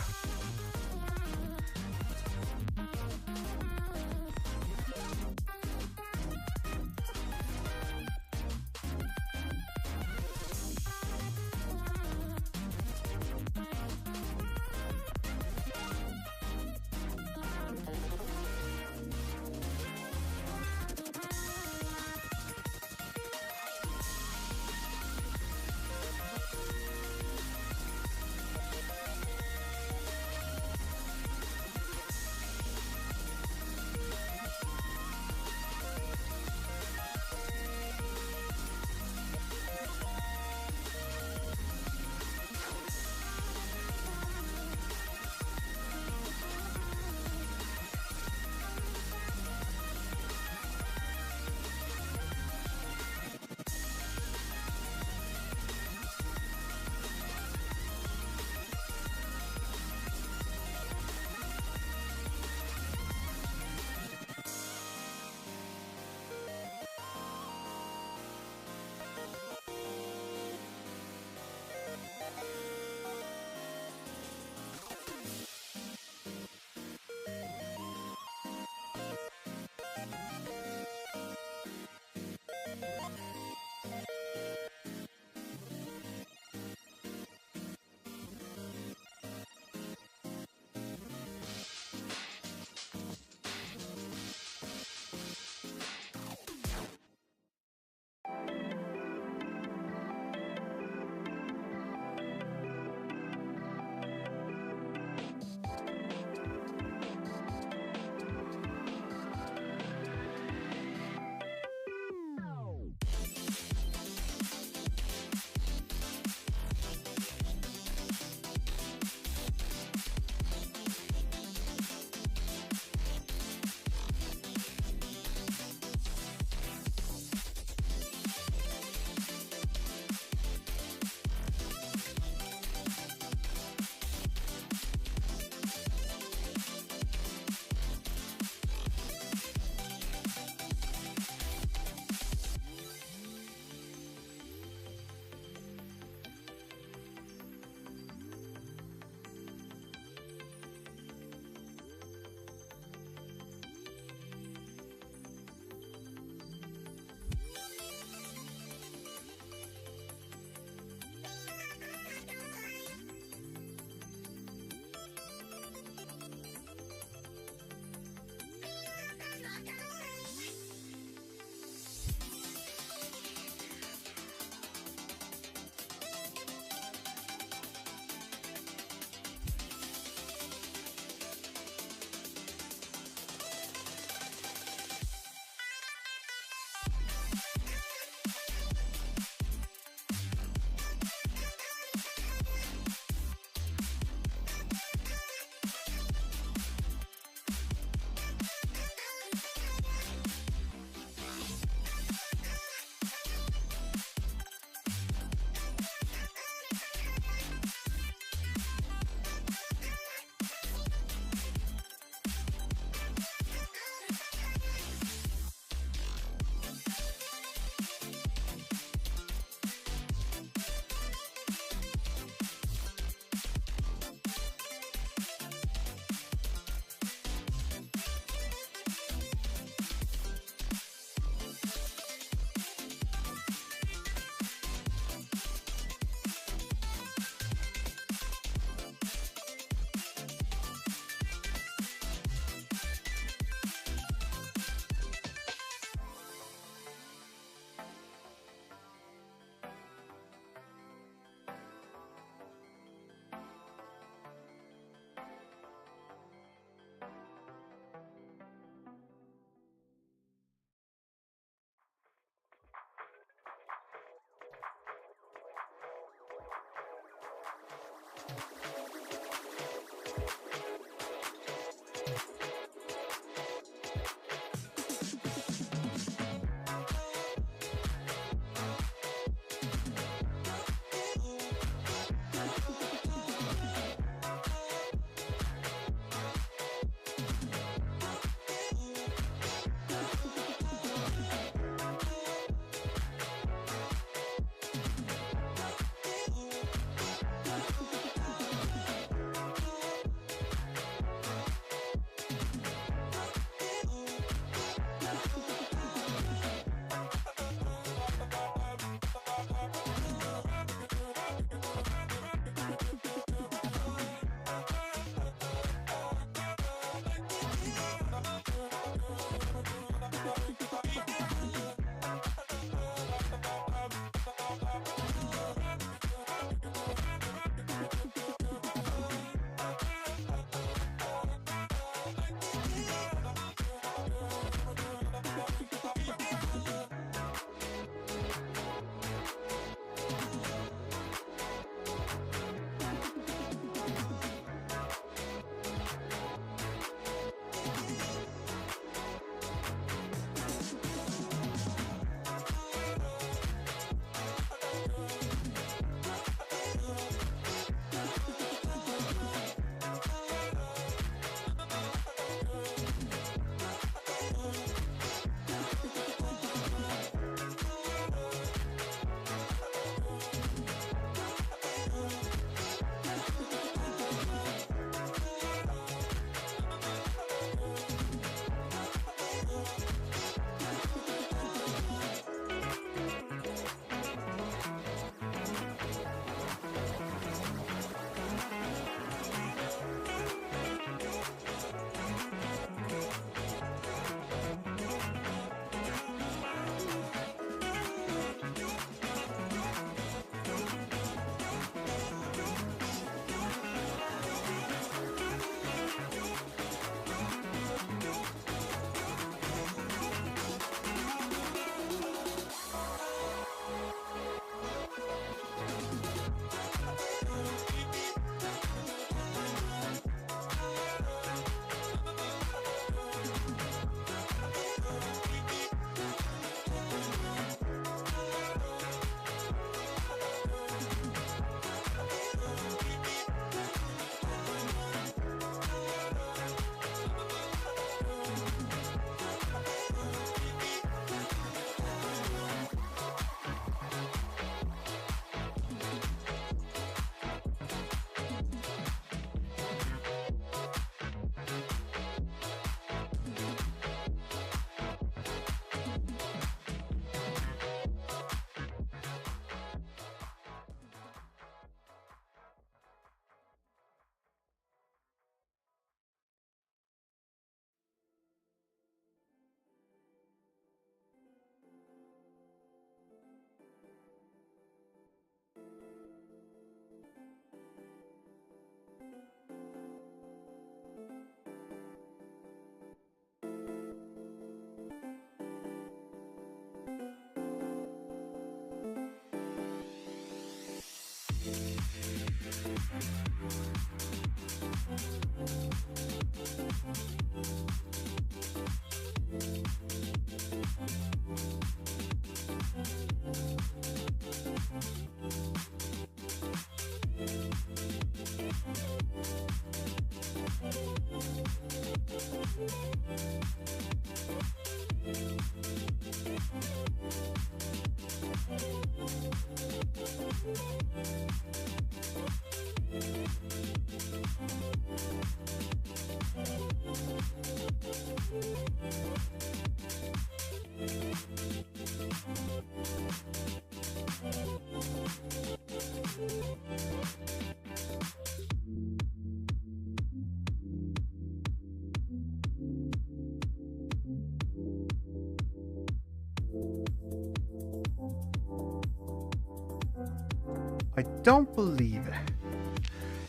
I don't believe it.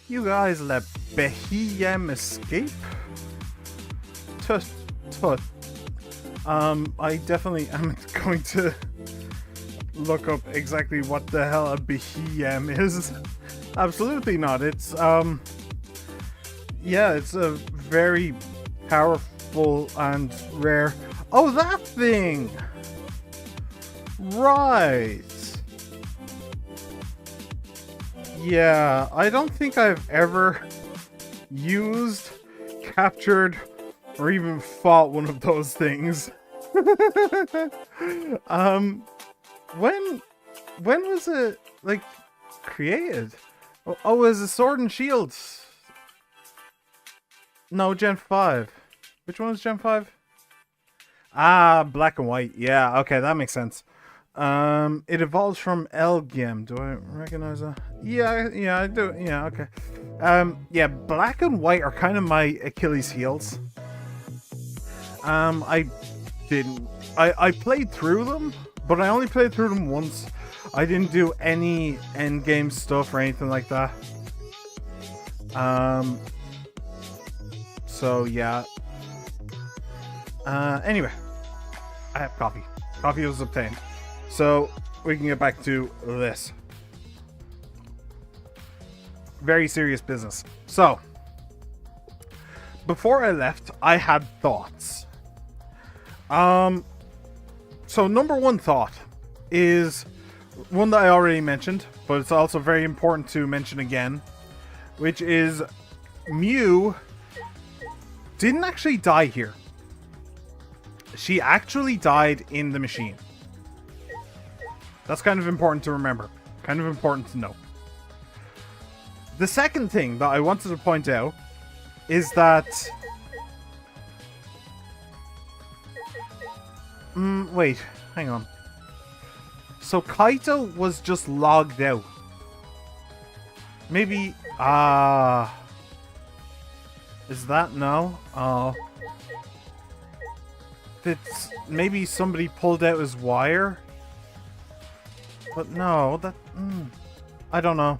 You guys let Behem escape? Tut, tut. I definitely am going to look up exactly what the hell a Behem is. Absolutely not. It's, yeah, it's a very powerful and rare... Oh, that thing! Right. Yeah, I don't think I've ever used, captured, or even fought one of those things. When was it, like, created? Oh, it was a Sword and Shield. No, Gen 5. Which one was Gen 5? Ah, Black and White. Yeah, okay, that makes sense. It evolves from Elgim. Do I recognize that? Yeah, I do. Yeah, okay. Yeah, Black and White are kind of my Achilles heels. I played through them, but I only played through them once. I didn't do any end game stuff or anything like that. So yeah. Anyway, I have coffee. Coffee was obtained. So, we can get back to this. Very serious business. So, before I left, I had thoughts. So number one thought is one that I already mentioned, but it's also very important to mention again, which is Mew didn't actually die here. She actually died in the machine. That's kind of important to remember. Kind of important to know. The second thing that I wanted to point out is that... wait, hang on. So Kaito was just logged out. Maybe... is that no? Oh. It's maybe somebody pulled out his wire? But no, that... I don't know.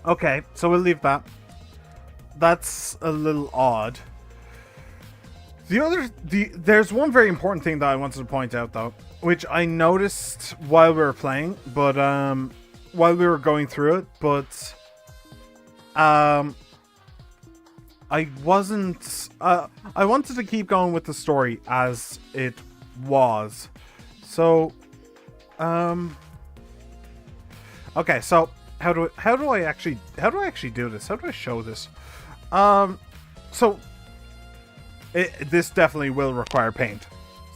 Okay, so we'll leave that. That's a little odd. There's one very important thing that I wanted to point out, though, which I noticed while we were playing, but, while we were going through it, but, I wasn't, I wanted to keep going with the story as it was. So, okay, so how do I actually do this? How do I show this? So this definitely will require paint.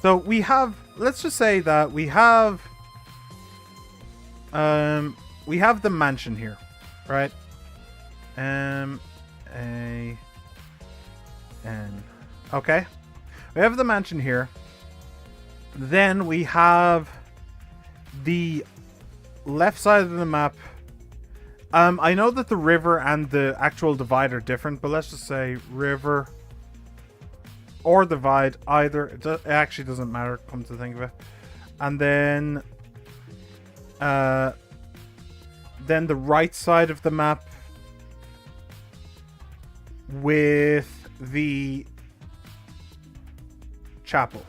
So we have, let's just say that we have the mansion here, right? Okay, we have the mansion here. Then we have the left side of the map. I know that the river and the actual divide are different, but let's just say river or divide, either. It actually doesn't matter, come to think of it. And then the right side of the map with the chapel.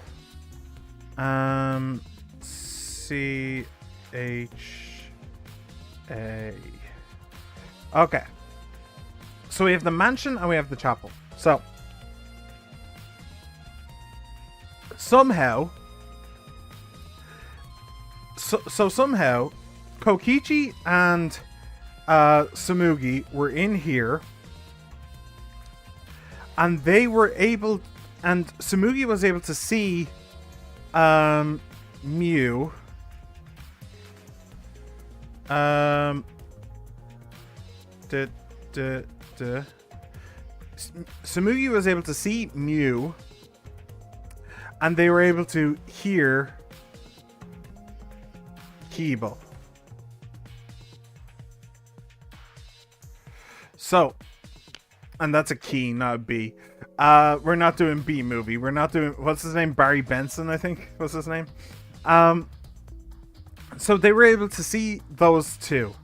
CHA. Okay. So we have the mansion and we have the chapel. So somehow somehow Kokichi and Samugi were in here, and they were able, and Samugi was able to see Mew. Samugi was able to see Mew, and they were able to hear Kibo. So, and that's a key, not a B. We're not doing B movie. We're not doing, what's his name? Barry Benson, I think was his name. So they were able to see those two.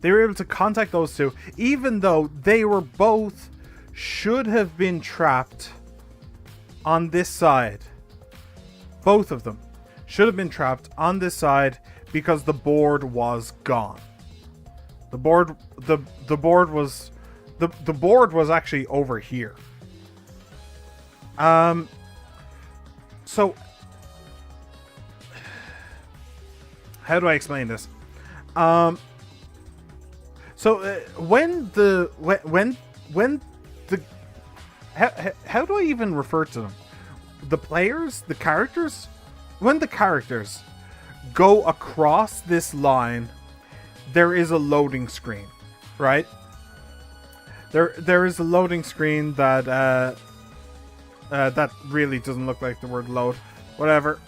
They were able to contact those two, even though they were both should have been trapped on this side. Both of them should have been trapped on this side because the board was gone. The board was actually over here. So how do I explain this? When the how do I even refer to them? The players, the characters, when the characters go across this line, there is a loading screen, right? There is a loading screen that that really doesn't look like the word load. Whatever.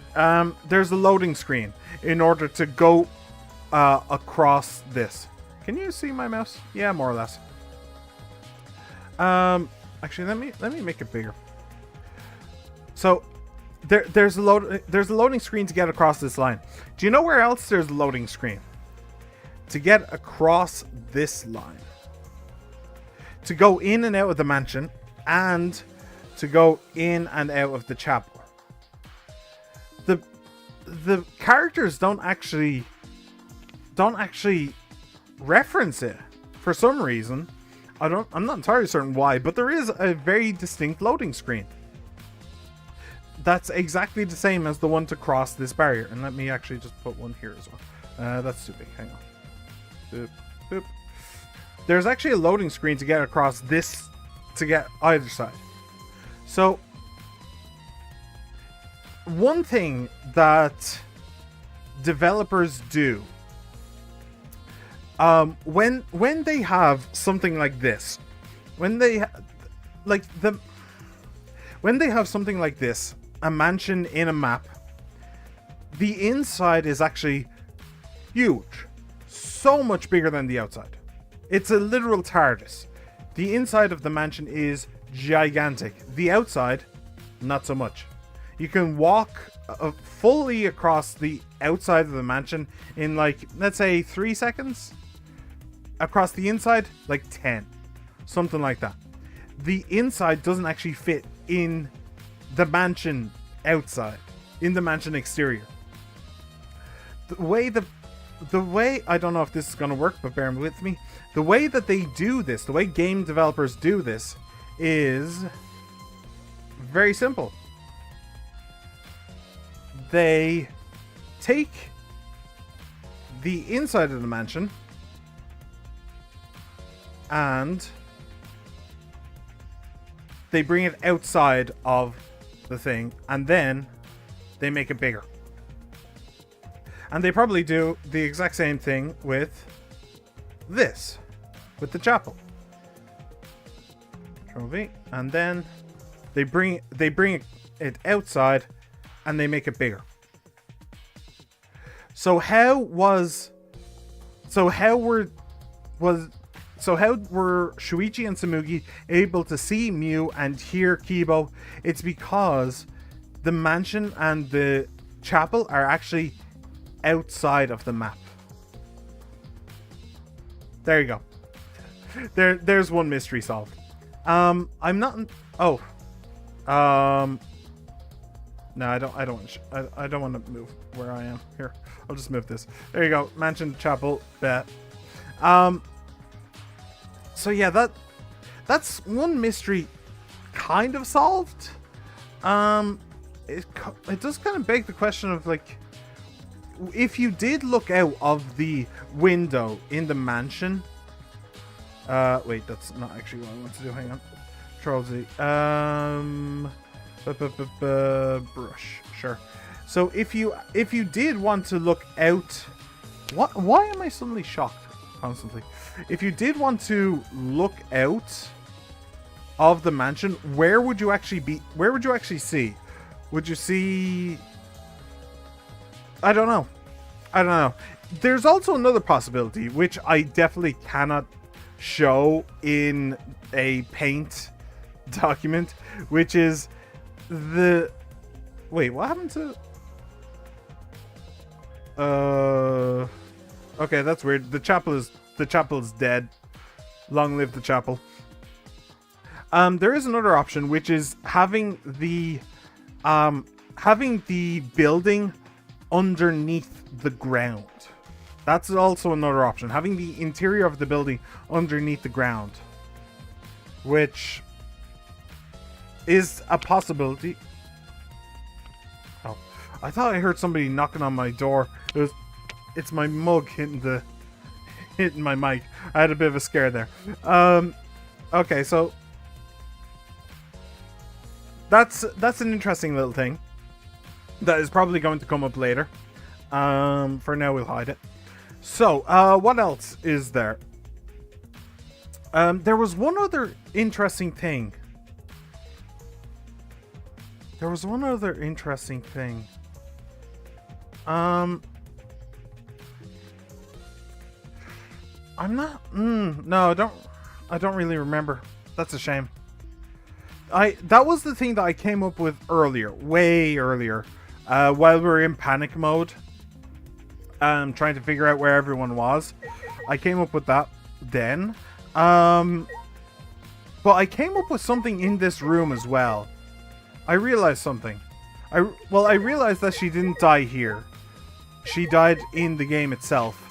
There's a loading screen in order to go across this. Can you see my mouse? Yeah, more or less. Actually, let me make it bigger. So there's a loading screen to get across this line. Do you know where else there's a loading screen? To get across this line. To go in and out of the mansion, and to go in and out of the chapel. The characters don't actually reference it for some reason. I'm not entirely certain why, but there is a very distinct loading screen. That's exactly the same as the one to cross this barrier. And let me actually just put one here as well. That's too big. Hang on. Boop, boop. There's actually a loading screen to get across this, to get either side. So one thing that developers do when they have something like this, when they have something like this, a mansion in a map, the inside is actually huge, so much bigger than the outside. It's a literal TARDIS. The inside of the mansion is gigantic. The outside, not so much. You can walk fully across the outside of the mansion in, like, let's say 3 seconds. Across the inside, like 10. Something like that. The inside doesn't actually fit in the mansion outside. In the mansion exterior. The way, I don't know if this is going to work, but bear with me. The way that they do this, the way game developers do this, is very simple. They take the inside of the mansion and they bring it outside of the thing, and then they make it bigger. And they probably do the exact same thing with this, with the chapel. Control V, and then they bring it outside and they make it bigger. So how were Shuichi and Samugi able to see Mew and hear Kibo? It's because the mansion and the chapel are actually outside of the map. There you go. There's one mystery solved. I'm not. No, I don't want to move where I am. Here, I'll just move this. There you go. Mansion, chapel, bet. So yeah, that's one mystery kind of solved. It does kind of beg the question of, like, if you did look out of the window in the mansion. Wait, that's not actually what I want to do. Hang on. Control Z. Brush. Sure. So if you did want to look out, why am I suddenly shocked constantly? If you did want to look out of the mansion, where would you actually be? Where would you actually see? Would you see? I don't know. There's also another possibility, which I definitely cannot show in a paint document, which is the... Wait, what happened to... Okay, that's weird. The chapel is dead. Long live the chapel. There is another option, which is having the building underneath the ground. That's also another option. Having the interior of the building underneath the ground, which is a possibility. Oh, I thought I heard somebody knocking on my door. It's my mug hitting my mic. I had a bit of a scare there. Okay, so that's an interesting little thing that is probably going to come up later. For now, we'll hide it. So, what else is there? There was one other interesting thing. I'm not... No, I don't really remember. That's a shame. That was the thing that I came up with earlier. Way earlier. While we were in panic mode. Trying to figure out where everyone was. I came up with that then. But I came up with something in this room as well. I realized something. I realized that she didn't die here. She died in the game itself.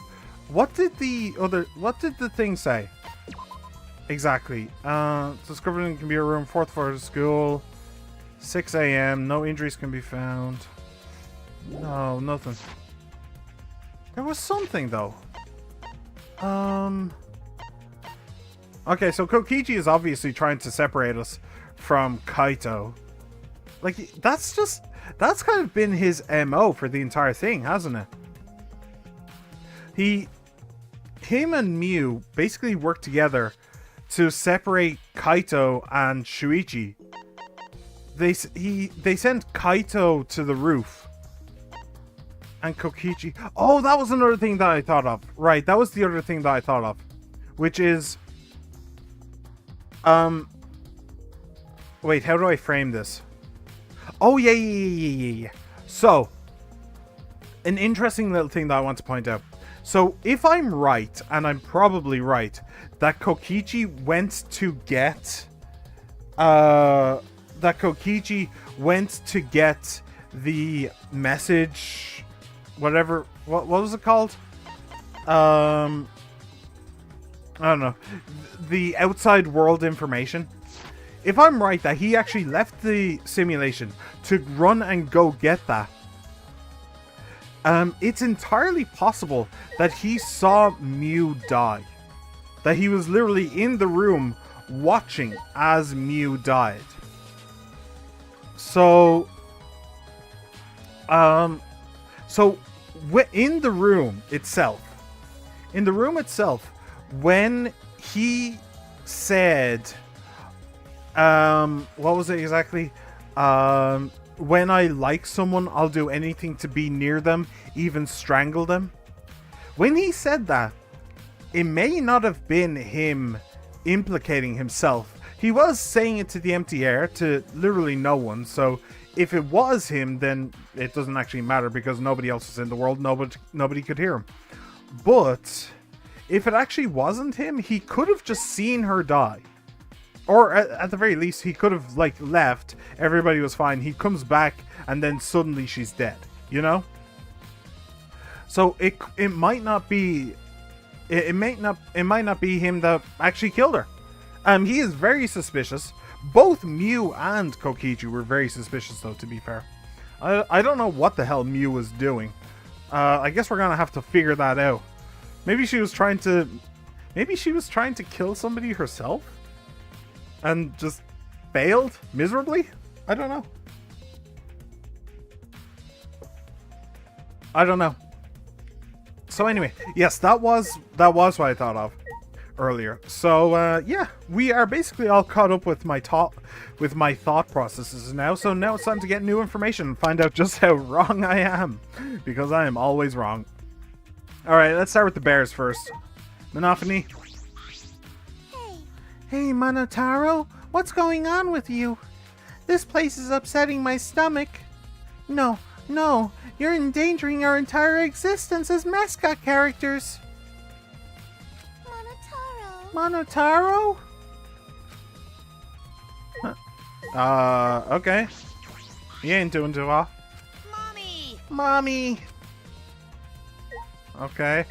What did the thing say? Exactly. Discovered in the computer room, 4th floor of school. 6 a.m. No injuries can be found. No, nothing. There was something though. Okay, so Kokichi is obviously trying to separate us from Kaito. Like, that's kind of been his MO for the entire thing, hasn't it? Him and Miu basically work together to separate Kaito and Shuichi. They sent Kaito to the roof. And Kokichi... Oh, that was another thing that I thought of. Right, that was the other thing that I thought of. Which is... Wait, how do I frame this? Oh, yeah. So, an interesting little thing that I want to point out. So, if I'm right, and I'm probably right, that Kokichi went to get... the message... Whatever... What was it called? I don't know. The outside world information. If I'm right that he actually left the simulation to run and go get that, it's entirely possible that he saw Miu die. That he was literally in the room watching as Miu died. So, in the room itself, when he said, what was it exactly? When I like someone, I'll do anything to be near them, even strangle them. When he said that, it may not have been him implicating himself. He was saying it to the empty air, to literally no one. So if it was him, then it doesn't actually matter because nobody else is in the world. Nobody could hear him. But if it actually wasn't him, he could have just seen her die. Or at the very least, he could have left. Everybody was fine. He comes back and then suddenly she's dead. You know? So it might not be it might not be him that actually killed her. He is very suspicious. Both Mew and Kokichi were very suspicious, though, to be fair. I don't know what the hell Mew was doing. I guess we're gonna have to figure that out. Maybe she was trying to kill somebody herself and just failed miserably. I don't know. So anyway, yes, that was what I thought of earlier. So yeah, we are basically all caught up with my thought processes now. So now it's time to get new information and find out just how wrong I am, because I am always wrong. All right, let's start with the bears first. Monophony.
Hey, Monotaro, what's going on with you? This place is upsetting my stomach. No, you're endangering our entire existence as mascot characters.
Monotaro.
Monotaro?
Okay. He ain't doing too well.
Mommy!
Okay.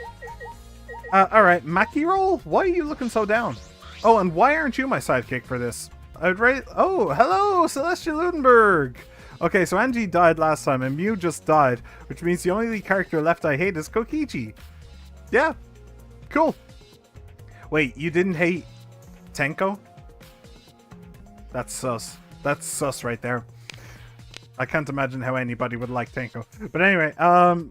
Alright, Maki Roll, why are you looking so down? Oh, and why aren't you my sidekick for this? Oh, hello, Celestia Ludenberg! Okay, so Angie died last time, and Mew just died, which means the only character left I hate is Kokichi. Yeah, cool. Wait, you didn't hate Tenko? That's sus. That's sus right there. I can't imagine how anybody would like Tenko. But anyway,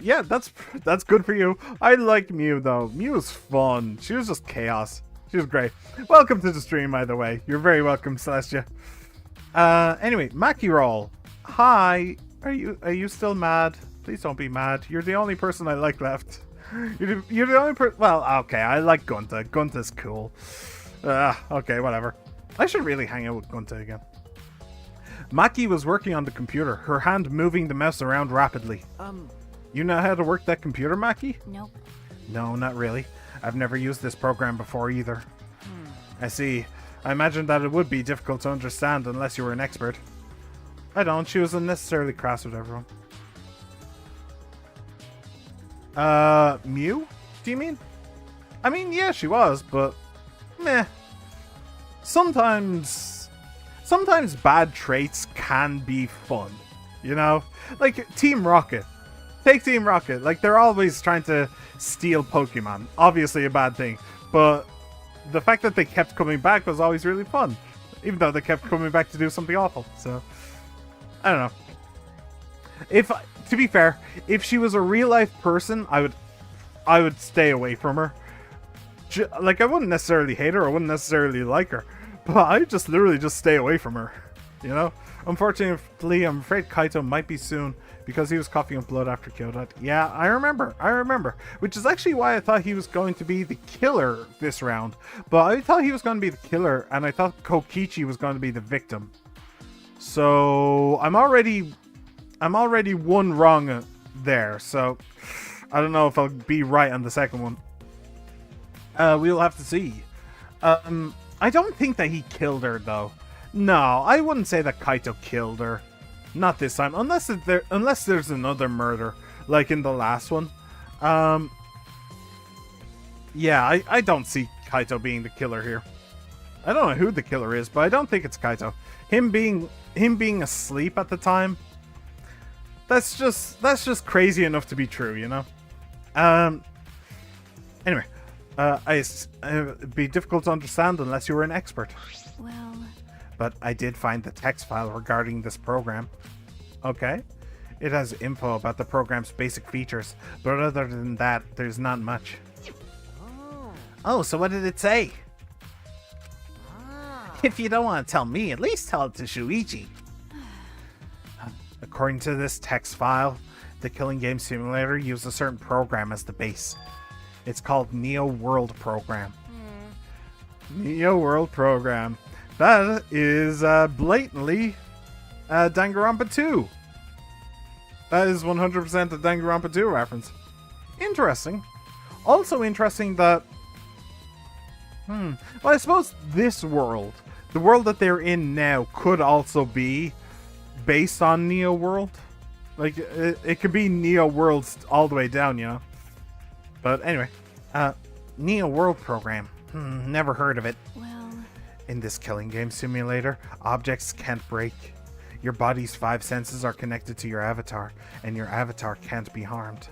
yeah, that's good for you. I like Mew, though. Mew was fun. She was just chaos. She was great. Welcome to the stream, by the way. You're very welcome, Celestia. Anyway, Maki Roll. Hi. Are you still mad? Please don't be mad. You're the only person I like left. You're the only person. Well, okay, I like Gunta. Gunta's cool. Okay, whatever. I should really hang out with Gunta again. Maki was working on the computer, her hand moving the mouse around rapidly. You know how to work that computer, Maki?
Nope.
No, not really. I've never used this program before either. I see. I imagine that it would be difficult to understand unless you were an expert. I don't. She was unnecessarily crass with everyone. Mew? Do you mean? I mean, yeah, she was, but meh. Sometimes bad traits can be fun, you know? Like Team Rocket. Take Team Rocket. Like, they're always trying to steal Pokemon. Obviously a bad thing, but the fact that they kept coming back was always really fun, even though they kept coming back to do something awful. So I don't know. To be fair, if she was a real life person, I would stay away from her. Like, I wouldn't necessarily hate her, I wouldn't necessarily like her, but I'd just literally just stay away from her, you know? Unfortunately, I'm afraid Kaito might be soon, because he was coughing up blood after Kyoto. Yeah, I remember. Which is actually why I thought he was going to be the killer this round. But I thought he was going to be the killer, and I thought Kokichi was going to be the victim. So, I'm already one wrong there, so I don't know if I'll be right on the second one. We'll have to see. I don't think that he killed her, though. No, I wouldn't say that Kaito killed her. Not this time, unless there's another murder, like in the last one. Yeah, I don't see Kaito being the killer here. I don't know who the killer is, but I don't think it's Kaito. Him being asleep at the time, that's just crazy enough to be true, you know? Anyway, it'd be difficult to understand unless you were an expert.
Well...
But I did find the text file regarding this program. Okay. It has info about the program's basic features, but other than that, there's not much. Oh, so what did it say? If you don't want to tell me, at least tell it to Shuichi. According to this text file, the Killing Game Simulator used a certain program as the base. It's called Neo World Program. Neo World Program. That is blatantly Danganronpa 2. That is 100% a Danganronpa 2 reference. Interesting. Also interesting that... Well, I suppose this world, the world that they're in now, could also be based on Neo World. Like, it could be Neo Worlds all the way down, you know? But anyway, Neo World Program. Never heard of it.
Well,
In this killing game simulator, objects can't break. Your body's 5 senses are connected to your avatar, and your avatar can't be harmed.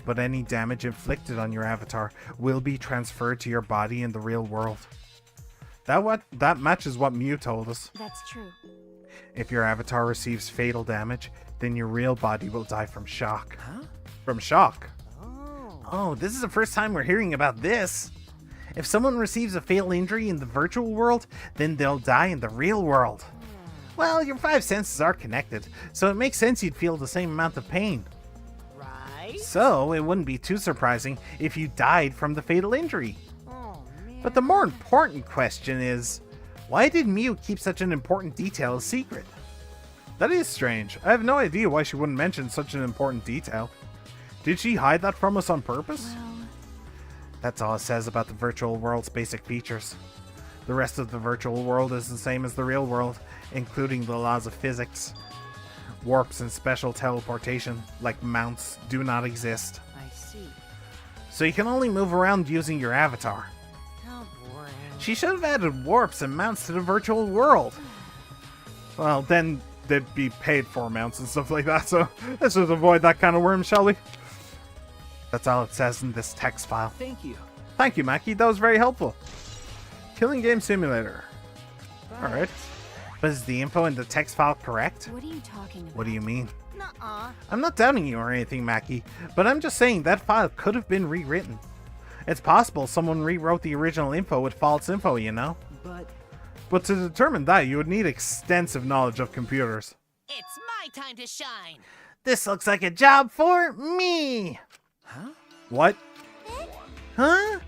But any damage inflicted on your avatar will be transferred to your body in the real world. That matches what Mew told us.
that's true.
If your avatar receives fatal damage, then your real body will die from shock.
Huh?
From shock?
Oh.
Oh, this is the first time we're hearing about this. If someone receives a fatal injury in the virtual world, then they'll die in the real world. Well, your 5 senses are connected, so it makes sense you'd feel the same amount of pain.
Right?
So, it wouldn't be too surprising if you died from the fatal injury.
Oh, man.
But the more important question is, why did Mew keep such an important detail a secret? That is strange. I have no idea why she wouldn't mention such an important detail. Did she hide that from us on purpose?
Well,
That's all it says about the virtual world's basic features. The rest of the virtual world is the same as the real world, including the laws of physics. Warps and special teleportation, like mounts, do not exist.
I see.
So you can only move around using your avatar.
How boring.
She should have added warps and mounts to the virtual world. Well, then they'd be paid for mounts and stuff like that, so let's just avoid that kind of worm, shall we? That's all it says in this text file.
Thank you.
Thank you, Mackie. That was very helpful. Killing Game Simulator. Alright. But is the info in the text file correct?
what are you talking about?
What do you mean?
Nuh-uh.
I'm not doubting you or anything, Mackie, but I'm just saying that file could have been rewritten. It's possible someone rewrote the original info with false info, you know?
But
To determine that, you would need extensive knowledge of computers.
It's my time to shine.
This looks like a job for me!
huh?
What? Huh?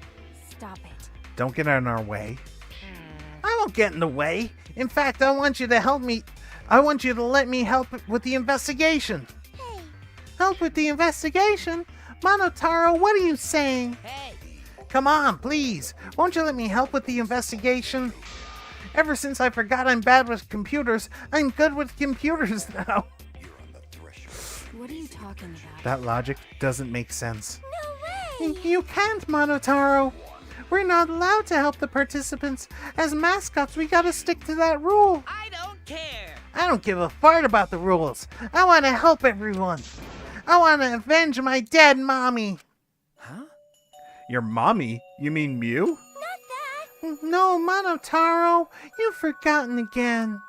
Stop it.
Don't get in our way. I won't get in the way. In fact, I want you to help me. I want you to let me help with the investigation.
Hey,
Help with the investigation? Monotaro, what are you saying?
Hey,
Come on, please. Won't you let me help with the investigation? Ever since I forgot I'm bad with computers, I'm good with computers now.
what are you talking about?
That logic doesn't make sense.
No way!
You can't, Monotaro. We're not allowed to help the participants. As mascots, we gotta stick to that rule.
I don't care.
I don't give a fart about the rules. I want to help everyone. I want to avenge my dead mommy.
Huh?
Your mommy? You mean Mew?
Not that!
No, Monotaro. You've forgotten again.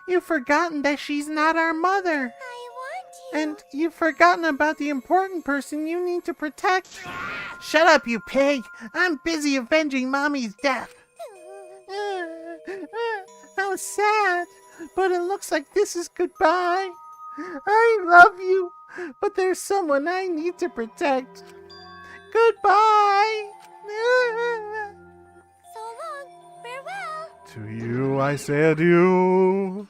You've forgotten that she's not our mother.
I want you!
And you've forgotten about the important person you need to protect. Shut up, you pig. I'm busy avenging Mommy's death. How sad. But it looks like this is goodbye. I love you, but there's someone I need to protect. Goodbye.
So long. Farewell.
To you I say adieu.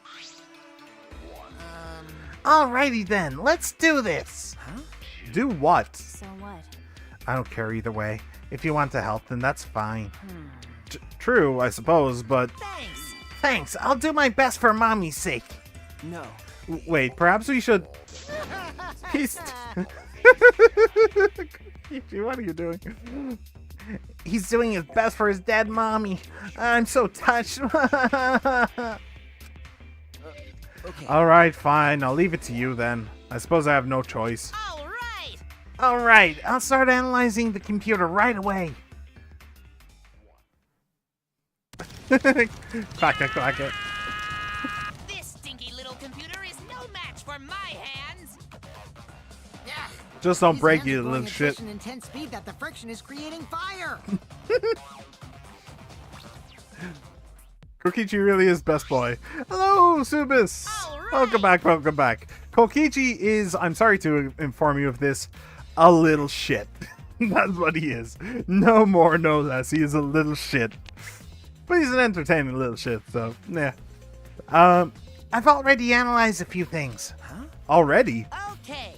Alrighty then, let's do this.
Huh?
Do what?
So what?
I don't care either way. If you want to help, then that's fine. True, I suppose, but
Thanks.
thanks. I'll do my best for Mommy's sake.
No.
Wait, perhaps we should. He's. What are you doing? He's doing his best for his dead mommy. I'm so touched.
Okay.
Alright, fine. I'll leave it to you then. I suppose I have no choice.
All right.
Alright, I'll start analyzing the computer right away. Clack it, clack it.
This stinky little computer is no match for my hands.
Just don't
These
break
hands are
you,
going
little
at
shit.
such an intense speed that the friction is creating fire.
Kokichi really is best boy. Hello, Subis!
Alright.
Welcome back, welcome back. Kokichi is, I'm sorry to inform you of this, a little shit. That's what he is. No more, no less. He is a little shit. But he's an entertaining little shit, so, yeah. I've already analyzed a few things.
Huh?
Already?
Okay.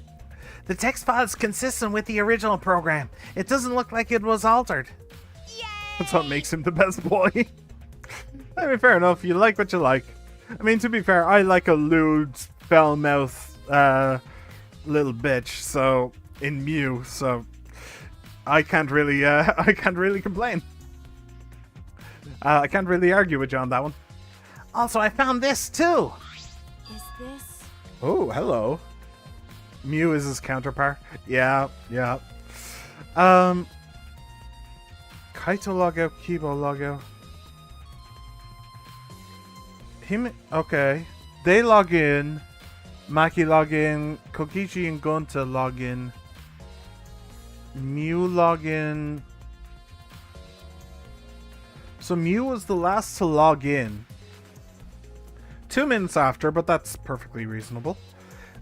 The text file is consistent with the original program. It doesn't look like it was altered.
Yay!
That's what makes him the best boy. I mean, fair enough. You like what you like. I mean, to be fair, I like a lewd, foul-mouthed, little bitch, so, in Mew, so, I can't really I can't really complain. I can't really argue with you on that one.
Also, I found this too.
Is this?
Oh, hello. Mew is his counterpart. Yeah. Kaito logout, Kibo logout. Okay. They log in. Maki log in. Kokichi and Gunta log in. Mew log in. So Mew was the last to log in. 2 minutes after, but that's perfectly reasonable.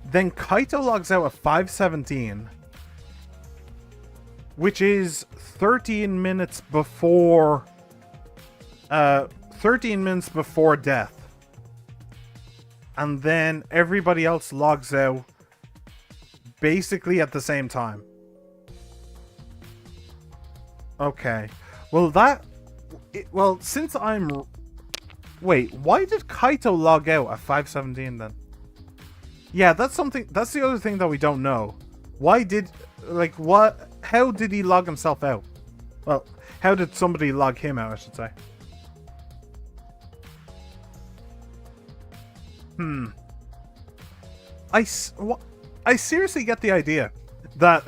Then Kaito logs out at 5:17, which is 13 minutes before 13 minutes before death. And then everybody else logs out basically at the same time. Okay. Well, since I'm... Wait, why did Kaito log out at 5:17 then? Yeah, that's the other thing that we don't know. Why did... How did he log himself out? Well, how did somebody log him out, I should say. I seriously get the idea that...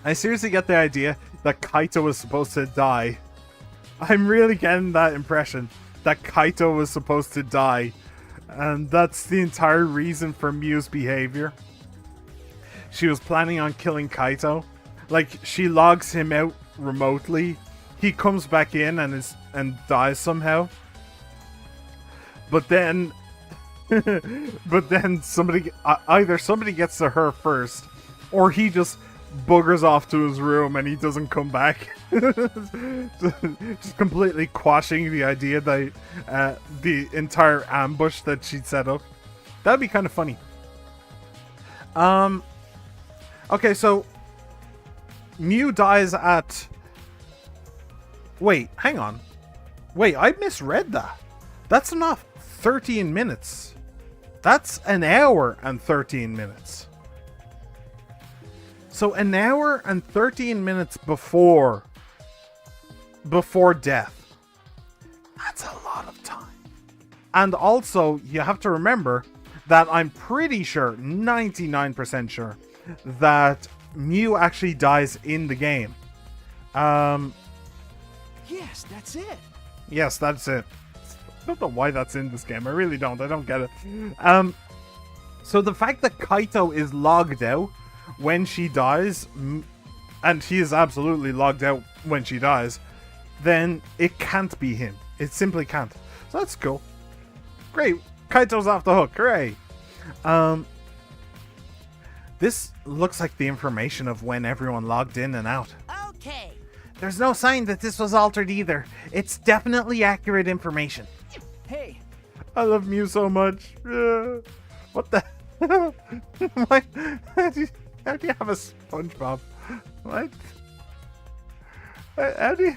Kaito was supposed to die. I'm really getting that impression that Kaito was supposed to die. And that's the entire reason for Mew's behavior. She was planning on killing Kaito. Like, she logs him out remotely. He comes back in and dies somehow. But then... either somebody gets to her first, or he just buggers off to his room and he doesn't come back. Just completely quashing the idea that the entire ambush that she'd set up. That'd be kind of funny. Okay, so Mew dies at... Wait, hang on. Wait, I misread that. That's not 13 minutes. That's an hour and 13 minutes. So an hour and 13 minutes before death. That's a lot of time. And also, you have to remember that I'm pretty sure, 99% sure, that Mew actually dies in the game.
Yes, that's it.
Yes, that's it. I don't know why that's in this game. I really don't. I don't get it. So the fact that Kaito is logged out when she dies, and he is absolutely logged out when she dies, then it can't be him. It simply can't. So that's cool. Great. Kaito's off the hook. Hooray. This looks like the information of when everyone logged in and out.
Okay.
There's no sign that this was altered either. It's definitely accurate information.
Hey,
I love Mew so much. What the hell? Why? How do you have a SpongeBob? What? How do you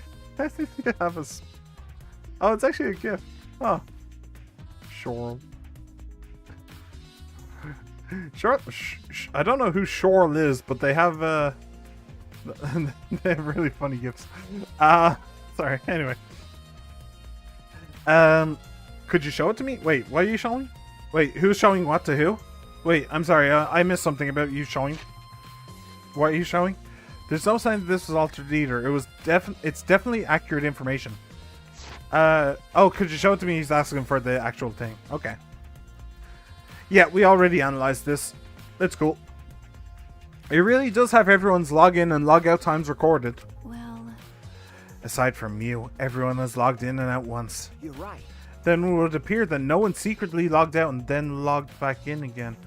have a... Oh, it's actually a GIF. Oh. Sure. I don't know who Shorl is, but they have they have really funny GIFs. Sorry. Anyway. Could you show it to me? Wait, what are you showing? Wait, who's showing what to who? Wait, I'm sorry. I missed something about you showing. What are you showing? There's no sign that this was altered either. It was it's definitely accurate information. Oh, could you show it to me? He's asking for the actual thing. Okay. Yeah, we already analyzed this. It's cool. It really does have everyone's login and logout times recorded.
Well,
Aside from Mew, everyone has logged in and out once.
you're right.
Then it would appear that no one secretly logged out and then logged back in again.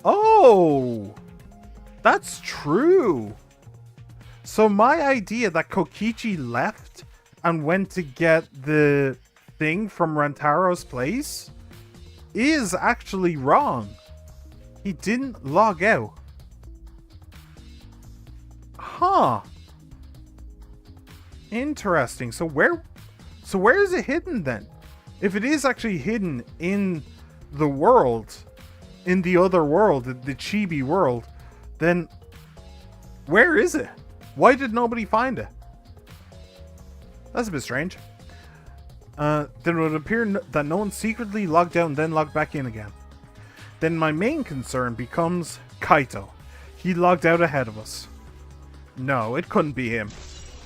Oh! That's true! So my idea that Kokichi left and went to get the thing from Rantaro's place is actually wrong. He didn't log out. Huh. Interesting. So where is it hidden then? If it is actually hidden in the world, in the other world, the Chibi world, then where is it? Why did nobody find it? That's a bit strange. Then it would appear that no one secretly logged out and then logged back in again. Then my main concern becomes Kaito. He logged out ahead of us. No, it couldn't be him.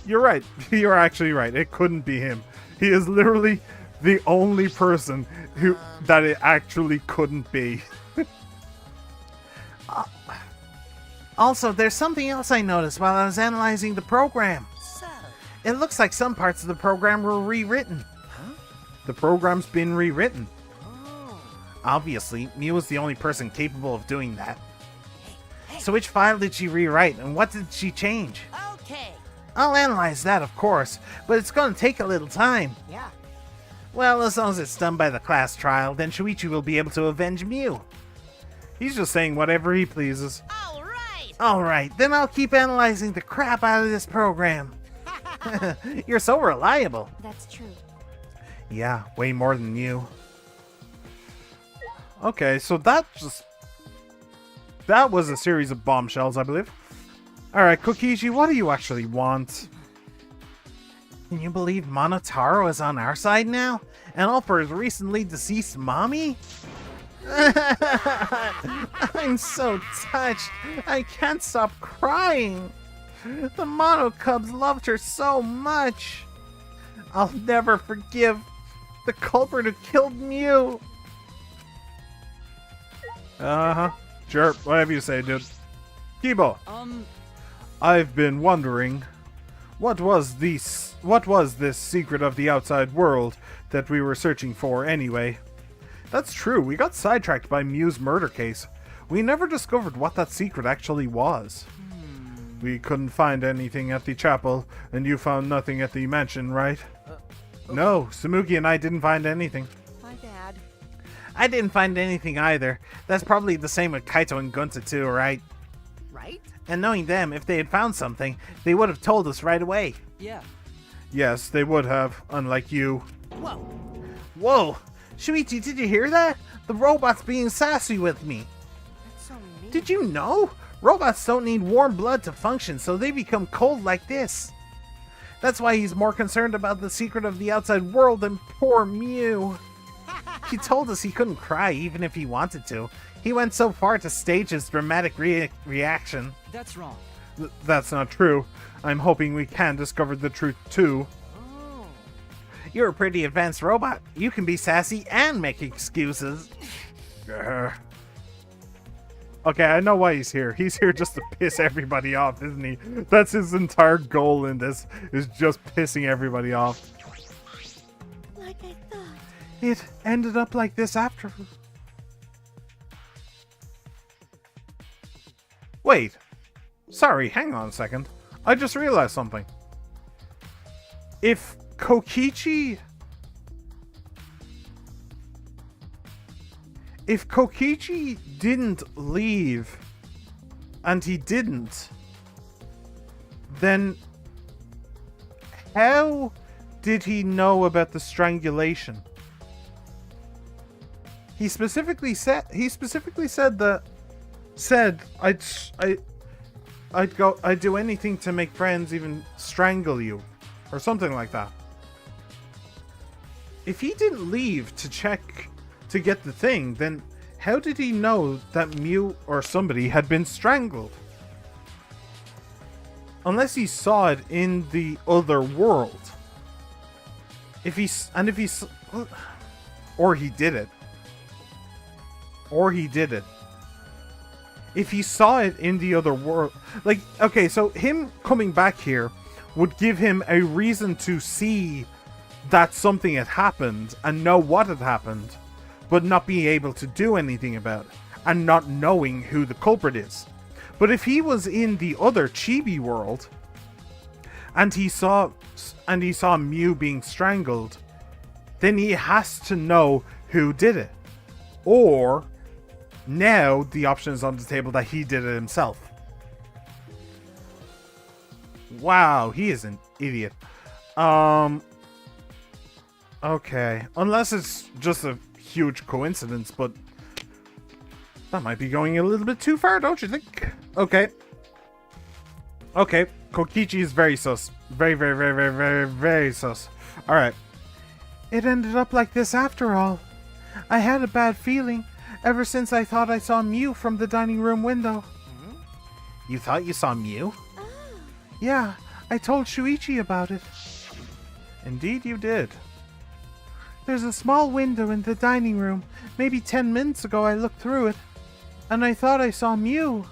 You're right. You're actually right. It couldn't be him. He is literally the only person that it actually couldn't be.
Also, there's something else I noticed while I was analyzing the program.
So,
It looks like some parts of the program were rewritten.
The program's been rewritten.
oh.
Obviously, Mew was the only person capable of doing that. So which file did she rewrite, and what did she change?
Okay.
I'll analyze that, of course, but it's gonna take a little time.
Yeah.
Well, as long as it's done by the class trial, then Shuichi will be able to avenge Mew.
He's just saying whatever he pleases.
All right.
Alright, then I'll keep analyzing the crap out of this program. You're so reliable.
That's true.
Yeah, way more than you. Okay, so that was a series of bombshells, I believe. Alright, Kokichi, what do you actually want?
Can you believe Monotaro is on our side now? And all for his recently deceased mommy? I'm so touched. I can't stop crying. The Mono Cubs loved her so much. I'll never forgive the culprit who killed Mew.
Uh-huh. Sure, whatever you say, dude. Kibo,
Um,
I've been wondering, what was this secret of the outside world that we were searching for anyway? That's true, we got sidetracked by Mew's murder case. We never discovered what that secret actually was. We couldn't find anything at the chapel, and you found nothing at the mansion, right? No, Samuki and I didn't find anything.
My bad.
I didn't find anything either. That's probably the same with Kaito and Gunta too, right?
Right?
And knowing them, if they had found something, they would have told us right away.
yeah.
Yes, they would have, unlike you.
Whoa.
Whoa! Shuichi, did you hear that? The robot's being sassy with me.
That's so mean.
Did you know? Robots don't need warm blood to function, so they become cold like this. That's why he's more concerned about the secret of the outside world than poor Mew. He told us he couldn't cry even if he wanted to. He went so far to stage his dramatic reaction.
That's wrong.
That's not true. I'm hoping we can discover the truth too.
Oh.
You're a pretty advanced robot. You can be sassy and make excuses.
Okay, I know why he's here. He's here just to piss everybody off, isn't he? That's his entire goal in this, is just pissing everybody off.
Like I thought.
It ended up like this after... Wait. Sorry, hang on a second. I just realized something. If Kokichi didn't leave, and he didn't, then how did he know about the strangulation? He specifically said I'd do anything to make friends, even strangle you, or something like that. If he didn't leave to check to get the thing, then how did he know that Mew or somebody had been strangled? Unless he saw it in the other world. Or he did it. If he saw it in the other world, like, okay, so him coming back here would give him a reason to see that something had happened and know what had happened, but not be able to do anything about it, and not knowing who the culprit is. But if he was in the other Chibi world, and he saw Mew being strangled, then he has to know who did it. Or now the option is on the table that he did it himself. Wow, he is an idiot. Okay, unless it's just a huge coincidence, but that might be going a little bit too far, don't you think? Okay. Okay, Kokichi is very sus. Very, very, very, very, very, very sus. Alright.
It ended up like this after all. I had a bad feeling ever since I thought I saw Mew from the dining room window.
You thought you saw Mew?
Yeah, I told Shuichi about it.
Indeed you did.
There's a small window in the dining room. Maybe 10 minutes ago I looked through it, and I thought I saw Mew.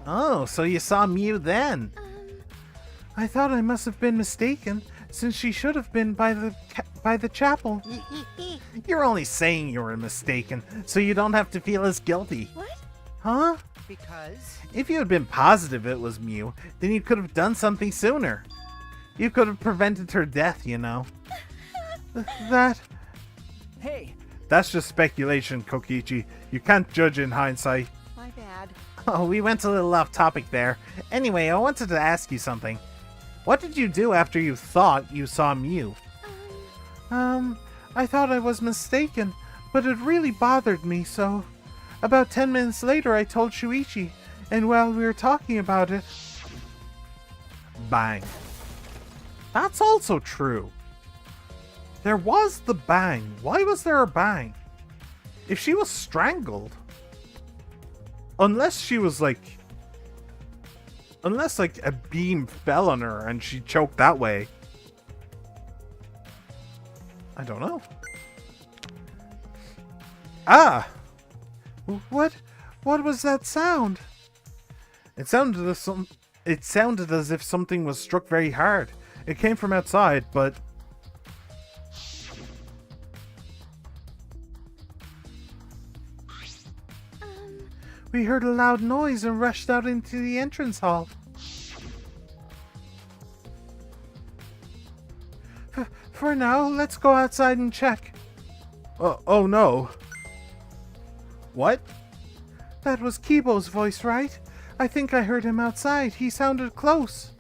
Oh, so you saw Mew then?
I thought I must have been mistaken, since she should have been by the chapel.
You're only saying you were mistaken, so you don't have to feel as guilty.
What?
Huh?
Because?
If you had been positive it was Mew, then you could have done something sooner. You could have prevented her death, you know.
That...
Hey,
That's just speculation, Kokichi. You can't judge in hindsight.
My bad.
Oh, we went a little off topic there. Anyway, I wanted to ask you something. What did you do after you thought you saw Mew?
I thought I was mistaken, but it really bothered me, so... About 10 minutes later, I told Shuichi, and while we were talking about it...
Bang. That's also true. There was the bang. Why was there a bang? If she was strangled... Unless she was like... Unless like a beam fell on her and she choked that way. I don't know. Ah!
What was that sound?
It sounded as if something was struck very hard. It came from outside, but
We heard a loud noise and rushed out into the entrance hall. For now, let's go outside and check.
oh no. What?
That was Kibo's voice, right? I think I heard him outside. He sounded close.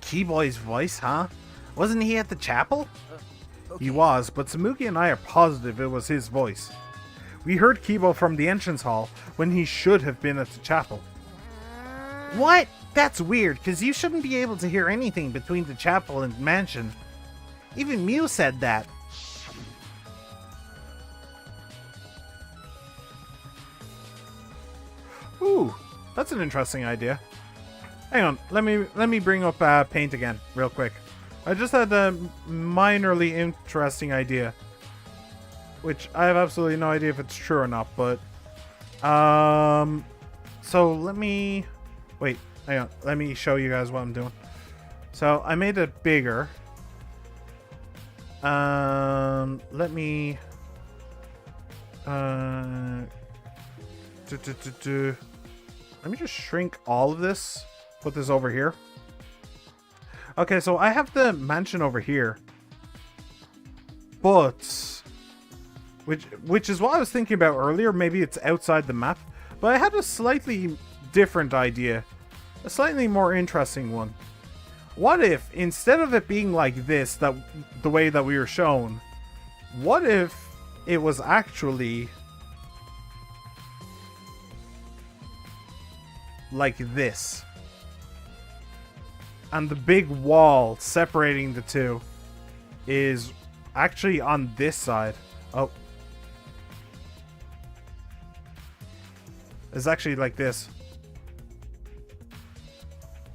Keyboy's voice, huh? Wasn't he at the chapel? He was, but Samuki and I are positive it was his voice. We heard Kibo from the entrance hall when he should have been at the chapel. What? That's weird, because you shouldn't be able to hear anything between the chapel and mansion. Even Mew said that. Ooh, that's an interesting idea. Hang on, let me bring up paint again, real quick. I just had a minorly interesting idea, which I have absolutely no idea if it's true or not. But so let me wait. Hang on, let me show you guys what I'm doing. So I made it bigger. Let me let me just shrink all of this. Put this over here. Okay, so I have the mansion over here, but which is what I was thinking about earlier. Maybe it's outside the map, but I had a slightly different idea, a slightly more interesting one. What if instead of it being like this, that the way that we were shown, what if it was actually like this? And the big wall separating the two is actually on this side. Oh. It's actually like this.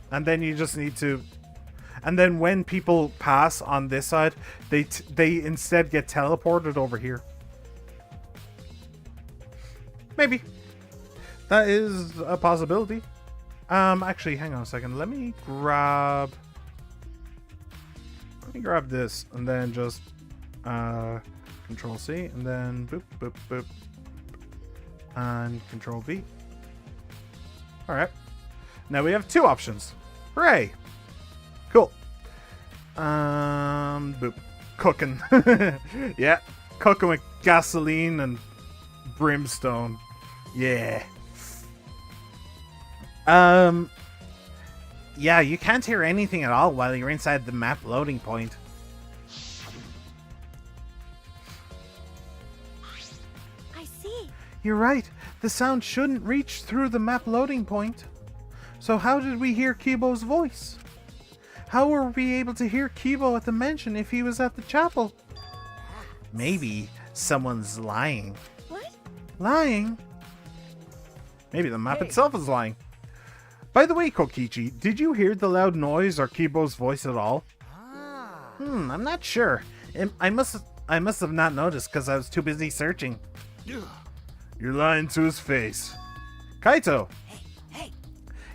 And then you just need to... And then when people pass on this side, they instead get teleported over here. Maybe. That is a possibility. Actually, hang on a second. Let me grab this and then just Control C and then boop boop boop and Control V. All right. Now we have two options. Hooray! Cool. Boop. Cooking. Yeah, cooking with gasoline and brimstone. Yeah. Yeah, you can't hear anything at all while you're inside the map loading point.
You're right. The sound shouldn't reach through the map loading point. So how did we hear Kibo's voice? How were we able to hear Kibo at the mansion if he was at the chapel?
Maybe someone's lying.
What?
Lying?
Maybe the map
Hey.
itself is lying. By the way, Kokichi, did you hear the loud noise or Kibo's voice at all? I'm not sure. I must have not noticed because I was too busy searching.
You're lying to his face.
Kaito!
Hey,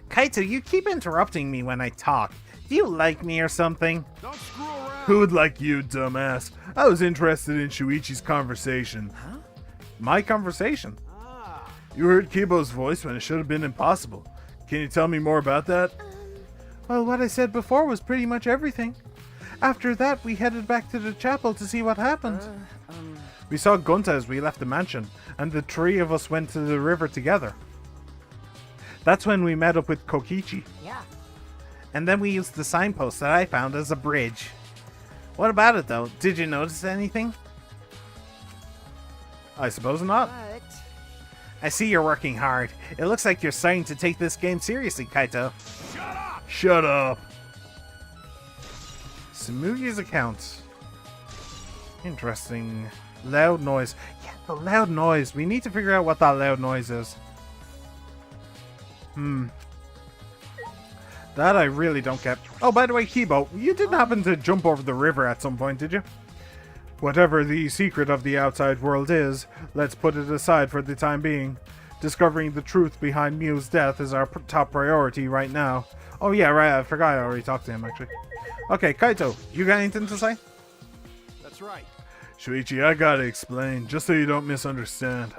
Kaito, you keep interrupting me when I talk. Do you like me or something?
Don't screw around.
Who would like you, dumbass? I was interested in Shuichi's conversation.
My conversation.
You heard Kibo's voice when it should have been impossible. Can you tell me more about that?
Well, what I said before was pretty much everything. After that, we headed back to the chapel to see what happened.
We saw Gunta as we left the mansion, and the three of us went to the river together. That's when we met up with Kokichi,
yeah.
and then we used the signpost that I found as a bridge. What about it though? Did you notice anything? I suppose not.
But
I see you're working hard. It looks like you're starting to take this game seriously, Kaito.
Shut up.
Samugi's account. Interesting. Loud noise. Yeah, the loud noise. We need to figure out what that loud noise is. That I really don't get. Oh, by the way, Kibo, you didn't happen to jump over the river at some point, did you? Whatever the secret of the outside world is, let's put it aside for the time being. Discovering the truth behind Mew's death is our top priority right now. Oh yeah, right, I forgot I already talked to him, actually. Okay, Kaito, you got anything to say?
That's right.
Shuichi, I gotta explain, just so you don't misunderstand.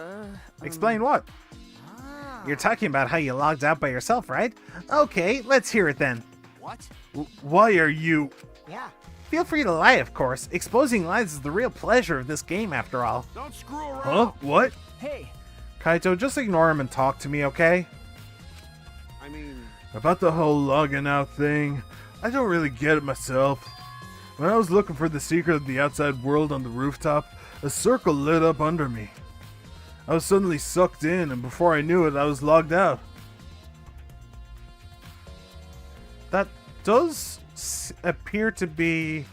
Explain what? You're talking about how you logged out by yourself, right? Okay, let's hear it then.
What?
Why are you...
yeah.
Feel free to lie, of course. Exposing lies is the real pleasure of this game, after all.
Don't screw around.
Huh? What?
Hey,
Kaito, just ignore him and talk to me, okay?
I mean,
About the whole logging out thing, I don't really get it myself. When I was looking for the secret of the outside world on the rooftop, a circle lit up under me. I was suddenly sucked in, and before I knew it, I was logged out.
That does appear to be...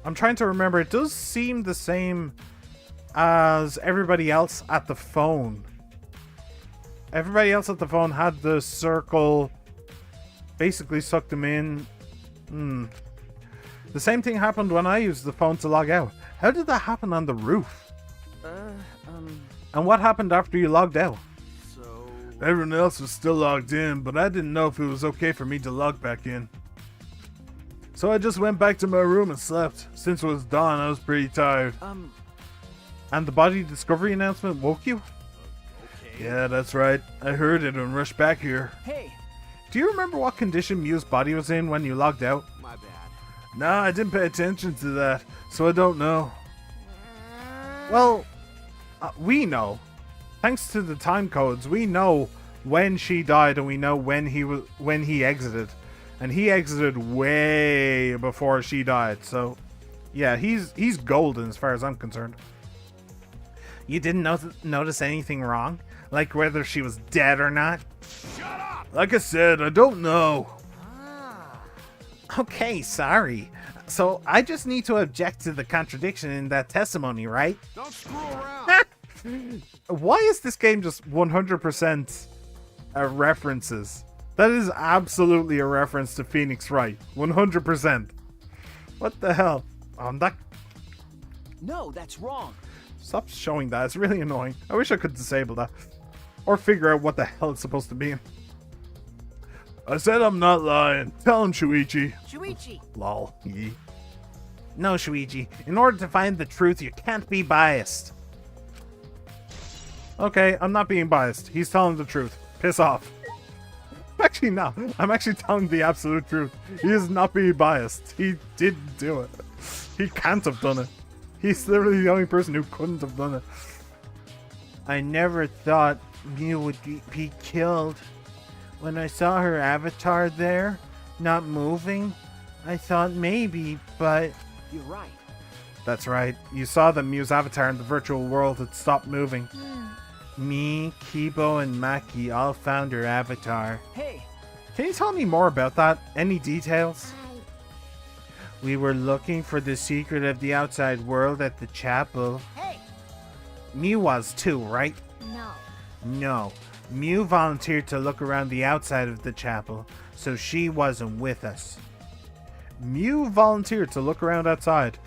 I'm trying to remember. It does seem the same as everybody else at the phone. Everybody else at the phone had the circle basically sucked them in. The same thing happened when I used the phone to log out. How did that happen on the roof? And what happened after you logged out?
so
Everyone else was still logged in, but I didn't know if it was okay for me to log back in. So I just went back to my room and slept. Since it was dawn, I was pretty tired.
And the body discovery announcement woke you?
okay.
Yeah, that's right. I heard it and rushed back here.
hey.
Do you remember what condition Mew's body was in when you logged out?
My bad.
Nah, I didn't pay attention to that, so I don't know.
Well, we know. Thanks to the time codes, we know when she died and we know when he exited. And he exited way before she died. So, yeah, he's golden as far as I'm concerned. You didn't notice anything wrong? Like whether she was dead or not?
Like I said, I don't know.
Okay, sorry. So, I just need to object to the contradiction in that testimony, right?
Don't screw around.
Why is this game just 100% references? That is absolutely a reference to Phoenix Wright. 100%. What the hell?
No, that's wrong.
Stop showing that. It's really annoying. I wish I could disable that. Or figure out what the hell it's supposed to be.
I said I'm not lying. Tell him, Shuichi.
Shuichi.
Lol. Yee. No, Shuichi. In order to find the truth, you can't be biased. Okay, I'm not being biased. He's telling the truth. Piss off. Actually, no. I'm actually telling the absolute truth. He is not being biased. He didn't do it. He can't have done it. He's literally the only person who couldn't have done it. I never thought Mew would be killed. When I saw her avatar there, not moving, I thought maybe, but...
You're right.
That's right. You saw that Mew's avatar in the virtual world had stopped moving. Me, Kibo, and Maki all found her avatar.
Hey,
Can you tell me more about that? Any details?
I.
We were looking for the secret of the outside world at the chapel.
hey.
Mew was too, right?
No.
No. Mew volunteered to look around the outside of the chapel, so she wasn't with us. Mew volunteered to look around outside.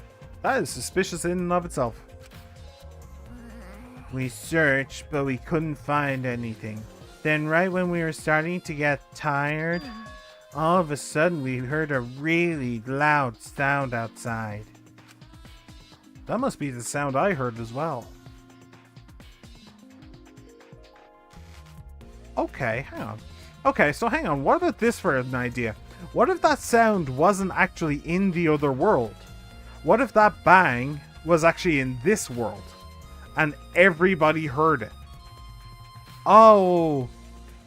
That is suspicious in and of itself. We searched, but we couldn't find anything. Then right when we were starting to get tired, all of a sudden we heard a really loud sound outside. That must be the sound I heard as well. Okay, hang on. Okay, so hang on. What about this for an idea? What if that sound wasn't actually in the other world? What if that bang was actually in this world? And everybody heard it? Oh.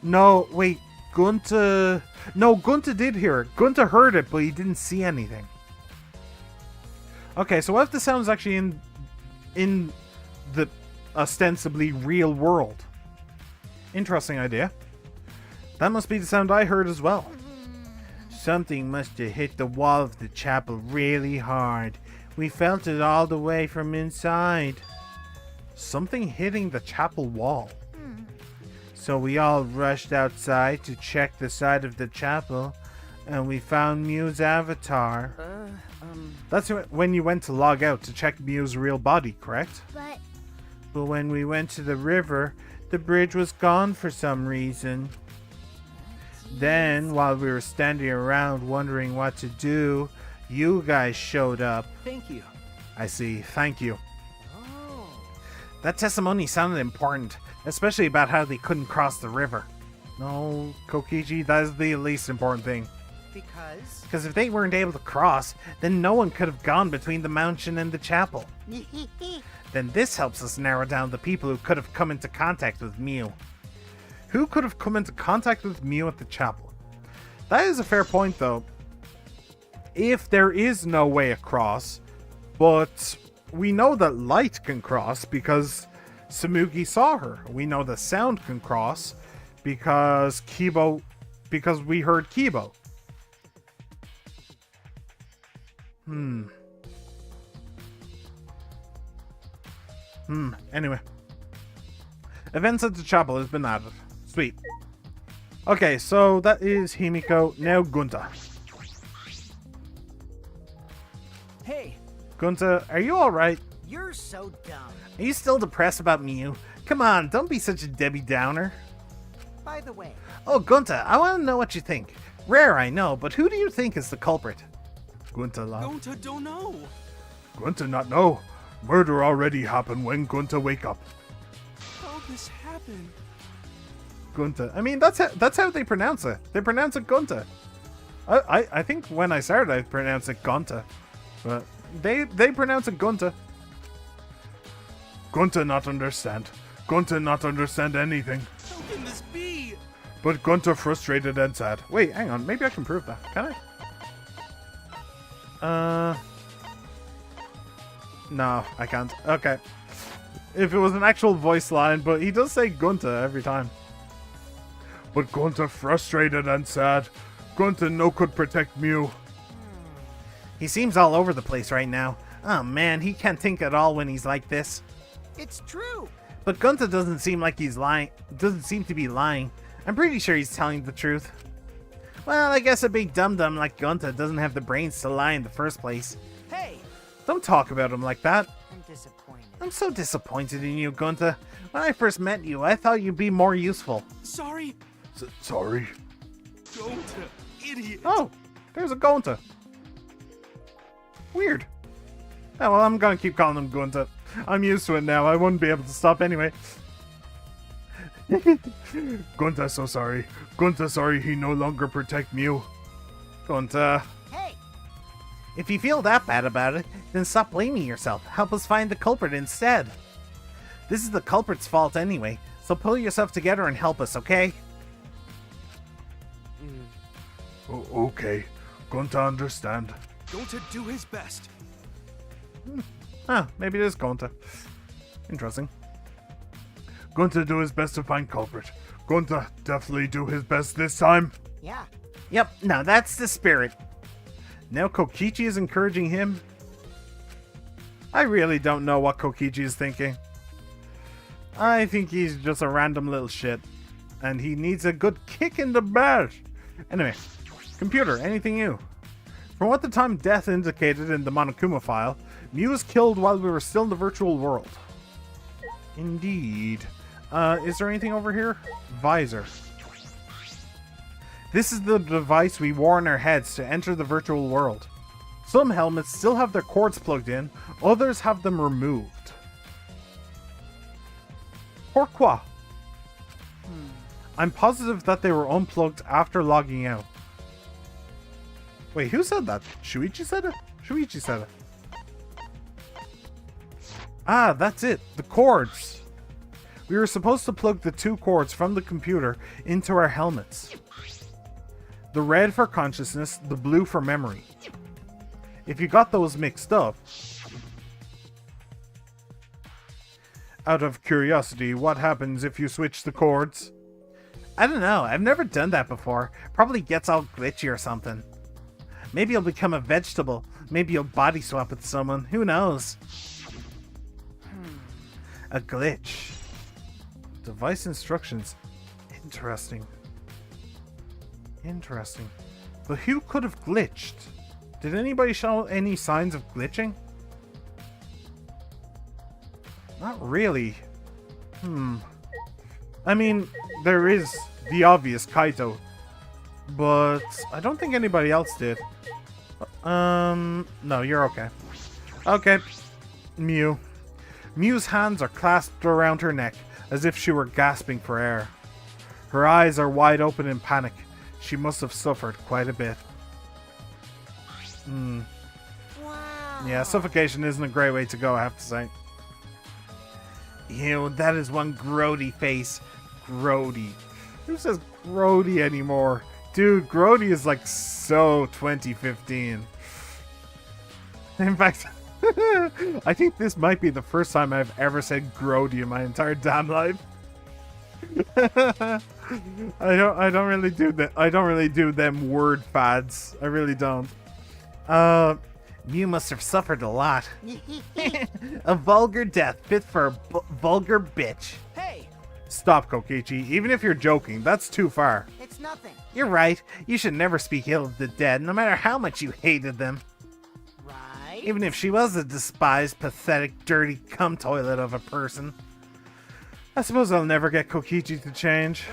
No, wait. Gunta... No, Gunta did hear it. Gunta heard it, but he didn't see anything. Okay, so what if the sound is actually in the ostensibly real world? Interesting idea. That must be the sound I heard as well. Something must have hit the wall of the chapel really hard. We felt it all the way from inside. Something hitting the chapel wall. So we all rushed outside to check the side of the chapel, and we found Mew's avatar. That's when you went to log out to check Mew's real body, correct? But when we went to the river, the bridge was gone for some reason. Then, while we were standing around wondering what to do, you guys showed up.
Thank you.
I see. Thank you.
Oh.
That testimony sounded important, especially about how they couldn't cross the river. No, Kokiji, that is the least important thing.
Because?
Because if they weren't able to cross, then no one could have gone between the mountain and the chapel. Then this helps us narrow down the people who could have come into contact with Mew. Who could have come into contact with Mew at the chapel? That is a fair point, though. If there is no way across, but we know that Light can cross because Samugi saw her. We know that Sound can cross because we heard Kibo. Anyway. Events at the chapel has been added. Sweet. Okay, so that is Himiko. Now Gunta.
Hey,
Gunta, are you alright?
you're so dumb.
Are you still depressed about Mew? Come on, don't be such a Debbie Downer.
By the way,
Oh, Gunta, I want to know what you think. Rare, I know, but who do you think is the culprit? Gunta laughed.
Gonta don't know.
Gunta not know. Murder already happened when Gunta wake up.
How this happened?
Gunta. I mean, that's how they pronounce it. They pronounce it Gunta. I think when I started, I pronounced it Gunta, but they pronounce it Gunta.
Gunta not understand. Gunta not understand anything.
How can this be?
But Gunta frustrated and sad.
Wait, hang on. Maybe I can prove that. Can I? No, I can't. Okay. If it was an actual voice line, but he does say Gunta every time.
But Gunta frustrated and sad. Gunta no could protect Mew.
He seems all over the place right now. Oh man, he can't think at all when he's like this.
it's true.
But Gunta doesn't seem like he's lying. Doesn't seem to be lying. I'm pretty sure he's telling the truth. Well, I guess a big dum-dum like Gunta doesn't have the brains to lie in the first place.
Hey,
Don't talk about him like that.
I'm disappointed.
I'm so disappointed in you, Gunta. When I first met you, I thought you'd be more useful.
Sorry.
Sorry.
Gonta, idiot.
Oh, there's a Gunta. Weird. Oh, well, I'm gonna keep calling him Gunta. I'm used to it now. I wouldn't be able to stop anyway.
Gunta so sorry. Gunta sorry he no longer protect Mew.
Gunta.
Hey,
If you feel that bad about it, then stop blaming yourself. Help us find the culprit instead. This is the culprit's fault anyway, so pull yourself together and help us, okay?
Okay. Gunta understand.
Gonta do his best.
Maybe it is Gunta. Interesting.
Going to do his best to find culprit. Going to definitely do his best this time.
Yeah.
Yep, now that's the spirit. Now Kokichi is encouraging him. I really don't know what Kokichi is thinking. I think he's just a random little shit. And he needs a good kick in the butt. Anyway, computer, anything new? From what the time death indicated in the Monokuma file, Mew was killed while we were still in the virtual world. Indeed. Is there anything over here? Visor. This is the device we wore on our heads to enter the virtual world. Some helmets still have their cords plugged in, others have them removed. Pourquoi? I'm positive that they were unplugged after logging out. Wait, who said that? Shuichi said it? Shuichi said it. Ah, that's it. The cords. We were supposed to plug the two cords from the computer into our helmets. The red for consciousness, the blue for memory. If you got those mixed up... Out of curiosity, what happens if you switch the cords? I don't know. I've never done that before. Probably gets all glitchy or something. Maybe you'll become a vegetable. Maybe you'll body swap with someone. Who knows? A glitch. Device instructions. Interesting. Interesting. But who could have glitched? Did anybody show any signs of glitching? Not really. I mean, there is the obvious Kaito. But I don't think anybody else did. No, you're okay. Okay. Mew. Mew's hands are clasped around her neck, as if she were gasping for air. Her eyes are wide open in panic. She must have suffered quite a bit.
Wow.
Yeah, suffocation isn't a great way to go, I have to say. Ew, that is one grody face. Grody. Who says grody anymore? Dude, grody is like so 2015. In fact, I think this might be the first time I've ever said grody in my entire damn life. I don't really do that. I don't really do them word fads. I really don't. You must have suffered a lot. A vulgar death fit for a vulgar bitch.
Hey,
Stop, Kokichi. Even if you're joking, that's too far.
it's nothing.
You're right. You should never speak ill of the dead, no matter how much you hated them.
Right?
Even if she was a despised, pathetic, dirty cum toilet of a person. I suppose I'll never get Kokichi to change.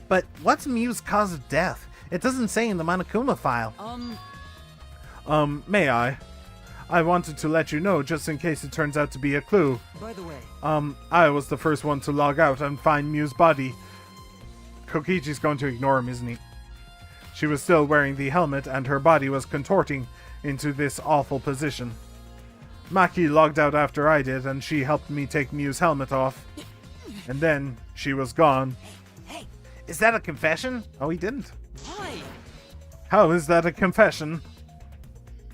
But what's Mew's cause of death? It doesn't say in the Monokuma file. May I? I wanted to let you know just in case it turns out to be a clue.
By the way,
I was the first one to log out and find Mew's body. Kokichi's going to ignore him, isn't he? She was still wearing the helmet and her body was contorting into this awful position. Maki logged out after I did and she helped me take Mew's helmet off. And then she was gone.
hey,
Is that a confession? Oh, he didn't.
why?
How is that a confession?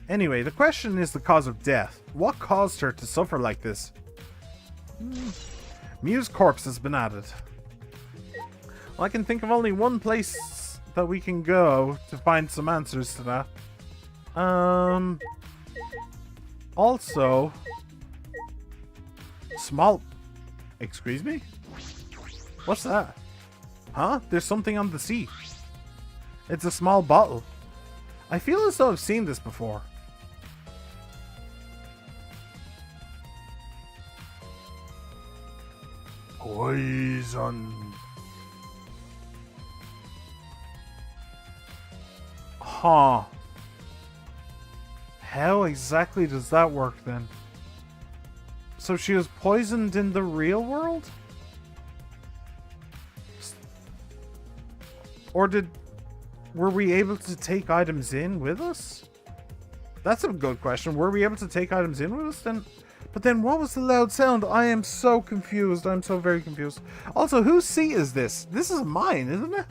Anyway, the question is the cause of death. What caused her to suffer like this? Mew's corpse has been added. Well, I can think of only one place that we can go to find some answers to that. Also... Small... Excuse me? What's that? Huh? There's something on the sea. It's a small bottle. I feel as though I've seen this before.
Poison.
Huh. How exactly does that work then? So she was poisoned in the real world? Or were we able to take items in with us? That's a good question. Were we able to take items in with us then? But then what was the loud sound? I am so confused. I'm so very confused. Also, whose seat is this? This is mine, isn't it?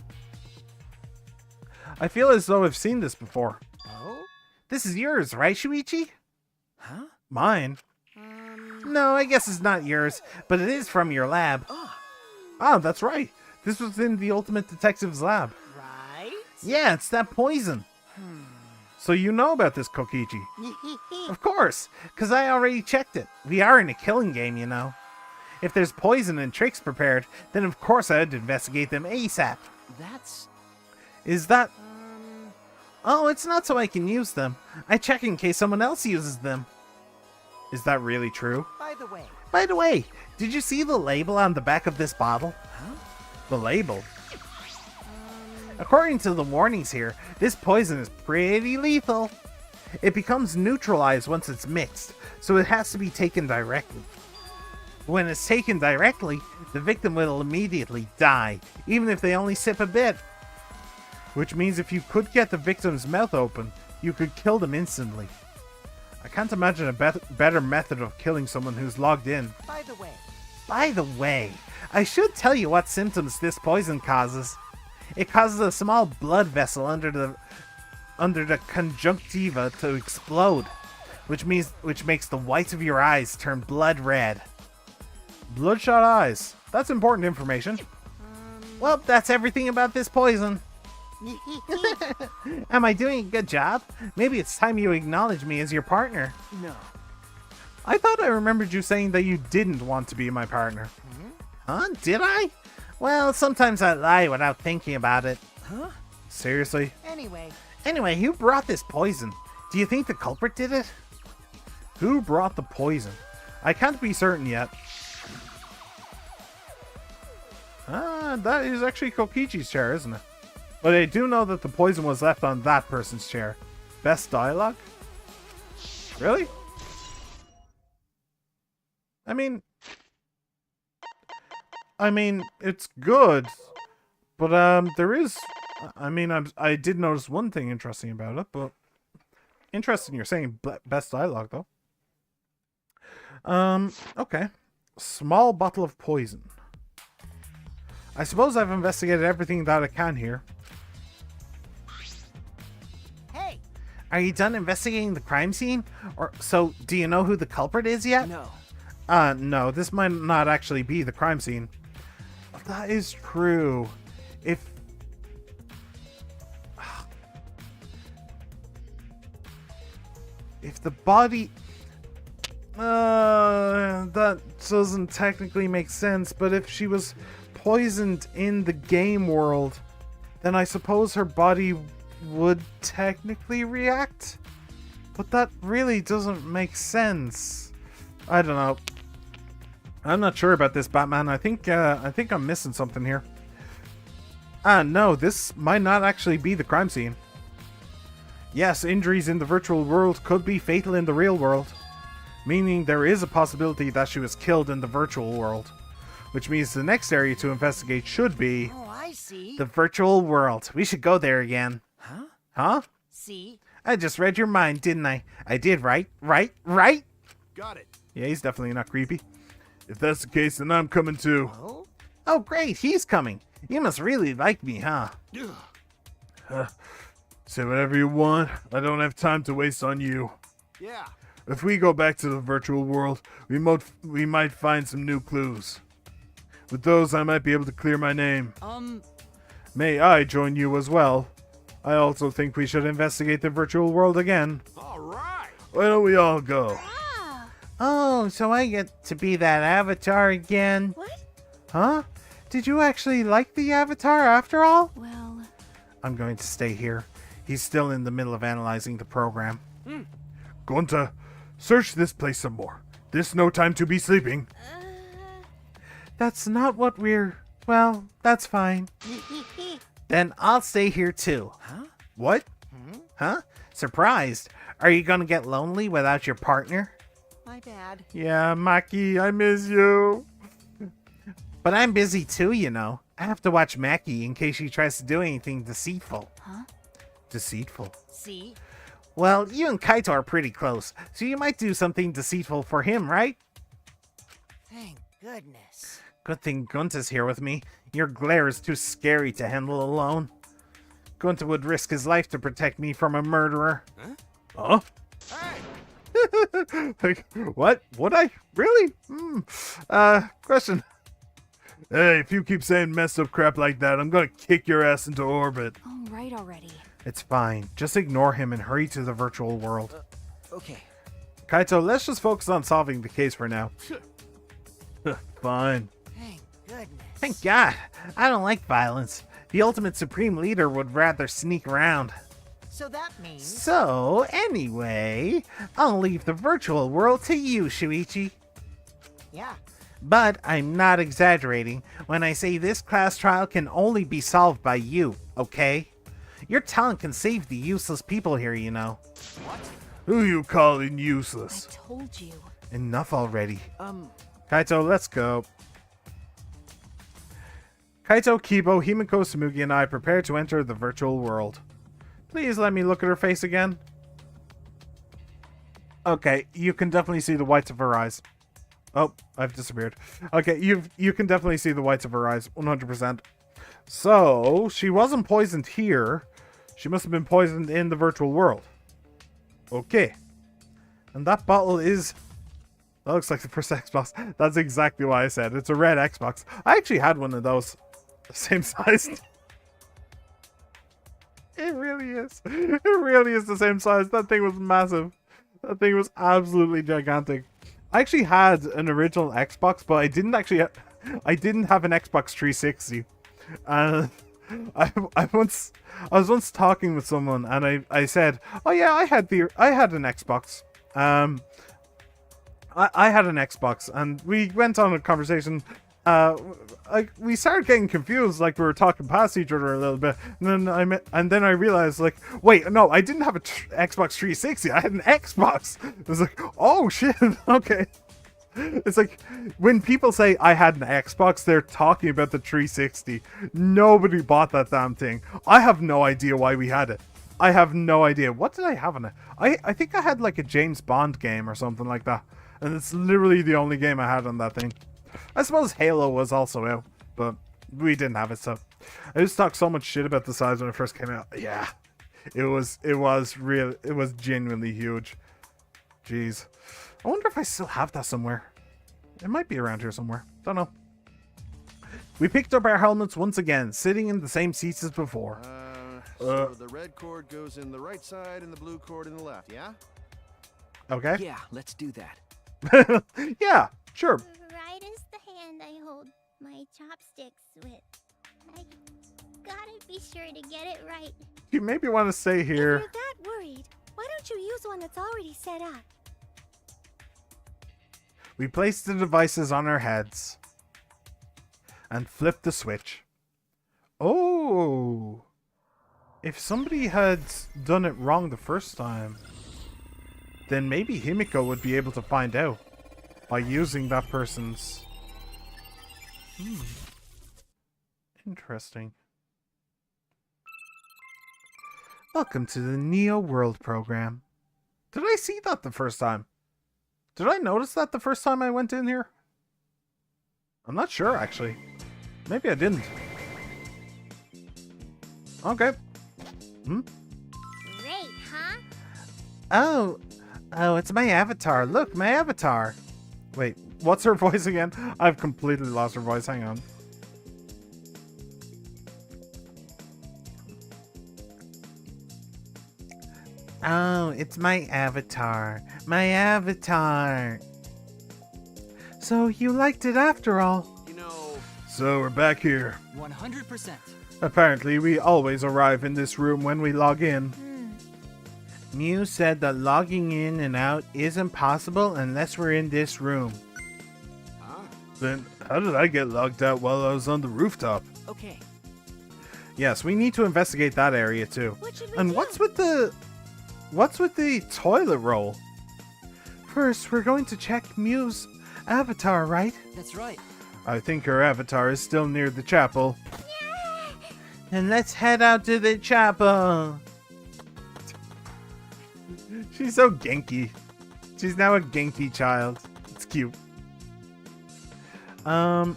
I feel as though I've seen this before.
Oh?
This is yours, right, Shuichi?
Huh?
Mine? No, I guess it's not yours, but it is from your lab.
Ah,
Ah, that's right. This was in the Ultimate Detective's lab.
Right?
Yeah, it's that poison. So you know about this, Kokichi? Of course, because I already checked it. We are in a killing game, you know. If there's poison and tricks prepared, then of course I had to investigate them ASAP.
That's...
Is that... Oh, it's not so I can use them. I check in case someone else uses them. Is that really true?
By the way,
Did you see the label on the back of this bottle?
Huh?
The label? According to the warnings here, this poison is pretty lethal. It becomes neutralized once it's mixed, so it has to be taken directly. When it's taken directly, the victim will immediately die, even if they only sip a bit. Which means if you could get the victim's mouth open, you could kill them instantly. I can't imagine a better method of killing someone who's logged in.
by the way,
I should tell you what symptoms this poison causes. It causes a small blood vessel under the conjunctiva to explode, which makes the whites of your eyes turn blood red. Bloodshot eyes. That's important information. Well, that's everything about this poison. Am I doing a good job? Maybe it's time you acknowledge me as your partner.
no.
I thought I remembered you saying that you didn't want to be my partner. Huh? Did I? Well, sometimes I lie without thinking about it.
Huh?
Seriously?
Anyway,
Who brought this poison? Do you think the culprit did it? Who brought the poison? I can't be certain yet. That is actually Kokichi's chair, isn't it? But I do know that the poison was left on that person's chair. Best dialogue? Really? I mean, it's good, but there is. I did notice one thing interesting about it, but interesting you're saying best dialogue though. Okay, small bottle of poison. I suppose I've investigated everything that I can here.
hey,
Are you done investigating the crime scene? Or so, do you know who the culprit is yet?
no.
No, this might not actually be the crime scene. That is true. If the body... that doesn't technically make sense, but if she was poisoned in the game world, then I suppose her body would technically react? But that really doesn't make sense. I don't know. I'm not sure about this, Batman. I think I'm missing something here. No, this might not actually be the crime scene. Yes, injuries in the virtual world could be fatal in the real world, meaning there is a possibility that she was killed in the virtual world, which means the next area to investigate should be
Oh, I see.
the virtual world. We should go there again.
Huh?
Huh?
See?
I just read your mind, didn't I? I did, right?
Got it.
Yeah, he's definitely not creepy.
If that's the case, then I'm coming too.
Oh?
Oh, great, he's coming. You must really like me, huh?
Ugh.
Say whatever you want. I don't have time to waste on you.
Yeah.
If we go back to the virtual world, we might find some new clues. With those, I might be able to clear my name. May I join you as well? I also think we should investigate the virtual world again.
All right.
Why don't we all go?
Oh, so I get to be that avatar again?
What?
Huh? Did you actually like the avatar after all?
Well,
I'm going to stay here. He's still in the middle of analyzing the program.
Gunta, search this place some more. There's no time to be sleeping.
That's not what we're... Well, that's fine. Then I'll stay here too.
Huh?
What? Huh? Surprised? Are you gonna get lonely without your partner?
My bad.
Yeah, Maki, I miss you. But I'm busy too, you know. I have to watch Maki in case she tries to do anything deceitful.
Huh?
Deceitful?
See?
Well, you and Kaito are pretty close, so you might do something deceitful for him, right?
Thank goodness.
Good thing Gunta's here with me. Your glare is too scary to handle alone. Gunta would risk his life to protect me from a murderer.
Huh?
Hey.
Like, what? Would I? Really? Question. Hey, if you keep saying messed up crap like that, I'm gonna kick your ass into orbit.
All right already.
It's fine. Just ignore him and hurry to the virtual world.
Okay.
Kaito, let's just focus on solving the case for now.
Fine.
Thank goodness.
Thank God. I don't like violence. The ultimate supreme leader would rather sneak around.
So that means...
So, anyway, I'll leave the virtual world to you, Shuichi.
Yeah.
But I'm not exaggerating when I say this class trial can only be solved by you, okay? Your talent can save the useless people here, you know.
What?
Who you calling
I
useless?
told you.
Enough already.
Kaito, let's go.
Kaito, Kibo, Himiko, Samugi, and I prepare to enter the virtual world. Please let me look at her face again. Okay, you can definitely see the whites of her eyes. Oh, I've disappeared. Okay, you can definitely see the whites of her eyes, 100%. So, she wasn't poisoned here. She must have been poisoned in the virtual world. Okay. And that bottle is... That looks like the first Xbox. That's exactly what I said. It's a red Xbox. I actually had one of those. The same size. It really is. It really is the same size. That thing was massive. That thing was absolutely gigantic. I actually had an original Xbox, but I didn't actually... I didn't have an Xbox 360. I was once talking with someone, and I said, "Oh yeah, I had an Xbox." I had an Xbox, and we went on a conversation. We started getting confused, like we were talking past each other a little bit, and then I realized, like, wait, no, I didn't have a Xbox 360. I had an Xbox. It was like, oh shit, okay. It's like when people say I had an Xbox, they're talking about the 360. Nobody bought that damn thing. I have no idea why we had it. I have no idea. What did I have on it? I think I had like a James Bond game or something like that. And it's literally the only game I had on that thing. I suppose Halo was also out, but we didn't have it, so I just talked so much shit about the size when it first came out. Yeah. It was genuinely huge. Jeez. I wonder if I still have that somewhere. It might be around here somewhere. Don't know. We picked up our helmets once again, sitting in the same seats as before.
So the red cord goes in the right side and the blue cord in the left, yeah?
Okay.
Yeah, let's do that.
Yeah, sure.
Right is the hand I hold my chopsticks with. I gotta be sure to get it right.
You maybe want to stay here.
If you're that worried, why don't you use one that's already set up?
We placed the devices on our heads and flipped the switch. Oh! If somebody had done it wrong the first time, then maybe Himiko would be able to find out by using that person's... Interesting. Welcome to the Neo World program. Did I see that the first time? Did I notice that the first time I went in here? I'm not sure, actually. Maybe I didn't. Okay.
Great, huh?
Oh, it's my avatar. Look, my avatar.
Wait, what's her voice again? I've completely lost her voice. Hang on.
Oh, it's my avatar. My avatar. So you liked it after all.
You know,
So we're back here.
100%.
Apparently, we always arrive in this room when we log in.
Mew said that logging in and out isn't possible unless we're in this room.
Then how did I get logged out while I was on the rooftop?
Okay.
Yes, we need to investigate that area too.
What should we
And
do?
what's with the toilet roll?
First, we're going to check Mew's avatar, right?
That's right.
I think her avatar is still near the chapel.
Then let's head out to the chapel.
She's so Genki. She's now a Genki child. It's cute. I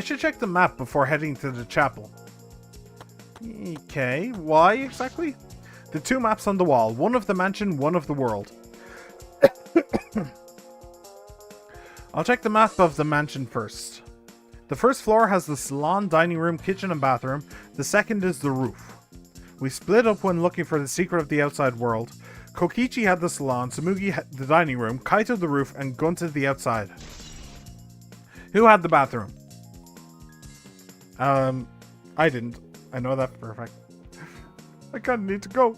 should check the map before heading to the chapel. Okay, why exactly? The two maps on the wall. One of the mansion, one of the world. I'll check the map of the mansion first. The first floor has the salon, dining room, kitchen, and bathroom. The second is the roof. We split up when looking for the secret of the outside world. Kokichi had the salon, Samugi had the dining room, Kaito the roof, and Gunta the outside. Who had the bathroom? I didn't. I know that for a fact. I kind of need to go.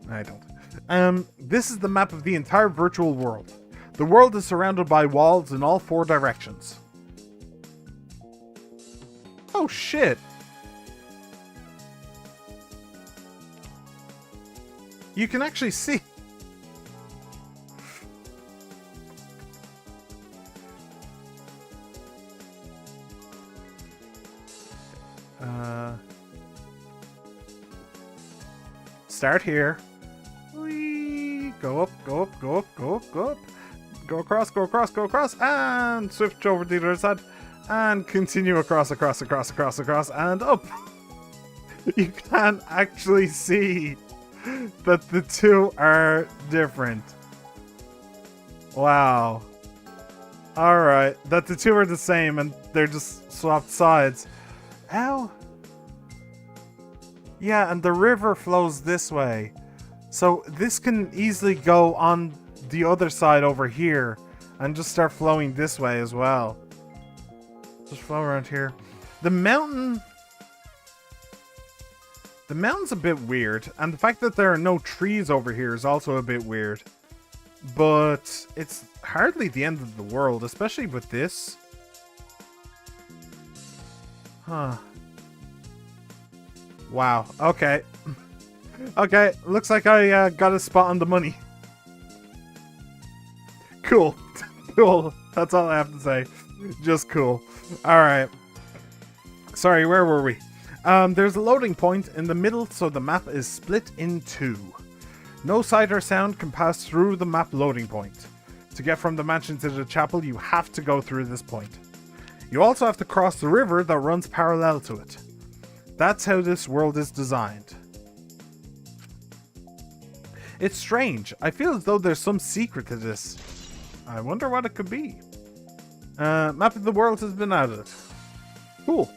I don't. This is the map of the entire virtual world. The world is surrounded by walls in all 4 directions. Oh shit! You can actually see. Start here. Whee! Go up, go up, go up, go up, go up. Go across, go across, go across, and switch over to the other side. And continue across, across, across, across, across, and up. You can actually see that the 2 are different. Wow. Alright, that the 2 are the same and they're just swapped sides. Ow. Yeah, and the river flows this way. So this can easily go on the other side over here and just start flowing this way as well. Just flow around here. The mountain's a bit weird, and the fact that there are no trees over here is also a bit weird. But it's hardly the end of the world, especially with this. Huh. Wow. Okay. Okay, looks like I got a spot on the money. Cool. Cool. That's all I have to say. Just cool. Alright. Sorry, where were we? There's a loading point in the middle, so the map is split in 2. No sight or sound can pass through the map loading point. To get from the mansion to the chapel, you have to go through this point. You also have to cross the river that runs parallel to it. That's how this world is designed. It's strange. I feel as though there's some secret to this. I wonder what it could be. Map of the world has been added. Cool.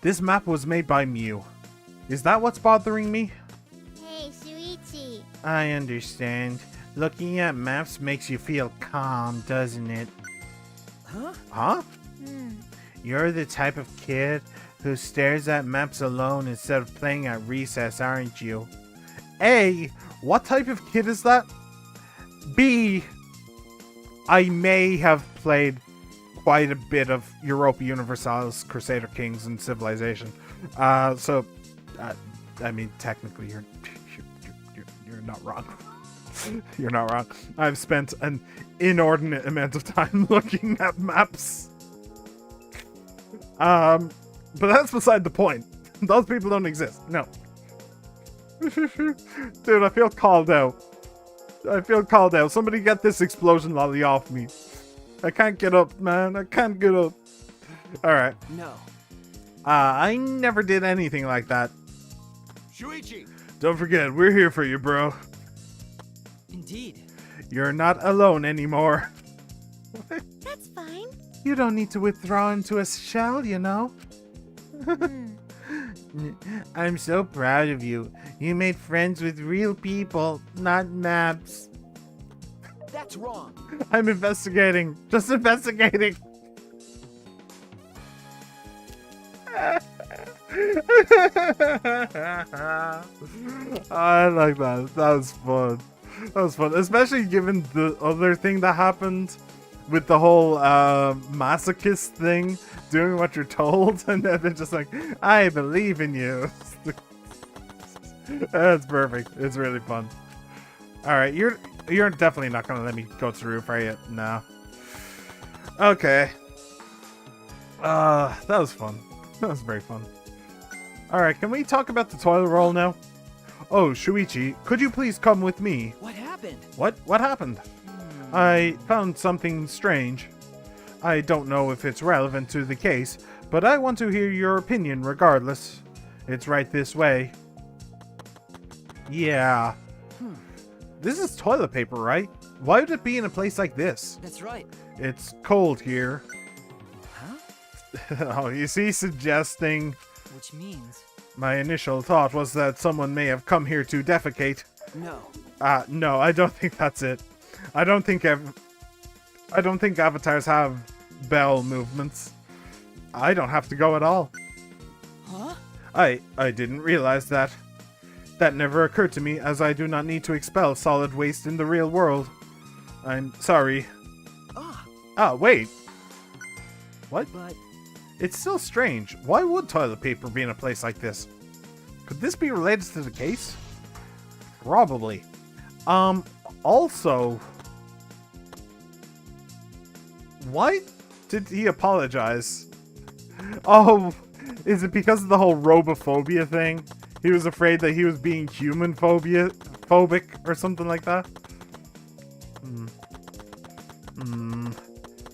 This map was made by Mew. Is that what's bothering me?
Hey, Shuichi.
I understand. Looking at maps makes you feel calm, doesn't it?
Huh?
Huh? You're the type of kid who stares at maps alone instead of playing at recess, aren't you? A, what type of kid is that? B, I may have played quite a bit of Europa Universalis, Crusader Kings, and Civilization. I mean, technically, you're not wrong. You're not wrong. I've spent an inordinate amount of time looking at maps. But that's beside the point. Those people don't exist. No. Dude, I feel called out. I feel called out. Somebody get this explosion lolly off me. I can't get up, man. I can't get up. Alright.
No.
I never did anything like that.
Shuichi!
Don't forget, we're here for you, bro.
Indeed.
You're not alone anymore.
That's fine.
You don't need to withdraw into a shell, you know?
I'm so proud of you. You made friends with real people, not maps.
That's wrong.
I'm investigating. Just investigating. I like that. That was fun. That was fun. Especially given the other thing that happened with the whole masochist thing, doing what you're told, and then they're just like, I believe in you. That's perfect. It's really fun. Alright, you're definitely not gonna let me go to the roof, are you? No. Okay. That was fun. That was very fun. Alright, can we talk about the toilet roll now? Oh, Shuichi, could you please come with me?
What happened?
What happened? I found something strange. I don't know if it's relevant to the case, but I want to hear your opinion regardless. It's right this way. Yeah. This is toilet paper, right? Why would it be in a place like this?
That's right.
It's cold here.
Huh?
Oh, you see, suggesting...
Which means...
My initial thought was that someone may have come here to defecate.
No.
No, I don't think that's it. I don't think avatars have bowel movements. I don't have to go at all.
Huh?
I didn't realize that. That never occurred to me, as I do not need to expel solid waste in the real world. I'm sorry. Ah, wait. What?
But...
It's still strange. Why would toilet paper be in a place like this? Could this be related to the case? Probably. Also... Why did he apologize? Oh, is it because of the whole robophobia thing? He was afraid that he was being phobic or something like that?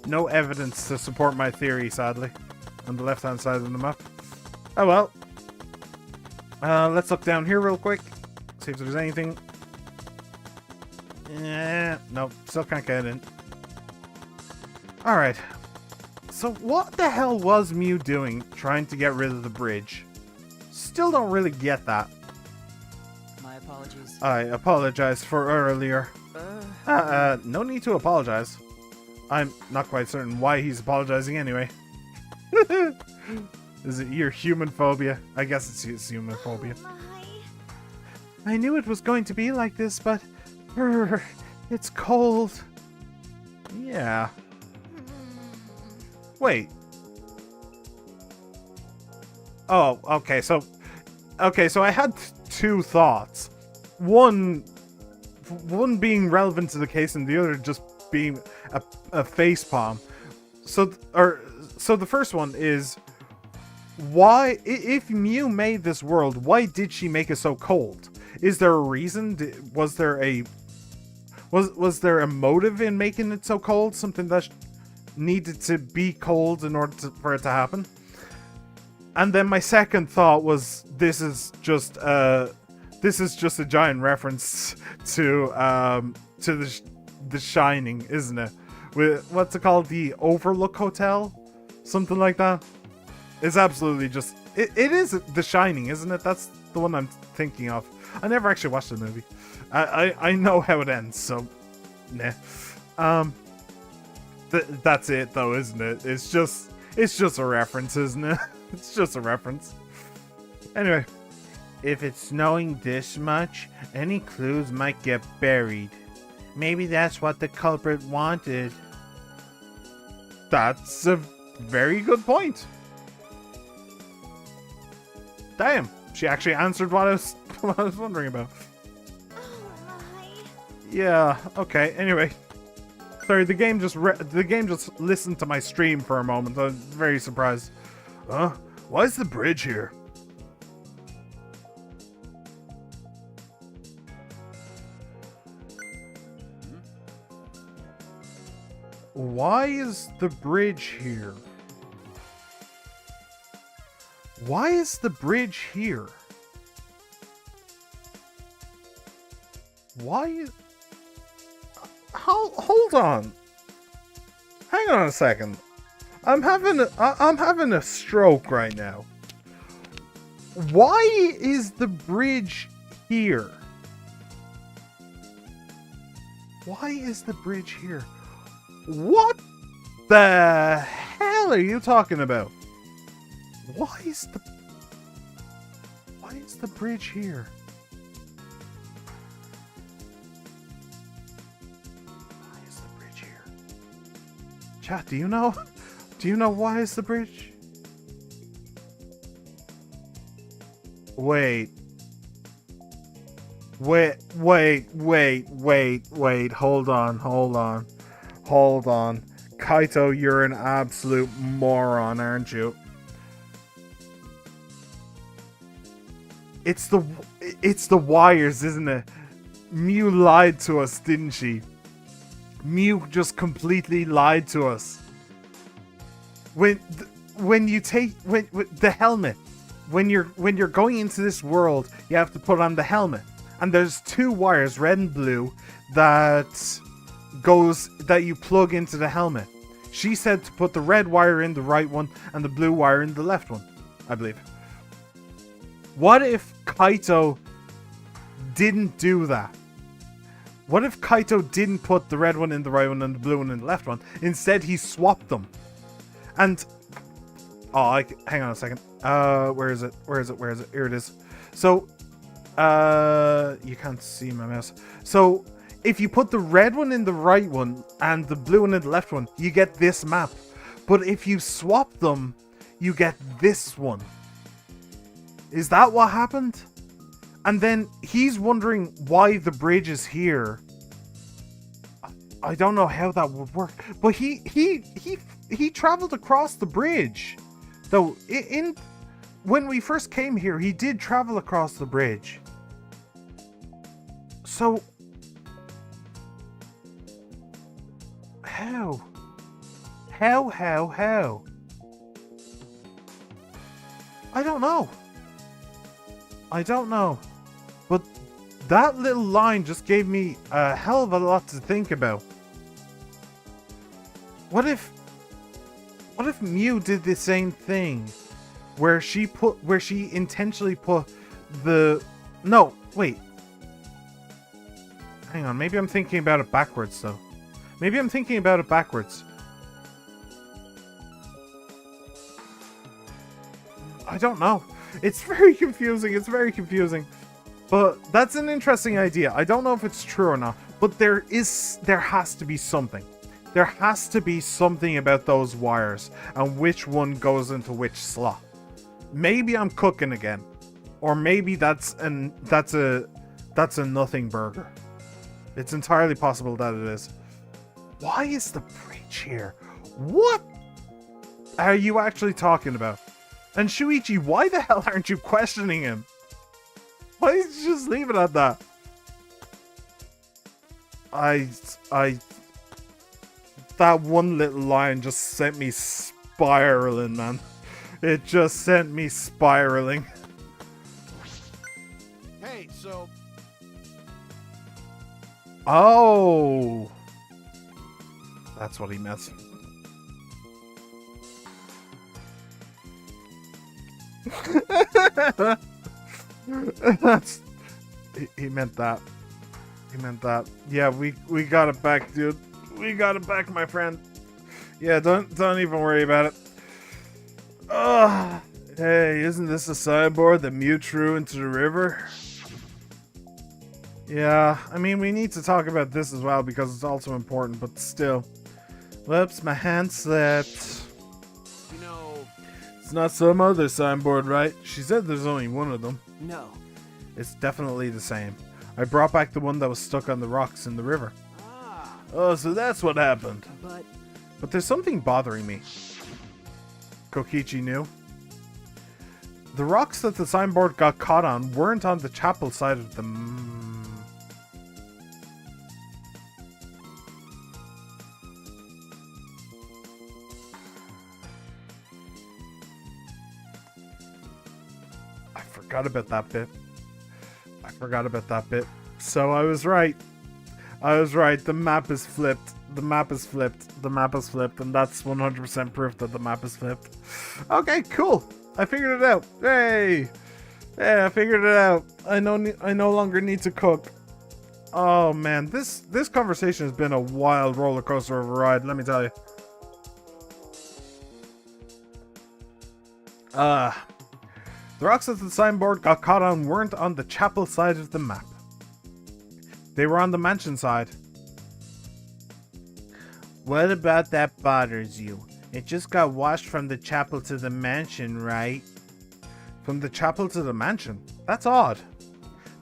No evidence to support my theory, sadly. On the left-hand side of the map. Oh well. Let's look down here real quick. See if there's anything. Nope, still can't get in. Alright. So what the hell was Mew doing trying to get rid of the bridge? Still don't really get that.
My apologies.
I apologize for earlier. No need to apologize. I'm not quite certain why he's apologizing anyway. Is it your human phobia? I guess it's his human phobia.
Oh
I knew it was going to be like this, but... it's cold.
Yeah. Wait. Oh, okay, so I had two thoughts. One being relevant to the case and the other just being a facepalm. So the first one is, why, if Mew made this world, why did she make it so cold? Is there a reason? Was there a motive in making it so cold? Something that needed to be cold in order for it to happen? And then my second thought was, this is just a giant reference to the Shining, isn't it? With what's it called, the Overlook Hotel, something like that. It's absolutely just it is The Shining, isn't it? That's the one I'm thinking of. I never actually watched the movie. I know how it ends, so nah. That's it though, isn't it? It's just a reference, isn't it? It's just a reference. Anyway, if it's snowing this much, any clues might get buried. Maybe that's what the culprit wanted. That's a very good point. Damn, she actually answered what I was wondering about.
my.
Yeah, okay, anyway. Sorry, the game just listened to my stream for a moment. I was very surprised.
Huh? Why is the bridge here?
Why is the bridge here? Why is the bridge here? Why? Hold on. Hang on a second. I'm having a stroke right now. Why is the bridge here? Why is the bridge here? What the hell are you talking about? Why is the bridge here? Why is the bridge here? Chat, do you know? Do you know why is the bridge? Wait. Hold on. Kaito, you're an absolute moron, aren't you? It's the wires, isn't it? Mew lied to us, didn't she? Mew just completely lied to us. When you take the helmet, when you're going into this world, you have to put on the helmet, and there's two wires, red and blue, that you plug into the helmet. She said to put the red wire in the right one and the blue wire in the left one, I believe. What if Kaito didn't do that? What if Kaito didn't put the red one in the right one and the blue one in the left one? Instead, he swapped them. And... oh, hang on a second. Where is it? Here it is. So, you can't see my mouse. So, if you put the red one in the right one and the blue one in the left one, you get this map. But if you swap them, you get this one. Is that what happened? And then he's wondering why the bridge is here. I don't know how that would work. But he traveled across the bridge. Though, when we first came here, he did travel across the bridge. So... how? How? I don't know. But that little line just gave me a hell of a lot to think about. What if Mew did the same thing? Where she intentionally put the... no, wait. Hang on, maybe I'm thinking about it backwards, though. I don't know. It's very confusing. But that's an interesting idea. I don't know if it's true or not. But there has to be something. There has to be something about those wires and which one goes into which slot. Maybe I'm cooking again. Or maybe that's a nothing burger. It's entirely possible that it is. Why is the bridge here? What are you actually talking about? And Shuichi, why the hell aren't you questioning him? Why did you just leave it at that? That one little line just sent me spiraling, man. It just sent me spiraling.
Hey, so...
oh! That's what he meant. He meant that. Yeah, we got it back, dude. We got it back, my friend. Yeah, don't even worry about it. Hey, isn't this a signboard that Mew threw into the river? Yeah, I mean, we need to talk about this as well because it's also important, but still. Whoops, my hand slipped.
You know...
It's not some other signboard, right? She said there's only one of them.
No.
It's definitely the same. I brought back the one that was stuck on the rocks in the river.
Ah.
Oh, so that's what happened.
But there's something bothering me. Kokichi knew. The rocks that the signboard got caught on weren't on the chapel side of the... I forgot about that bit. So I was right. The map is flipped. And that's 100% proof that the map is flipped. Okay, cool. I figured it out. Hey! Yeah, I figured it out. I no longer need to cook. Oh man, this conversation has been a wild roller coaster of a ride, let me tell you. The rocks that the signboard got caught on weren't on the chapel side of the map. They were on the mansion side. What about that bothers you? It just got washed from the chapel to the mansion, right? From the chapel to the mansion? That's odd.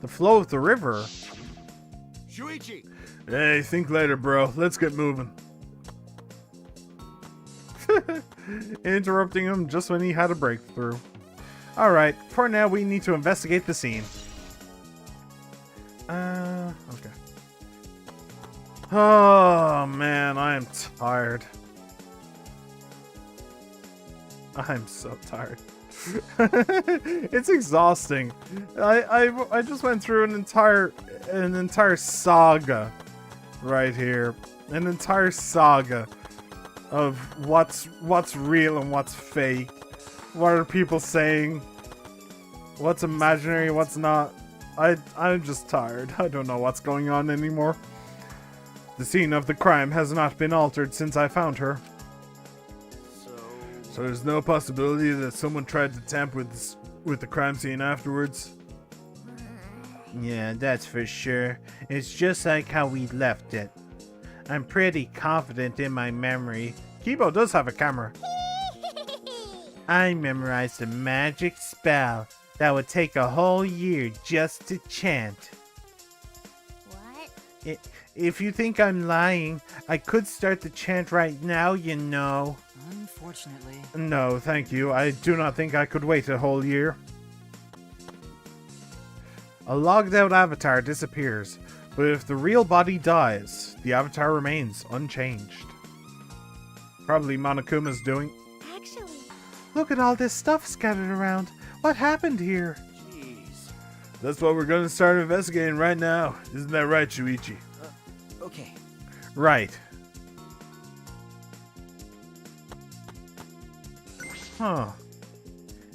The flow of the river...
Shuichi!
Hey, think later, bro. Let's get moving.
Interrupting him just when he had a breakthrough. Alright, for now we need to investigate the scene. Okay. Oh man, I am tired. I'm so tired. It's exhausting. I just went through an entire saga right here. An entire saga of what's real and what's fake. What are people saying? What's imaginary, what's not? I'm just tired. I don't know what's going on anymore. The scene of the crime has not been altered since I found her.
So there's no possibility that someone tried to tamper with the crime scene afterwards?
Yeah, that's for sure. It's just like how we left it. I'm pretty confident in my memory.
Kibo does have a camera.
I memorized a magic spell that would take a whole year just to chant.
What?
If you think I'm lying, I could start the chant right now, you know.
Unfortunately.
No, thank you. I do not think I could wait a whole year. A logged out avatar disappears, but if the real body dies, the avatar remains unchanged. Probably Monokuma's doing.
Actually,
Look at all this stuff scattered around. What happened here?
Jeez.
That's what we're gonna start investigating right now. Isn't that right, Shuichi?
Okay.
Right. Huh.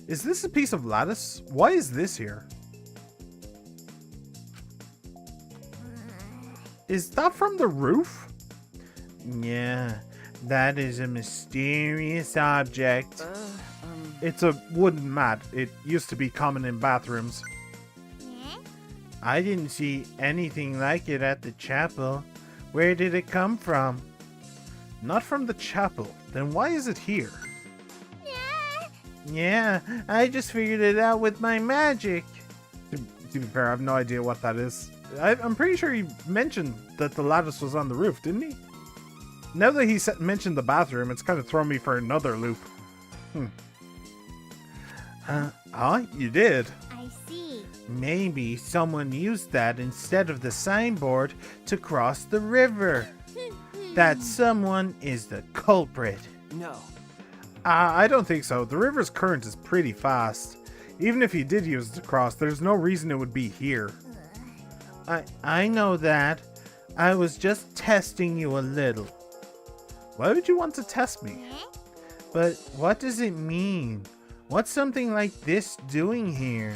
Is this a piece of lattice? Why is this here? Is that from the roof?
Yeah, that is a mysterious object.
It's a wooden mat. It used to be common in bathrooms.
eh?
I didn't see anything like it at the chapel. Where did it come from?
Not from the chapel. Then why is it here?
Yeah, I just figured it out with my magic.
To be fair, I have no idea what that is. I'm pretty sure he mentioned that the lattice was on the roof, didn't he? Now that he mentioned the bathroom, it's kind of thrown me for another loop. You did?
I see.
Maybe someone used that instead of the signboard to cross the river. That someone is the culprit.
No.
I don't think so. The river's current is pretty fast. Even if he did use it to cross, there's no reason it would be here.
I know that. I was just testing you a little.
Why would you want to test me?
Eh?
But what does it mean? What's something like this doing here?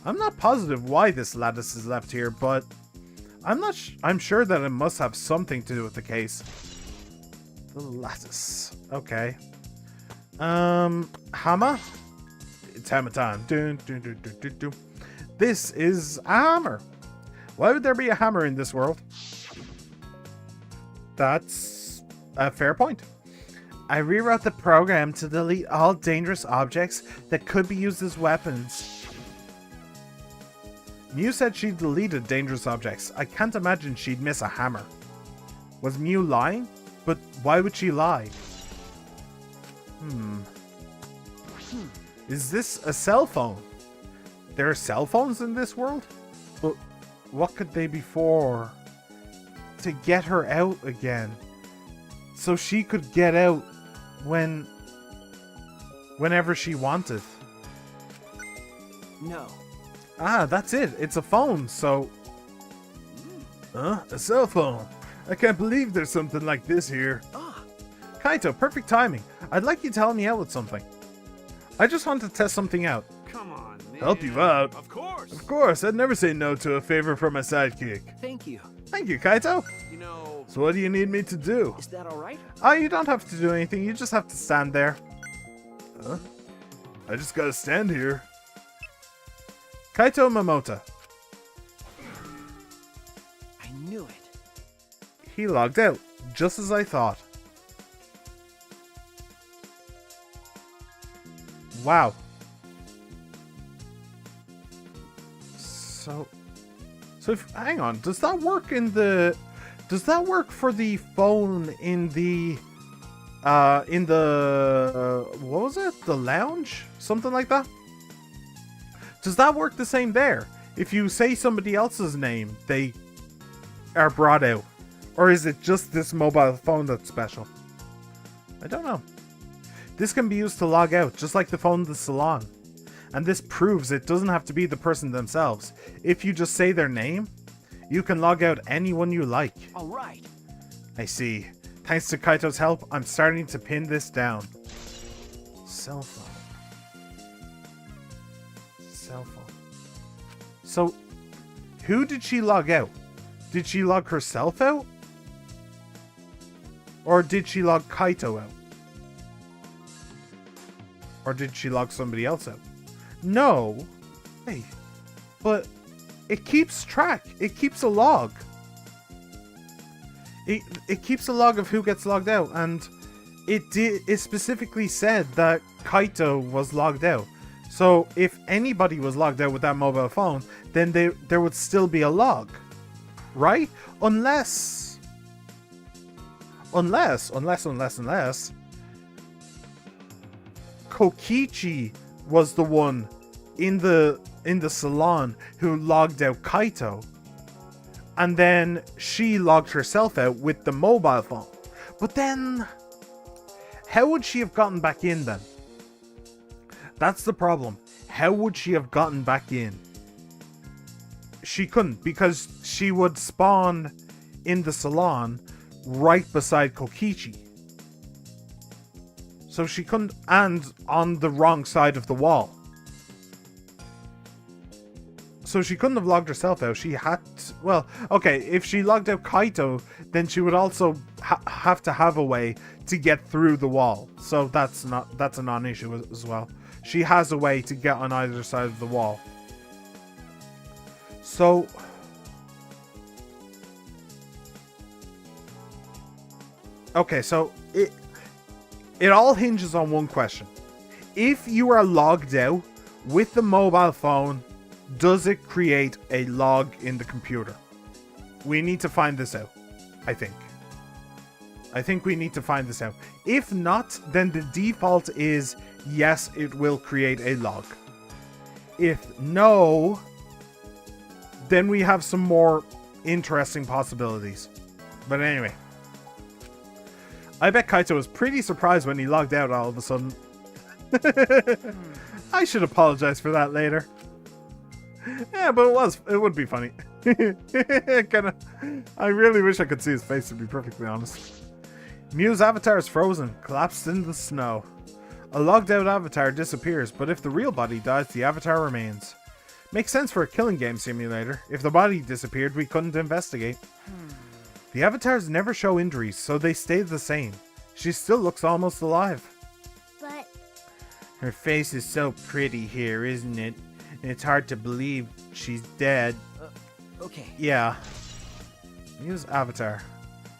I'm not positive why this lattice is left here, but I'm sure that it must have something to do with the case. The lattice. Okay. Hammer? It's hammer time. Dun, dun, dun, dun, dun, dun. This is a hammer. Why would there be a hammer in this world? That's a fair point.
I rewrote the program to delete all dangerous objects that could be used as weapons.
Mew said she deleted dangerous objects. I can't imagine she'd miss a hammer. Was Mew lying? But why would she lie? Is this a cell phone? There are cell phones in this world? But what could they be for? To get her out again. So she could get out whenever she wanted.
No.
Ah, that's it. It's a phone, so...
Huh? A cell phone? I can't believe there's something like this here.
Kaito, perfect timing. I'd like you to help me out with something. I just want to test something out.
Come on, man.
Help you out?
Of course.
Of course, I'd never say no to a favor from my sidekick.
Thank you.
Thank you, Kaito.
You know,
So what do you need me to do?
Is that alright?
Oh, you don't have to do anything. You just have to stand there.
Huh? I just gotta stand here.
Kaito Momota.
I knew it.
He logged out, just as I thought. Wow. So if, hang on, does that work for the phone in the what was it? The lounge? Something like that? Does that work the same there? If you say somebody else's name, they are brought out. Or is it just this mobile phone that's special? I don't know. This can be used to log out, just like the phone in the salon. And this proves it doesn't have to be the person themselves. If you just say their name, you can log out anyone you like.
All right.
I see. Thanks to Kaito's help, I'm starting to pin this down. Cell phone. Cell phone. So, who did she log out? Did she log herself out? Or did she log Kaito out? Or did she log somebody else out? No. Hey. But it keeps track. It keeps a log. It keeps a log of who gets logged out, and it specifically said that Kaito was logged out. So if anybody was logged out with that mobile phone, then there would still be a log. Right? Unless Kokichi was the one in the salon who logged out Kaito, and then she logged herself out with the mobile phone. But then, how would she have gotten back in then? That's the problem. How would she have gotten back in? She couldn't, because she would spawn in the salon right beside Kokichi. So she couldn't, and on the wrong side of the wall. So she couldn't have logged herself out. She had to, well, okay, if she logged out Kaito, then she would also have to have a way to get through the wall. So that's a non-issue as well. She has a way to get on either side of the wall. So okay, so it all hinges on one question. If you are logged out with the mobile phone, does it create a log in the computer? We need to find this out, I think. I think we need to find this out. If not, then the default is yes, it will create a log. If no, then we have some more interesting possibilities. But anyway, I bet Kaito was pretty surprised when he logged out all of a sudden. I should apologize for that later. Yeah, but it would be funny. I really wish I could see his face, to be perfectly honest. Mew's avatar is frozen, collapsed in the snow. A logged out avatar disappears, but if the real body dies, the avatar remains. Makes sense for a killing game simulator. If the body disappeared, we couldn't investigate. The avatars never show injuries, so they stay the same. She still looks almost alive.
But
Her face is so pretty here, isn't it? It's hard to believe she's dead.
Okay.
Yeah. Mew's avatar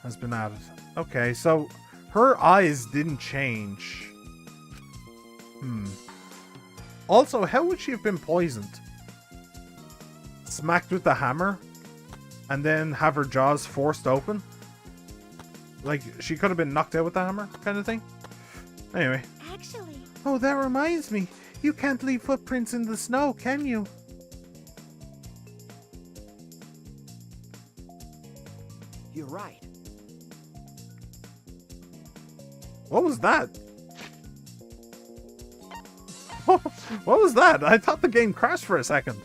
has been added. Okay, so her eyes didn't change. Also, how would she have been poisoned? Smacked with the hammer? And then have her jaws forced open? Like, she could have been knocked out with the hammer, kind of thing? Anyway.
actually,
Oh, that reminds me. You can't leave footprints in the snow, can you?
You're right.
What was that? What was that? I thought the game crashed for a second.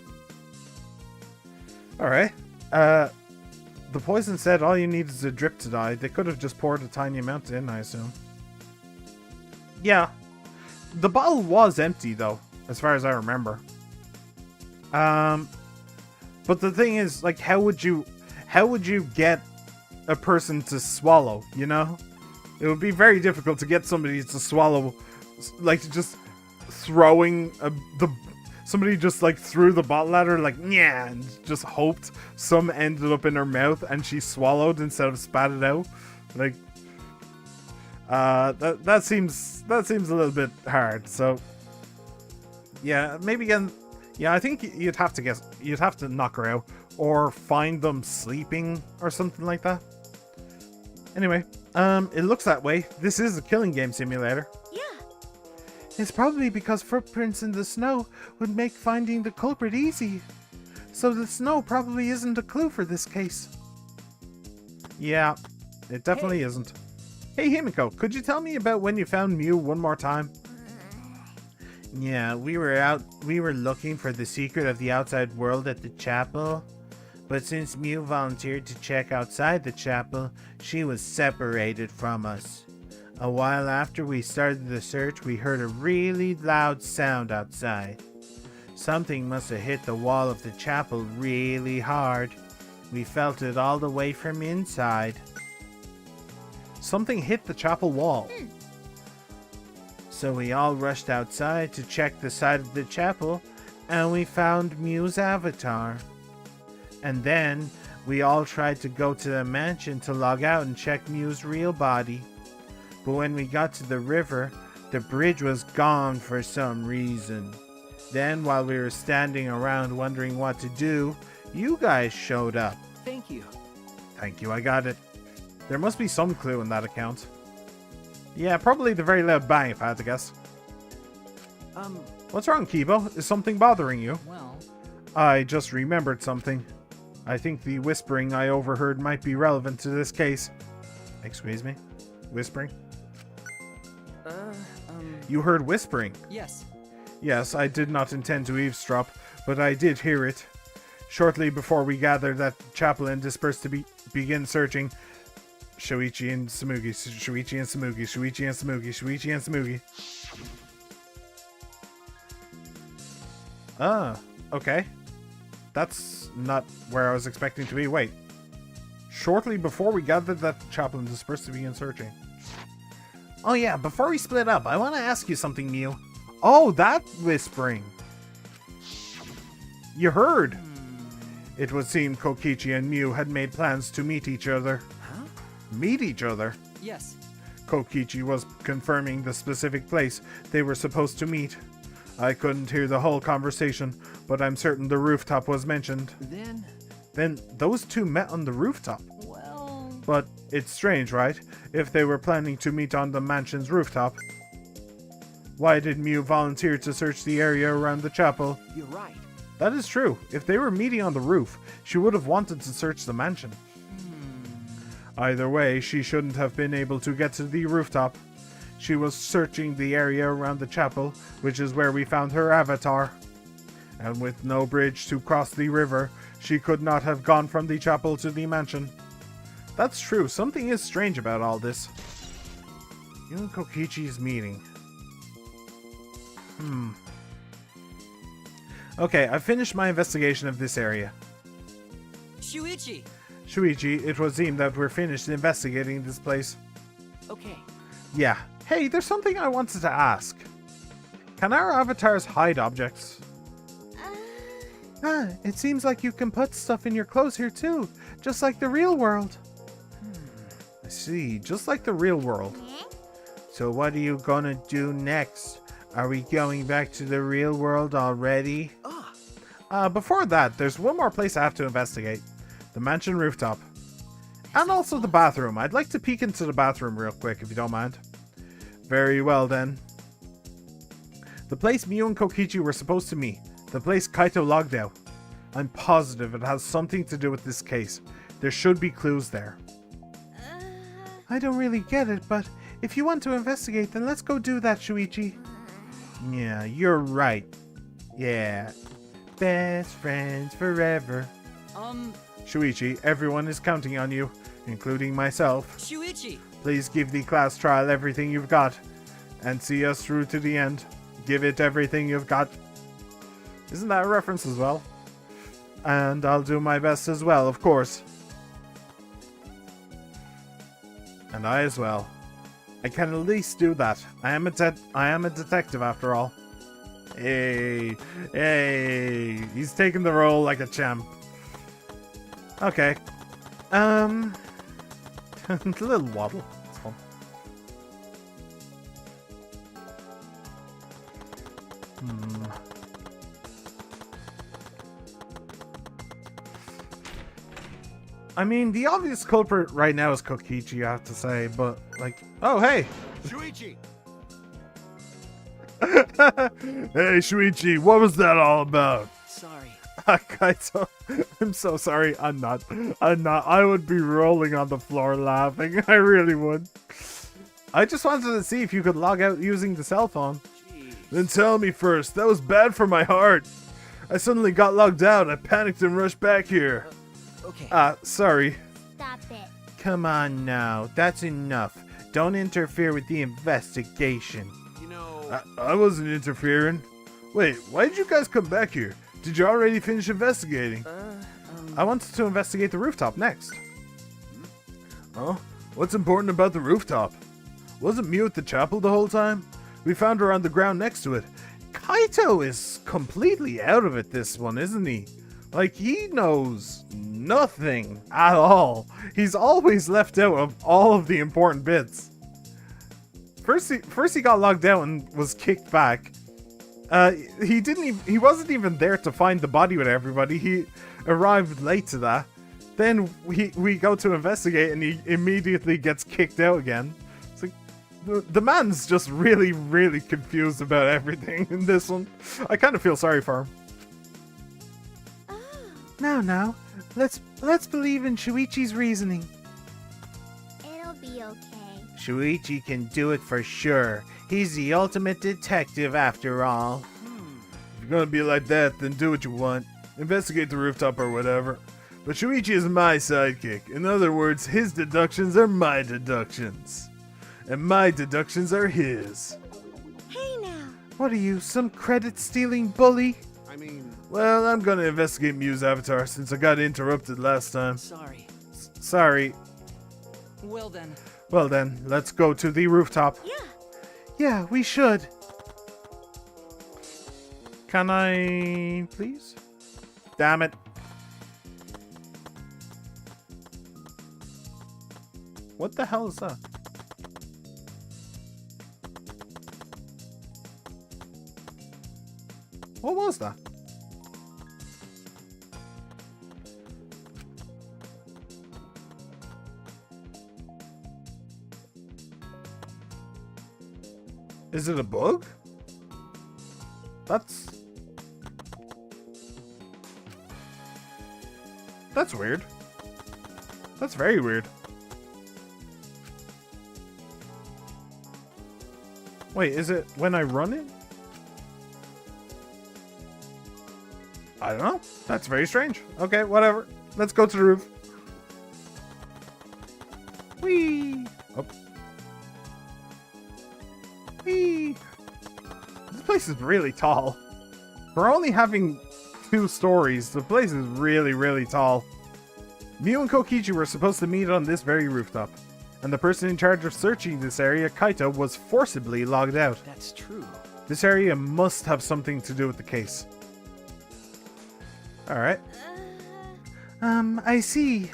Alright. The poison said all you need is a drip to die. They could have just poured a tiny amount in, I assume. Yeah. The bottle was empty, though, as far as I remember. But the thing is, like, how would you get a person to swallow, you know? It would be very difficult to get somebody to swallow, like, just throwing somebody just, like, threw the bottle at her, like, yeah, and just hoped some ended up in her mouth and she swallowed instead of spat it out. Like, that seems a little bit hard. So, yeah, maybe again, yeah, I think you'd have to knock her out or find them sleeping or something like that. Anyway, it looks that way. This is a killing game simulator.
yeah.
It's probably because footprints in the snow would make finding the culprit easy. So the snow probably isn't a clue for this case.
Yeah, it definitely isn't. Hey, Himiko, could you tell me about when you found Mew one more time?
Yeah, we were looking for the secret of the outside world at the chapel. But since Mew volunteered to check outside the chapel, she was separated from us. A while after we started the search, we heard a really loud sound outside. Something must have hit the wall of the chapel really hard. We felt it all the way from inside.
Something hit the chapel wall.
So we all rushed outside to check the side of the chapel, and we found Mew's avatar. And then we all tried to go to the mansion to log out and check Mew's real body. But when we got to the river, the bridge was gone for some reason. Then while we were standing around wondering what to do, you guys showed up.
Thank you.
Thank you, I got it. There must be some clue in that account. Yeah, probably the very loud bang if I had to guess. What's wrong, Kibo? Is something bothering you?
Well...
I just remembered something. I think the whispering I overheard might be relevant to this case. Excuse me? Whispering? You heard whispering?
Yes.
Yes, I did not intend to eavesdrop, but I did hear it. Shortly before we gathered at the chapel and dispersed to begin searching, Shuichi and Tsumugi, Shuichi and Tsumugi, Shuichi and Tsumugi, Shuichi and Tsumugi. Ah, okay. That's not where I was expecting to be. Wait. Shortly before we gathered at the chapel and dispersed to begin searching. Oh yeah, before we split up, I want to ask you something, Mew. Oh, that whispering. You heard. It would seem Kokichi and Mew had made plans to meet each other.
Huh?
Meet each other?
Yes.
Kokichi was confirming the specific place they were supposed to meet. I couldn't hear the whole conversation, but I'm certain the rooftop was mentioned. Then those two met on the rooftop.
Well...
But it's strange, right? If they were planning to meet on the mansion's rooftop. Why did Mew volunteer to search the area around the chapel?
You're right.
That is true. If they were meeting on the roof, she would have wanted to search the mansion. Either way, she shouldn't have been able to get to the rooftop. She was searching the area around the chapel, which is where we found her avatar. And with no bridge to cross the river, she could not have gone from the chapel to the mansion. That's true. Something is strange about all this. You and Kokichi's meeting. Okay, I've finished my investigation of this area.
Shuichi!
Shuichi, it would seem that we're finished investigating this place.
Okay.
Yeah. Hey, there's something I wanted to ask. Can our avatars hide objects?
It seems like you can put stuff in your clothes here too, just like the real world.
I see, just like the real world.
So what are you gonna do next? Are we going back to the real world already?
Before that, there's one more place I have to investigate. The mansion rooftop. And also the bathroom. I'd like to peek into the bathroom real quick, if you don't mind. Very well, then. The place Mew and Kokichi were supposed to meet. The place Kaito logged out. I'm positive it has something to do with this case. There should be clues there.
I don't really get it, but if you want to investigate, then let's go do that, Shuichi.
Yeah, you're right. Yeah.
Best friends forever.
Shuichi, everyone is counting on you, including myself.
Shuichi!
Please give the class trial everything you've got, and see us through to the end. Give it everything you've got. Isn't that a reference as well? And I'll do my best as well, of course. And I as well. I can at least do that. I am a detective after all. Hey, he's taking the role like a champ. Okay. A little waddle. It's fun. I mean, the obvious culprit right now is Kokichi, I have to say, but, like... Oh, hey!
Shuichi!
Hey, Shuichi, what was that all about?
Sorry.
Kaito, I'm so sorry. I'm not. I would be rolling on the floor laughing. I really would. I just wanted to see if you could log out using the cell phone.
Jeez.
Then tell me first. That was bad for my heart. I suddenly got logged out. I panicked and rushed back here.
Okay.
Sorry.
Stop it.
Come on now, that's enough. Don't interfere with the investigation.
You know,
I wasn't interfering. Wait, why did you guys come back here? Did you already finish investigating?
I wanted to investigate the rooftop next.
Huh? What's important about the rooftop? Wasn't Mew at the chapel the whole time? We found her on the ground next to it.
Kaito is completely out of it this one, isn't he? Like, he knows nothing at all. He's always left out of all of the important bits. First he got logged out and was kicked back. He wasn't even there to find the body with everybody. He arrived late to that. Then we go to investigate and he immediately gets kicked out again. It's like, the man's just really, really confused about everything in this one. I kind of feel sorry for him.
Now, let's believe in Shuichi's reasoning.
It'll be okay.
Shuichi can do it for sure. He's the ultimate detective after all.
If you're gonna be like that, then do what you want. Investigate the rooftop or whatever. But Shuichi is my sidekick. In other words, his deductions are my deductions. And my deductions are his.
Hey now.
What are you, some credit-stealing bully?
I mean,
Well, I'm gonna investigate Mew's avatar since I got interrupted last time.
Sorry.
Sorry.
Well then.
Well then, let's go to the rooftop.
Yeah, we should.
Can I, please? Damn it. What the hell is that? What was that? Is it a bug? That's weird. That's very weird. Wait, is it when I run it? I don't know. That's very strange. Okay, whatever. Let's go to the roof. Whee! Oh. Whee! This place is really tall. For only having 2 stories, the place is really, really tall. Mew and Kokichi were supposed to meet on this very rooftop, and the person in charge of searching this area, Kaito, was forcibly logged out.
That's true.
This area must have something to do with the case. Alright.
I see.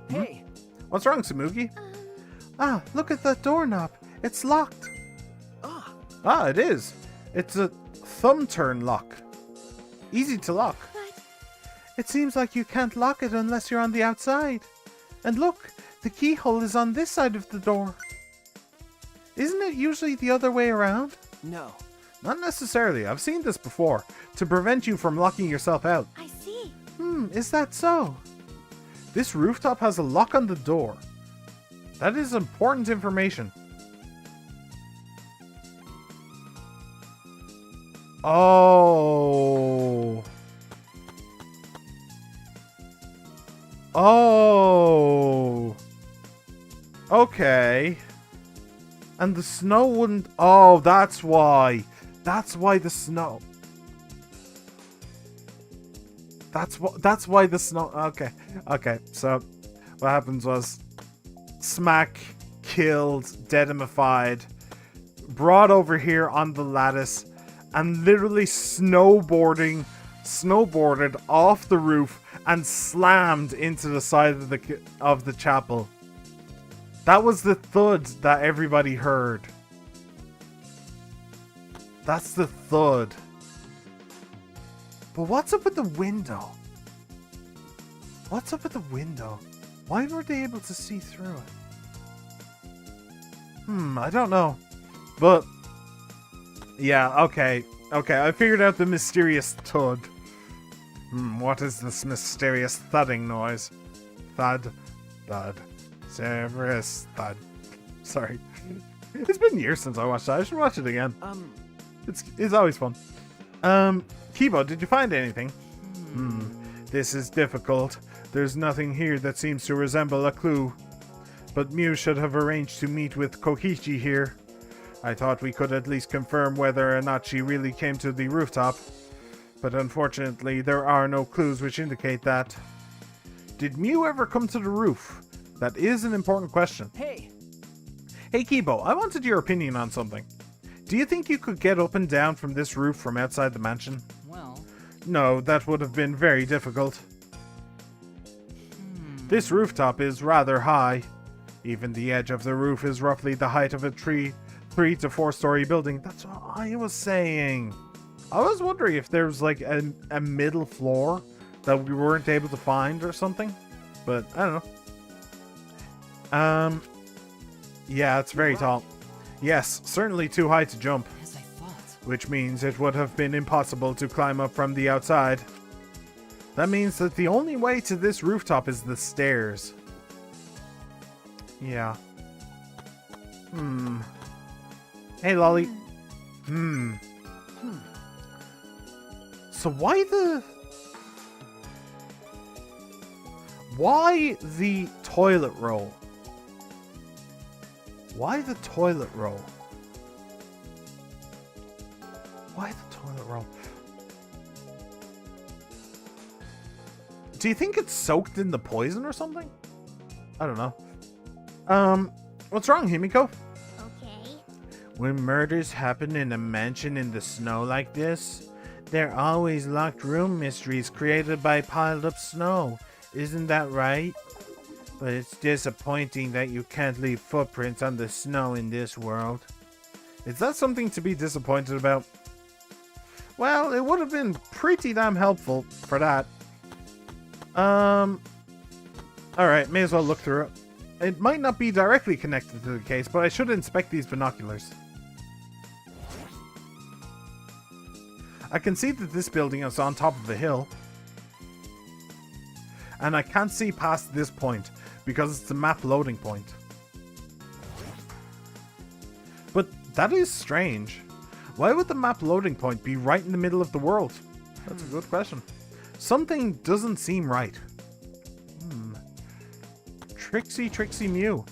Hey.
What's wrong, Samugi?
Ah, look at that doorknob. It's locked.
Ah.
Ah, it is. It's a thumb turn lock. Easy to lock.
It seems like you can't lock it unless you're on the outside. And look, the keyhole is on this side of the door. Isn't it usually the other way around?
No.
Not necessarily. I've seen this before. To prevent you from locking yourself out.
I see.
Is that so?
This rooftop has a lock on the door. That is important information. Oh. Oh. Okay. And the snow wouldn't... Oh, that's why. That's why the snow... That's why the snow... Okay. Okay, so what happens was... Smack, killed, deadamified, brought over here on the lattice, and literally snowboarded off the roof and slammed into the side of the chapel. That was the thud that everybody heard. That's the thud. But what's up with the window? What's up with the window? Why were they able to see through it? I don't know. But yeah, okay. Okay, I figured out the mysterious thud. What is this mysterious thudding noise? Thud, thud, Severus thud. Sorry. It's been years since I watched that. I should watch it again. It's always fun. Kibo, did you find anything? This is difficult. There's nothing here that seems to resemble a clue. But Mew should have arranged to meet with Kokichi here. I thought we could at least confirm whether or not she really came to the rooftop. But unfortunately, there are no clues which indicate that. Did Mew ever come to the roof? That is an important question.
Hey,
Hey Kibo, I wanted your opinion on something. Do you think you could get up and down from this roof from outside the mansion?
well,
No, that would have been very difficult. This rooftop is rather high. Even the edge of the roof is roughly the height of a 3 to 4 story building. That's what I was saying. I was wondering if there was like a middle floor that we weren't able to find or something. But I don't know. Yeah, it's very tall. Yes, certainly too high to jump.
as I thought.
Which means it would have been impossible to climb up from the outside. That means that the only way to this rooftop is the stairs. Yeah. Hey, Lolly. So why the toilet roll? Why the toilet roll? Why the toilet roll? Do you think it's soaked in the poison or something? I don't know. What's wrong, Himiko?
Okay.
When murders happen in a mansion in the snow like this, there are always locked room mysteries created by piled up snow. Isn't that right? But it's disappointing that you can't leave footprints on the snow in this world. Is that something to be disappointed about? Well, it would have been pretty damn helpful for that. Alright, may as well look through it. It might not be directly connected to the case, but I should inspect these binoculars. I can see that this building is on top of a hill. And I can't see past this point, because it's a map loading point. But that is strange. Why would the map loading point be right in the middle of the world? That's a good question. Something doesn't seem right. Trixie Mew.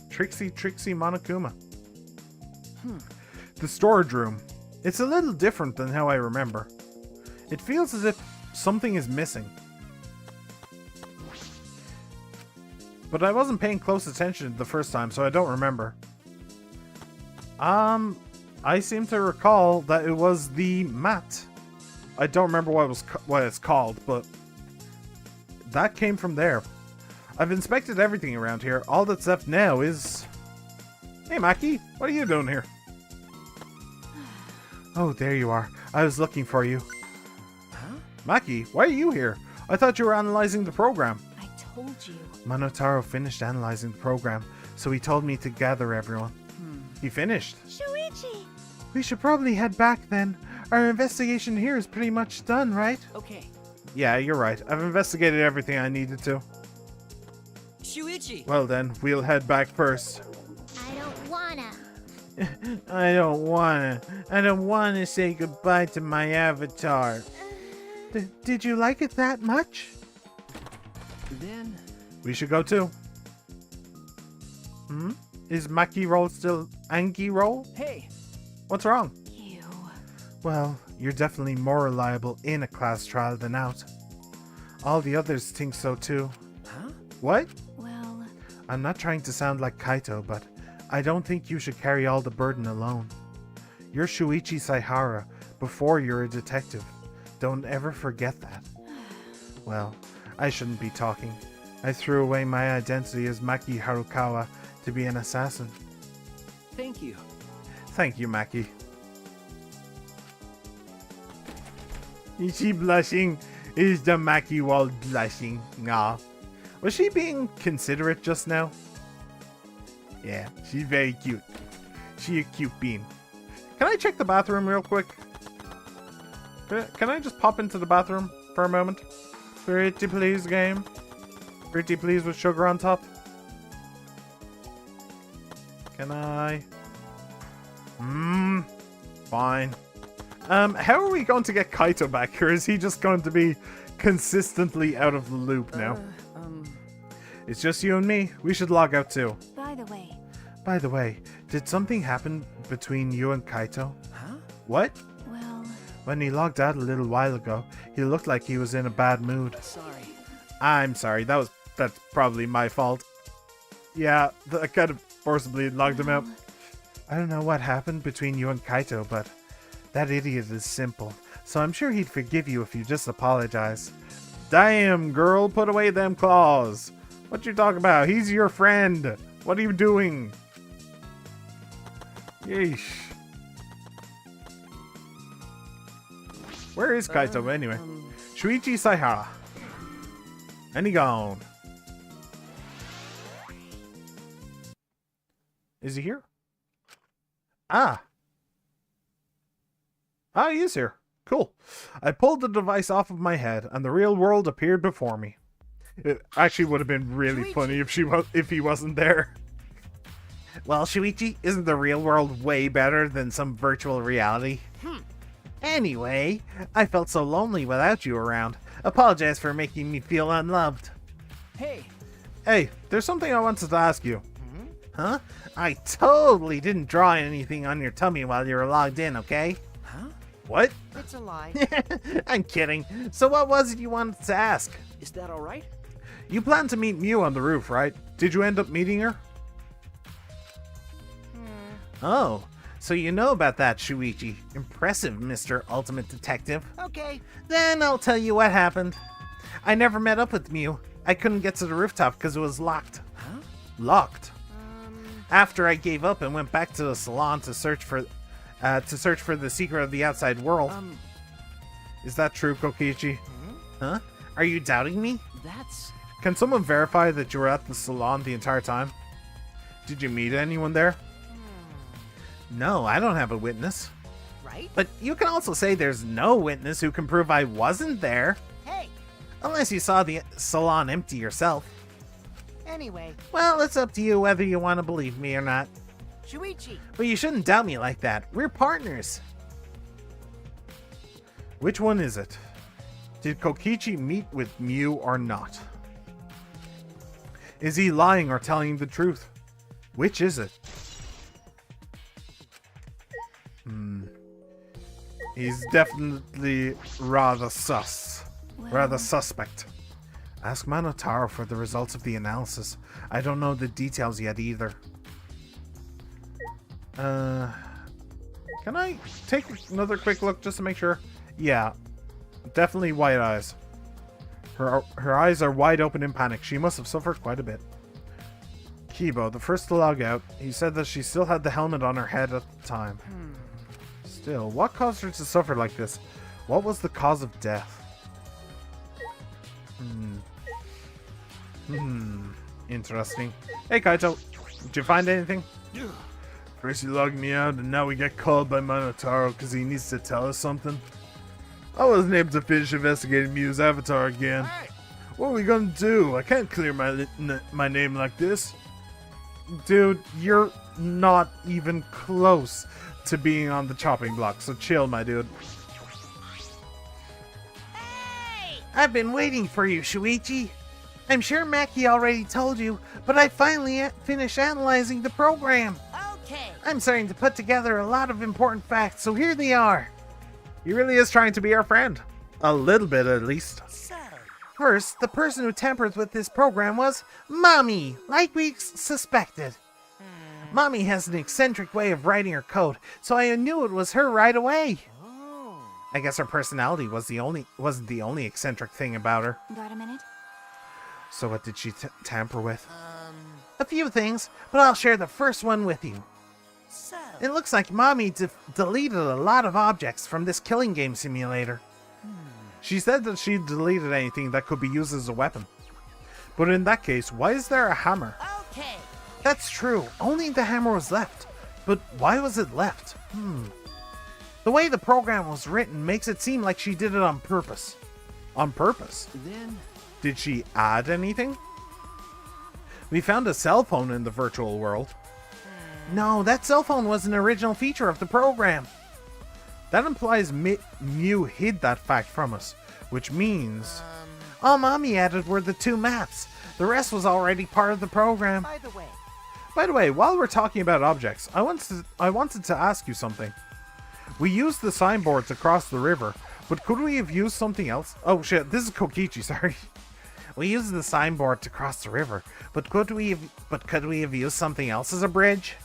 Trixie Monokuma. The storage room. It's a little different than how I remember. It feels as if something is missing. But I wasn't paying close attention the first time, so I don't remember. I seem to recall that it was the mat. I don't remember what it's called, but that came from there. I've inspected everything around here. All that's left now is... Hey, Maki, what are you doing here? Oh, there you are. I was looking for you.
Huh?
Maki, why are you here? I thought you were analyzing the program.
I told you.
Monotaro finished analyzing the program, so he told me to gather everyone. He finished.
Shuichi!
We should probably head back then. Our investigation here is pretty much done, right?
Okay.
Yeah, you're right. I've investigated everything I needed to.
Shuichi!
Well then, we'll head back first.
I don't wanna.
I don't wanna say goodbye to my avatar.
Did you like it that much?
Then...
We should go too. Is Maki roll still Anki roll?
Hey!
What's wrong?
You...
Well, you're definitely more reliable in a class trial than out. All the others think so too.
Huh?
What?
Well,
I'm not trying to sound like Kaito, but I don't think you should carry all the burden alone. You're Shuichi Saihara before you're a detective. Don't ever forget that. Well, I shouldn't be talking. I threw away my identity as Maki Harukawa to be an assassin.
Thank you.
Thank you, Maki. Is she blushing? Is the Maki wall blushing? Nah. Was she being considerate just now? Yeah, she's very cute. She a cute bean. Can I check the bathroom real quick? Can I just pop into the bathroom for a moment? Pretty please, game. Pretty please with sugar on top. Can I? Fine. How are we going to get Kaito back, or is he just going to be consistently out of the loop now? It's just you and me. We should log out too.
By the way,
Did something happen between you and Kaito?
Huh?
What?
well,
When he logged out a little while ago, he looked like he was in a bad mood.
Sorry.
I'm sorry, that's probably my fault. Yeah, I kind of forcibly logged him out. I don't know what happened between you and Kaito, but that idiot is simple. So I'm sure he'd forgive you if you just apologize. Damn, girl, put away them claws. What you talking about? He's your friend. What are you doing? Yeesh. Where is Kaito anyway? Shuichi Saihara. And he gone. Is he here? Ah, he is here. Cool. I pulled the device off of my head, and the real world appeared before me. It actually would have been really funny if he wasn't there. Well, Shuichi, isn't the real world way better than some virtual reality? Anyway, I felt so lonely without you around. Apologize for making me feel unloved.
Hey.
Hey, there's something I wanted to ask you. Huh? I totally didn't draw anything on your tummy while you were logged in, okay?
Huh?
What?
It's a lie.
I'm kidding. So what was it you wanted to ask?
Is that all right?
You planned to meet Mew on the roof, right? Did you end up meeting her? Oh, so you know about that, Shuichi. Impressive, Mr. Ultimate Detective.
Okay.
Then I'll tell you what happened. I never met up with Mew. I couldn't get to the rooftop because it was locked.
Huh?
Locked. After I gave up and went back to the salon to search for the secret of the outside world. Is that true, Kokichi? Huh? Are you doubting me?
That's...
Can someone verify that you were at the salon the entire time? Did you meet anyone there? No, I don't have a witness.
right?
But you can also say there's no witness who can prove I wasn't there.
Hey,
Unless you saw the salon empty yourself.
anyway,
Well, it's up to you whether you want to believe me or not.
Shuichi.
But you shouldn't doubt me like that. We're partners. Which one is it? Did Kokichi meet with Mew or not? Is he lying or telling the truth? Which is it? He's definitely rather sus. Rather suspect. Ask Manotaro for the results of the analysis. I don't know the details yet either. Can I take another quick look just to make sure? Yeah, definitely white eyes. Her eyes are wide open in panic. She must have suffered quite a bit. Kibo, the first to log out, he said that she still had the helmet on her head at the time. Still, what caused her to suffer like this? What was the cause of death? Interesting. Hey, Kaito, did you find anything?
First he logged me out, and now we get called by Manotaro because he needs to tell us something. I wasn't able to finish investigating Mew's avatar again. What are we gonna do? I can't clear my name like this.
Dude, you're not even close to being on the chopping block, so chill, my dude.
Hey!
I've been waiting for you, Shuichi. I'm sure Maki already told you, but I finally finished analyzing the program.
Okay.
I'm starting to put together a lot of important facts, so here they are.
He really is trying to be our friend. A little bit, at least.
So,
First, the person who tampered with this program was Mommy, like we suspected. Mommy has an eccentric way of writing her code, so I knew it was her right away.
I guess her personality wasn't the only eccentric thing about her.
Got a minute?
So what did she tamper with?
A few things, but I'll share the first one with you.
so.
It looks like Mommy deleted a lot of objects from this killing game simulator.
She said that she deleted anything that could be used as a weapon. But in that case, why is there a hammer?
Okay.
That's true, only the hammer was left. But why was it left? The way the program was written makes it seem like she did it on purpose.
On purpose?
Then,
Did she add anything? We found a cell phone in the virtual world. No, that cell phone was an original feature of the program. That implies Mew hid that fact from us, which means all Mommy added were the 2 maps. The rest was already part of the program. By the way, while we're talking about objects, I wanted to ask you something. We used the signboard to cross the river, but could we have used something else? Oh shit, this is Kokichi, sorry. We used the signboard to cross the river, but could we have used something else as a bridge?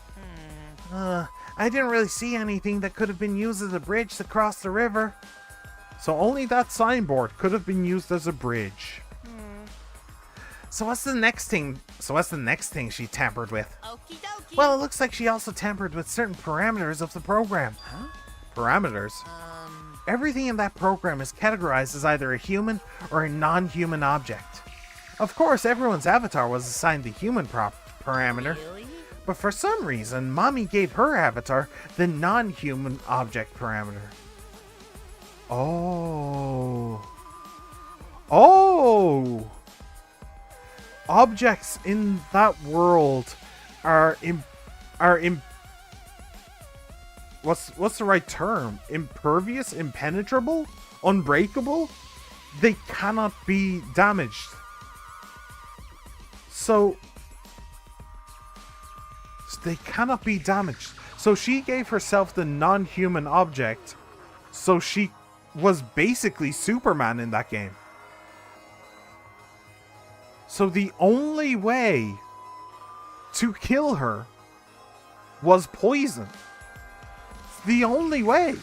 I didn't really see anything that could have been used as a bridge to cross the river. So only that signboard could have been used as a bridge. So what's the next thing she tampered with?
Okie dokie.
Well, it looks like she also tampered with certain parameters of the program. Huh? Parameters? Everything in that program is categorized as either a human or a non-human object. Of course, everyone's avatar was assigned the human parameter.
Really?
But for some reason, Mommy gave her avatar the non-human object parameter. Oh. Objects in that world are what's the right term? Impervious, impenetrable, unbreakable? They cannot be damaged. So they cannot be damaged. So she gave herself the non-human object. So she was basically Superman in that game. So the only way to kill her was poison. The only way.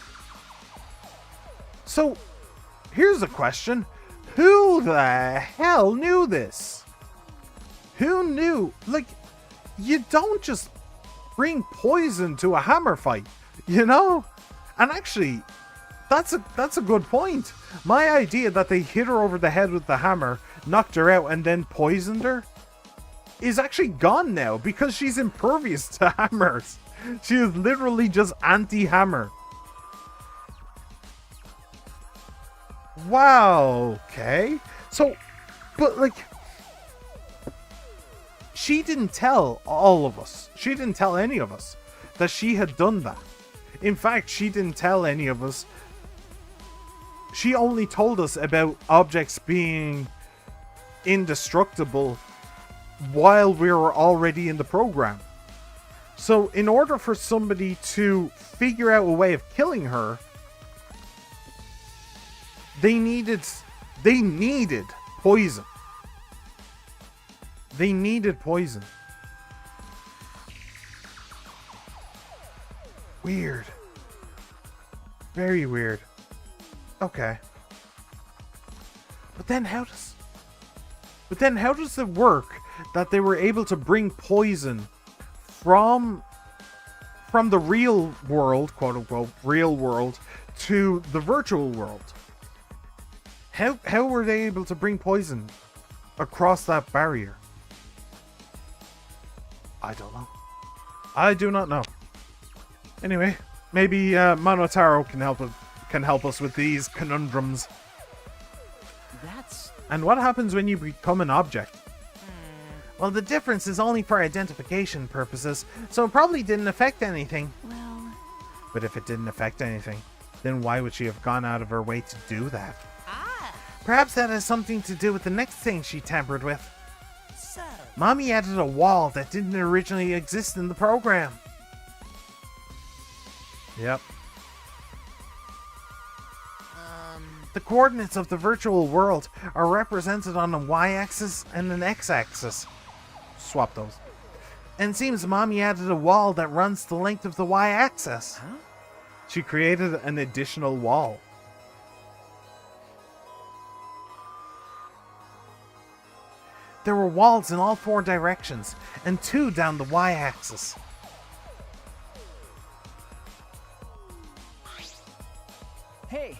So here's a question. Who the hell knew this? Who knew? Like, you don't just bring poison to a hammer fight, you know? And actually, that's a good point. My idea that they hit her over the head with the hammer, knocked her out, and then poisoned her is actually gone now because she's impervious to hammers. She is literally just anti-hammer. Wow, okay. So, but like, she didn't tell all of us. She didn't tell any of us that she had done that. In fact, she didn't tell any of us. She only told us about objects being indestructible while we were already in the program. So in order for somebody to figure out a way of killing her, they needed poison. They needed poison. Weird. Very weird. Okay. But then how does it work that they were able to bring poison from the real world, quote unquote, real world, to the virtual world? How were they able to bring poison across that barrier? I don't know. I do not know. Anyway, maybe Monotaro can help us with these conundrums. And what happens when you become an object? Well, the difference is only for identification purposes, so it probably didn't affect anything.
Well...
But if it didn't affect anything, then why would she have gone out of her way to do that? Perhaps that has something to do with the next thing she tampered with.
So...
Mommy added a wall that didn't originally exist in the program. Yep. The coordinates of the virtual world are represented on a y-axis and an x-axis. Swap those. And it seems Mommy added a wall that runs the length of the y-axis. Huh? She created an additional wall. There were walls in all 4 directions, and 2 down the y-axis.
Hey.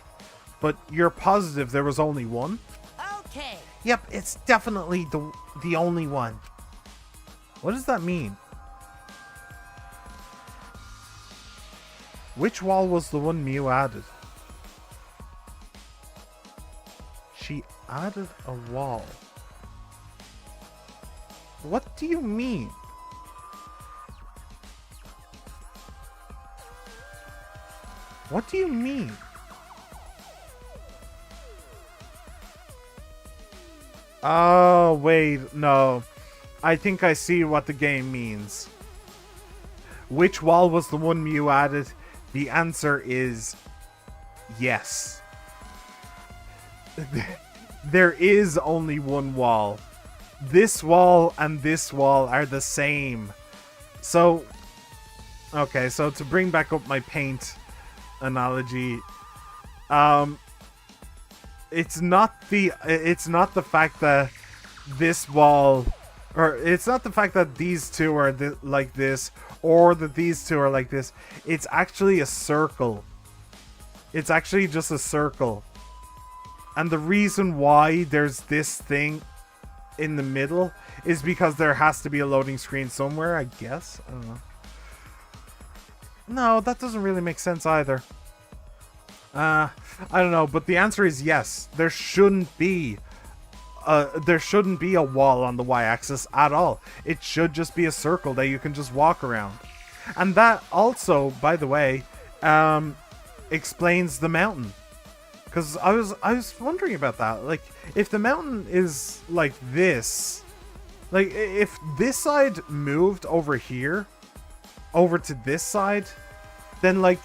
But you're positive there was only one?
Okay.
Yep, it's definitely the only one. What does that mean? Which wall was the one Mew added? She added a wall. What do you mean? What do you mean? Oh, wait, no. I think I see what the game means. Which wall was the one Mew added? The answer is yes. There is only one wall. This wall and this wall are the same. So, okay, so to bring back up my paint analogy, it's not the fact that this wall, or it's not the fact that these two are like this, or that these two are like this. It's actually a circle. It's actually just a circle. And the reason why there's this thing in the middle is because there has to be a loading screen somewhere, I guess. I don't know. No, that doesn't really make sense either. I don't know, but the answer is yes. There shouldn't be a wall on the y-axis at all. It should just be a circle that you can just walk around. And that also, by the way, explains the mountain. Because I was wondering about that. Like, if the mountain is like this, like if this side moved over here, over to this side, then like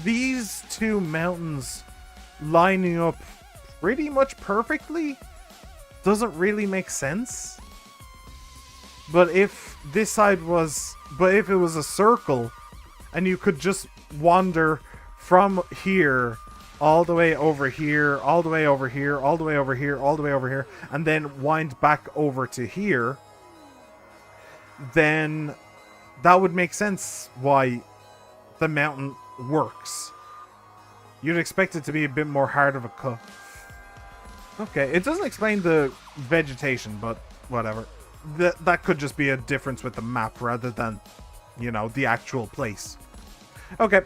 these two mountains lining up pretty much perfectly doesn't really make sense. But if this side was, but if it was a circle and you could just wander from here all the way over here, all the way over here, all the way over here, all the way over here, and then wind back over to here, then that would make sense why the mountain works. You'd expect it to be a bit more hard of a cut. Okay, it doesn't explain the vegetation, but whatever. That could just be a difference with the map rather than, you know, the actual place. Okay.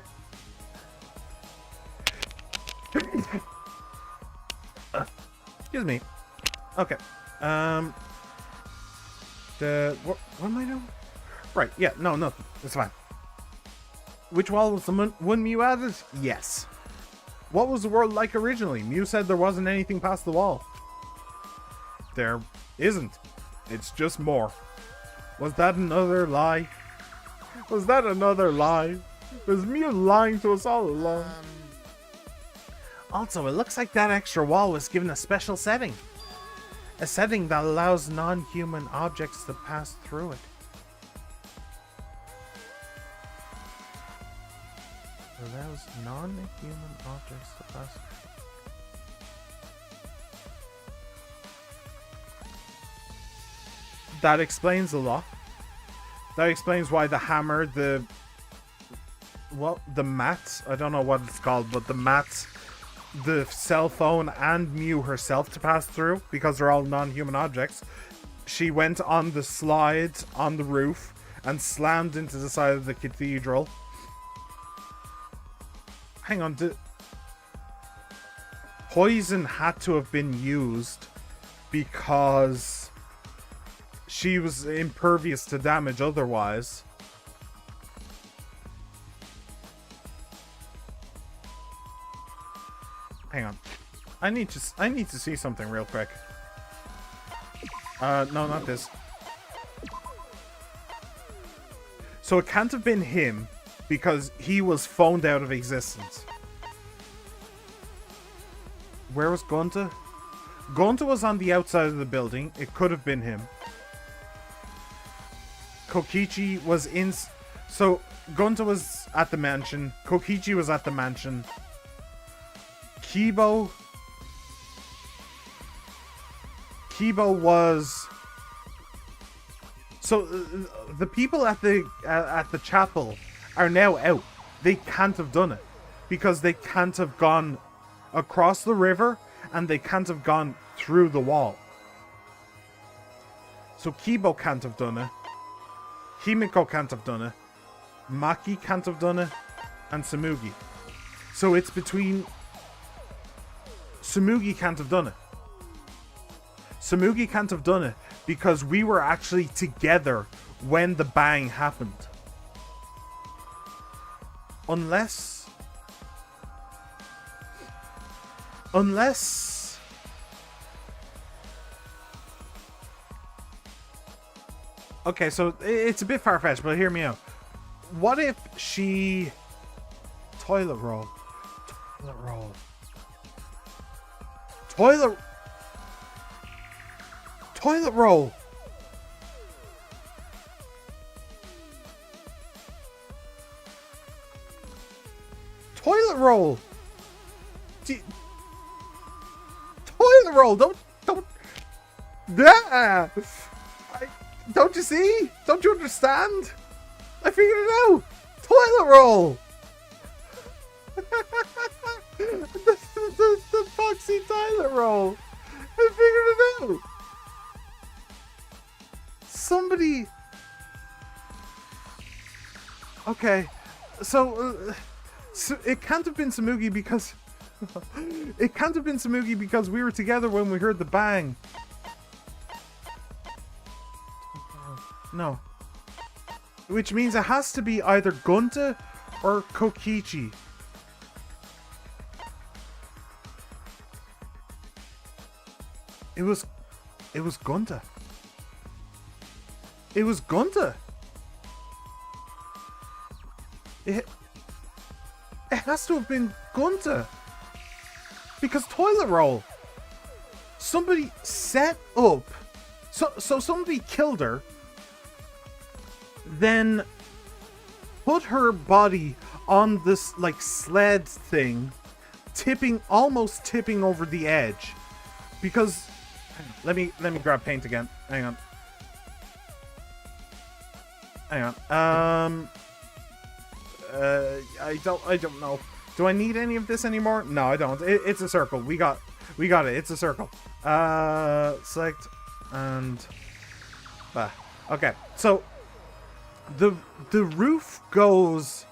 Excuse me. Okay. What am I doing? Right, yeah, no, nothing. It's fine. Which wall was the one Mew added? Yes. What was the world like originally? Mew said there wasn't anything past the wall. There isn't. It's just more. Was that another lie? Was that another lie? Was Mew lying to us all along? Also, it looks like that extra wall was given a special setting. A setting that allows non-human objects to pass through it. Allows non-human objects to pass through. That explains a lot. That explains why the hammer, the mat, I don't know what it's called, but the mat, the cell phone, and Mew herself to pass through, because they're all non-human objects. She went on the slide on the roof and slammed into the side of the cathedral. Hang on, poison had to have been used because she was impervious to damage otherwise. Hang on. I need to see something real quick. No, not this. So it can't have been him because he was phoned out of existence. Where was Gunta? Gunta was on the outside of the building. It could have been him. Kokichi was in... So, Gunta was at the mansion. Kokichi was at the mansion. Kibo was... So, the people at the chapel are now out. They can't have done it. Because they can't have gone across the river, and they can't have gone through the wall. So Kibo can't have done it. Himiko can't have done it. Maki can't have done it. And Samugi. So it's between... Samugi can't have done it. Samugi can't have done it because we were actually together when the bang happened. Unless Unless... Okay, so it's a bit far-fetched, but hear me out. What if she... Toilet roll. Toilet roll. Toilet... Toilet roll! Toilet roll! Toilet roll! Don't... Ah! Don't you see? Don't you understand? I figured it out! Toilet roll! the Foxy toilet roll! I figured it out! Somebody... Okay, so it can't have been Samugi because... It can't have been Samugi because we were together when we heard the bang. No. Which means it has to be either Gunta or Kokichi. It was Gunta. It was Gunta. It has to have been Gunta. Because toilet roll. Somebody set up. So somebody killed her. Then put her body on this like sled thing, almost tipping over the edge. Because let me grab paint again. Hang on. I don't know. Do I need any of this anymore? No, I don't. It's a circle. We got it. It's a circle. Select and okay. So the roof goes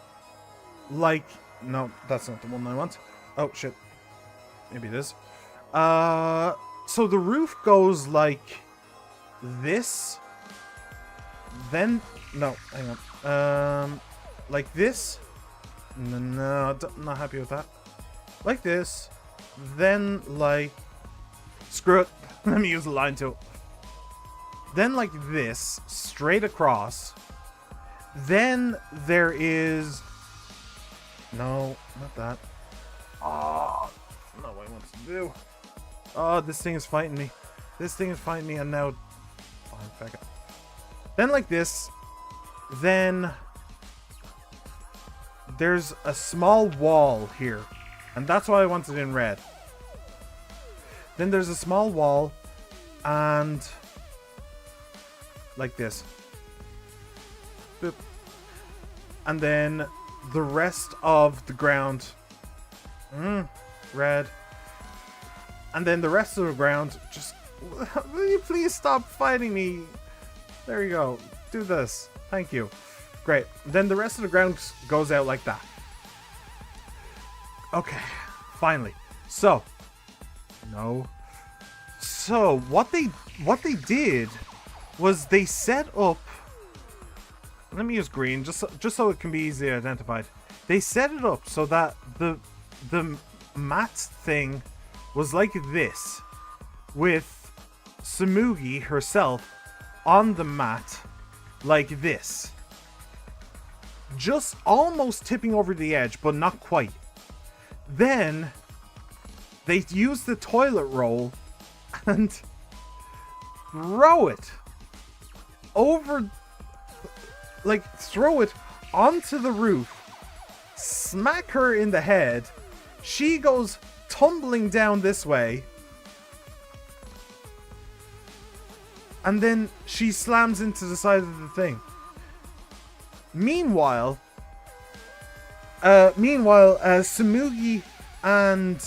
like, no, that's not the one I want. Oh shit. Maybe it is. So the roof goes like this. Then no, hang on. Like this. No, not happy with that. Like this. Then like, screw it. Let me use the line tool. Then like this, straight across. Then there is... No, not that. Oh, not what I want to do. Oh, this thing is fighting me. This thing is fighting me and now... Fine, fuck it. Then like this. Then... There's a small wall here. And that's why I want it in red. Then there's a small wall. And... Like this. Boop. And then the rest of the ground. Red. And then the rest of the ground just... Will you please stop fighting me? There you go. Do this. Thank you. Great. Then the rest of the ground goes out like that. Okay. Finally. So. No. So, what they did was they set up... Let me use green, just so it can be easily identified. They set it up so that the mat thing was like this, with Samugi herself on the mat like this. Just almost tipping over the edge, but not quite. Then they use the toilet roll and throw it over, like throw it onto the roof, smack her in the head. She goes tumbling down this way, and then she slams into the side of the thing. Meanwhile, Samugi and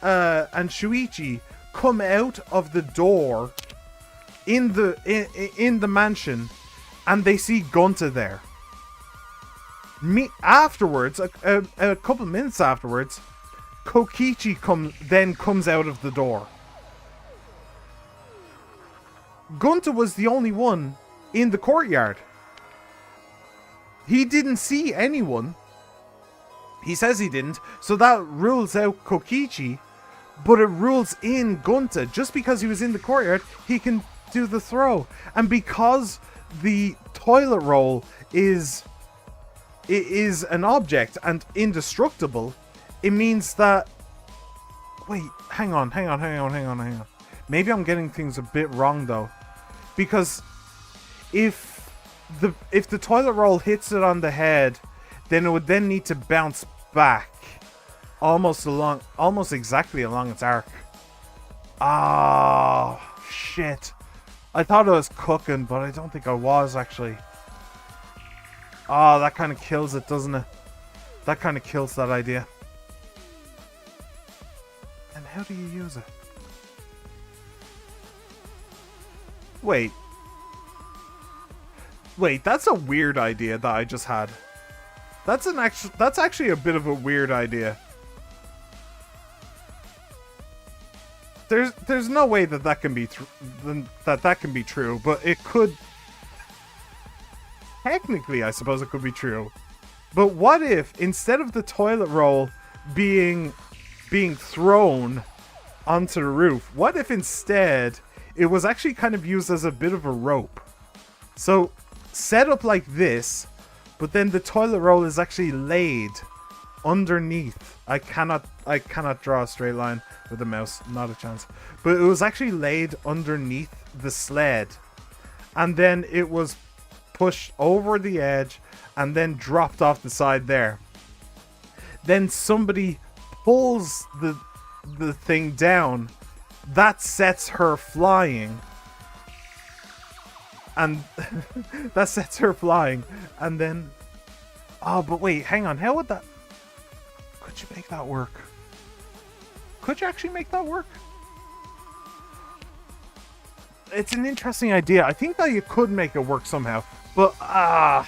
Shuichi come out of the door in the mansion, and they see Gunta there. Afterwards, a couple minutes afterwards, Kokichi comes out of the door. Gunta was the only one in the courtyard. He didn't see anyone. He says he didn't, so that rules out Kokichi. but it rules in Gunta. Just because he was in the courtyard, he can do the throw. And because the toilet roll is an object and indestructible, it means that... Wait, hang on. Maybe I'm getting things a bit wrong, though. Because if the toilet roll hits it on the head, then it would then need to bounce back almost exactly along its arc. Ah, shit. I thought I was cooking, but I don't think I was, actually. Oh, that kind of kills it, doesn't it? That kind of kills that idea. And how do you use it? Wait, that's a weird idea that I just had. That's actually a bit of a weird idea. There's no way that can be that can be true, but it could. Technically, I suppose it could be true. But what if instead of the toilet roll being thrown onto the roof, what if instead it was actually kind of used as a bit of a rope? So set up like this, but then the toilet roll is actually laid underneath. I cannot draw a straight line with a mouse, not a chance. But it was actually laid underneath the sled, and then it was pushed over the edge and then dropped off the side there. Then somebody pulls the thing down. That sets her flying. And that sets her flying. And then... Oh, but wait, hang on. How would that... Could you make that work? Could you actually make that work? It's an interesting idea. I think that you could make it work somehow. But, nah,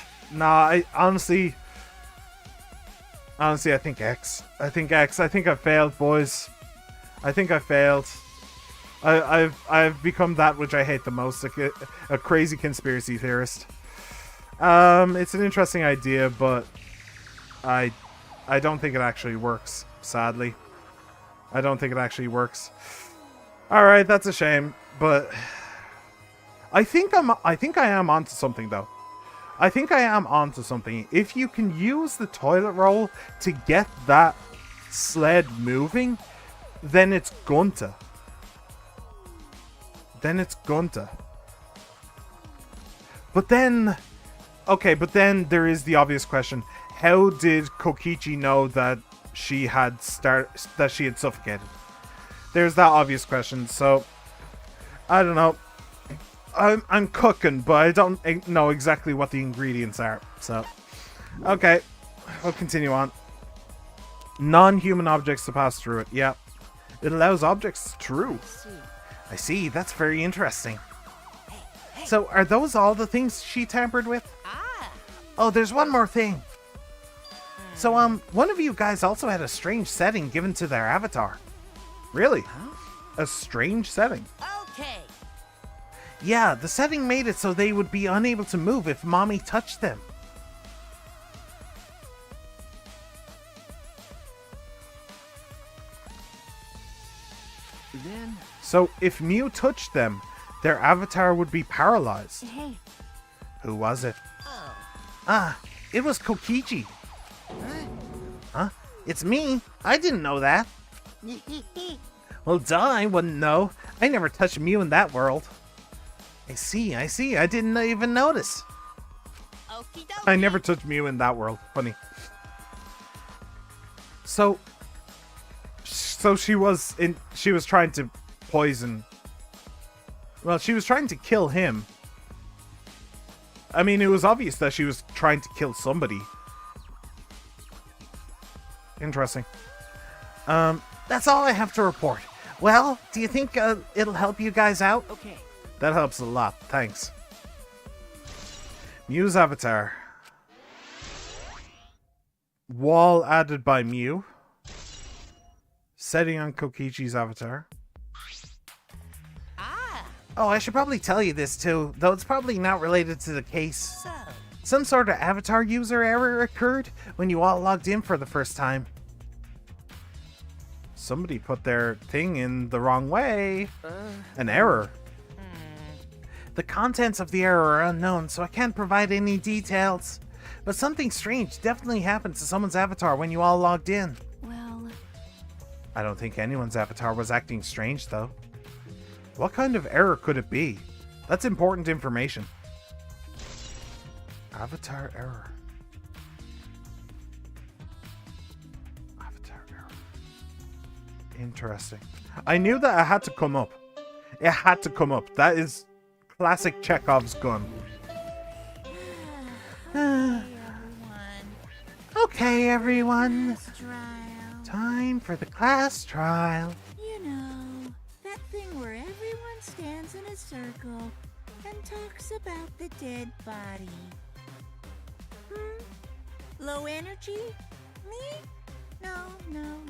I honestly, I think X. I think I failed, boys. I think I failed. I've become that which I hate the most, a crazy conspiracy theorist. It's an interesting idea, but I don't think it actually works, sadly. I don't think it actually works. Alright, that's a shame, but I think I am onto something, though. I think I am onto something. If you can use the toilet roll to get that sled moving, then it's Gunta. But then... Okay, but then there is the obvious question. How did Kokichi know that she had suffocated? There's that obvious question, so... I don't know. I'm cooking, but I don't know exactly what the ingredients are, so... Okay, we'll continue on. Non-human objects to pass through it, yeah. It allows objects through. I see, that's very interesting. So, are those all the things she tampered with? Oh, there's one more thing. So, one of you guys also had a strange setting given to their avatar. Really? A strange setting?
Okay.
Yeah, the setting made it so they would be unable to move if Mommy touched them.
Then...
So, if Mew touched them, their avatar would be paralyzed.
Hey.
Who was it?
Oh.
Ah, it was Kokichi. Huh? It's me. I didn't know that. Well, duh, I wouldn't know. I never touched Mew in that world. I see. I didn't even notice.
Okie dokie.
I never touched Mew in that world. Funny. So she was trying to poison. Well, she was trying to kill him. I mean, it was obvious that she was trying to kill somebody. Interesting. That's all I have to report. Well, do you think it'll help you guys out?
Okay.
That helps a lot, thanks. Mew's avatar. Wall added by Mew. Setting on Kokichi's avatar. Oh, I should probably tell you this too, though it's probably not related to the case.
So,
Some sort of avatar user error occurred when you all logged in for the first time.
Somebody put their thing in the wrong way. An error.
The contents of the error are unknown, so I can't provide any details. But something strange definitely happened to someone's avatar when you all logged in.
Well,
I don't think anyone's avatar was acting strange, though. What kind of error could it be? That's important information. Avatar error. Avatar error. Interesting. I knew that it had to come up. It had to come up. That is classic Chekhov's gun.
Okay, everyone.
Class trial.
Time for the class trial.
You know, that thing where everyone stands in a circle and talks about the dead body. Low energy? Me? No,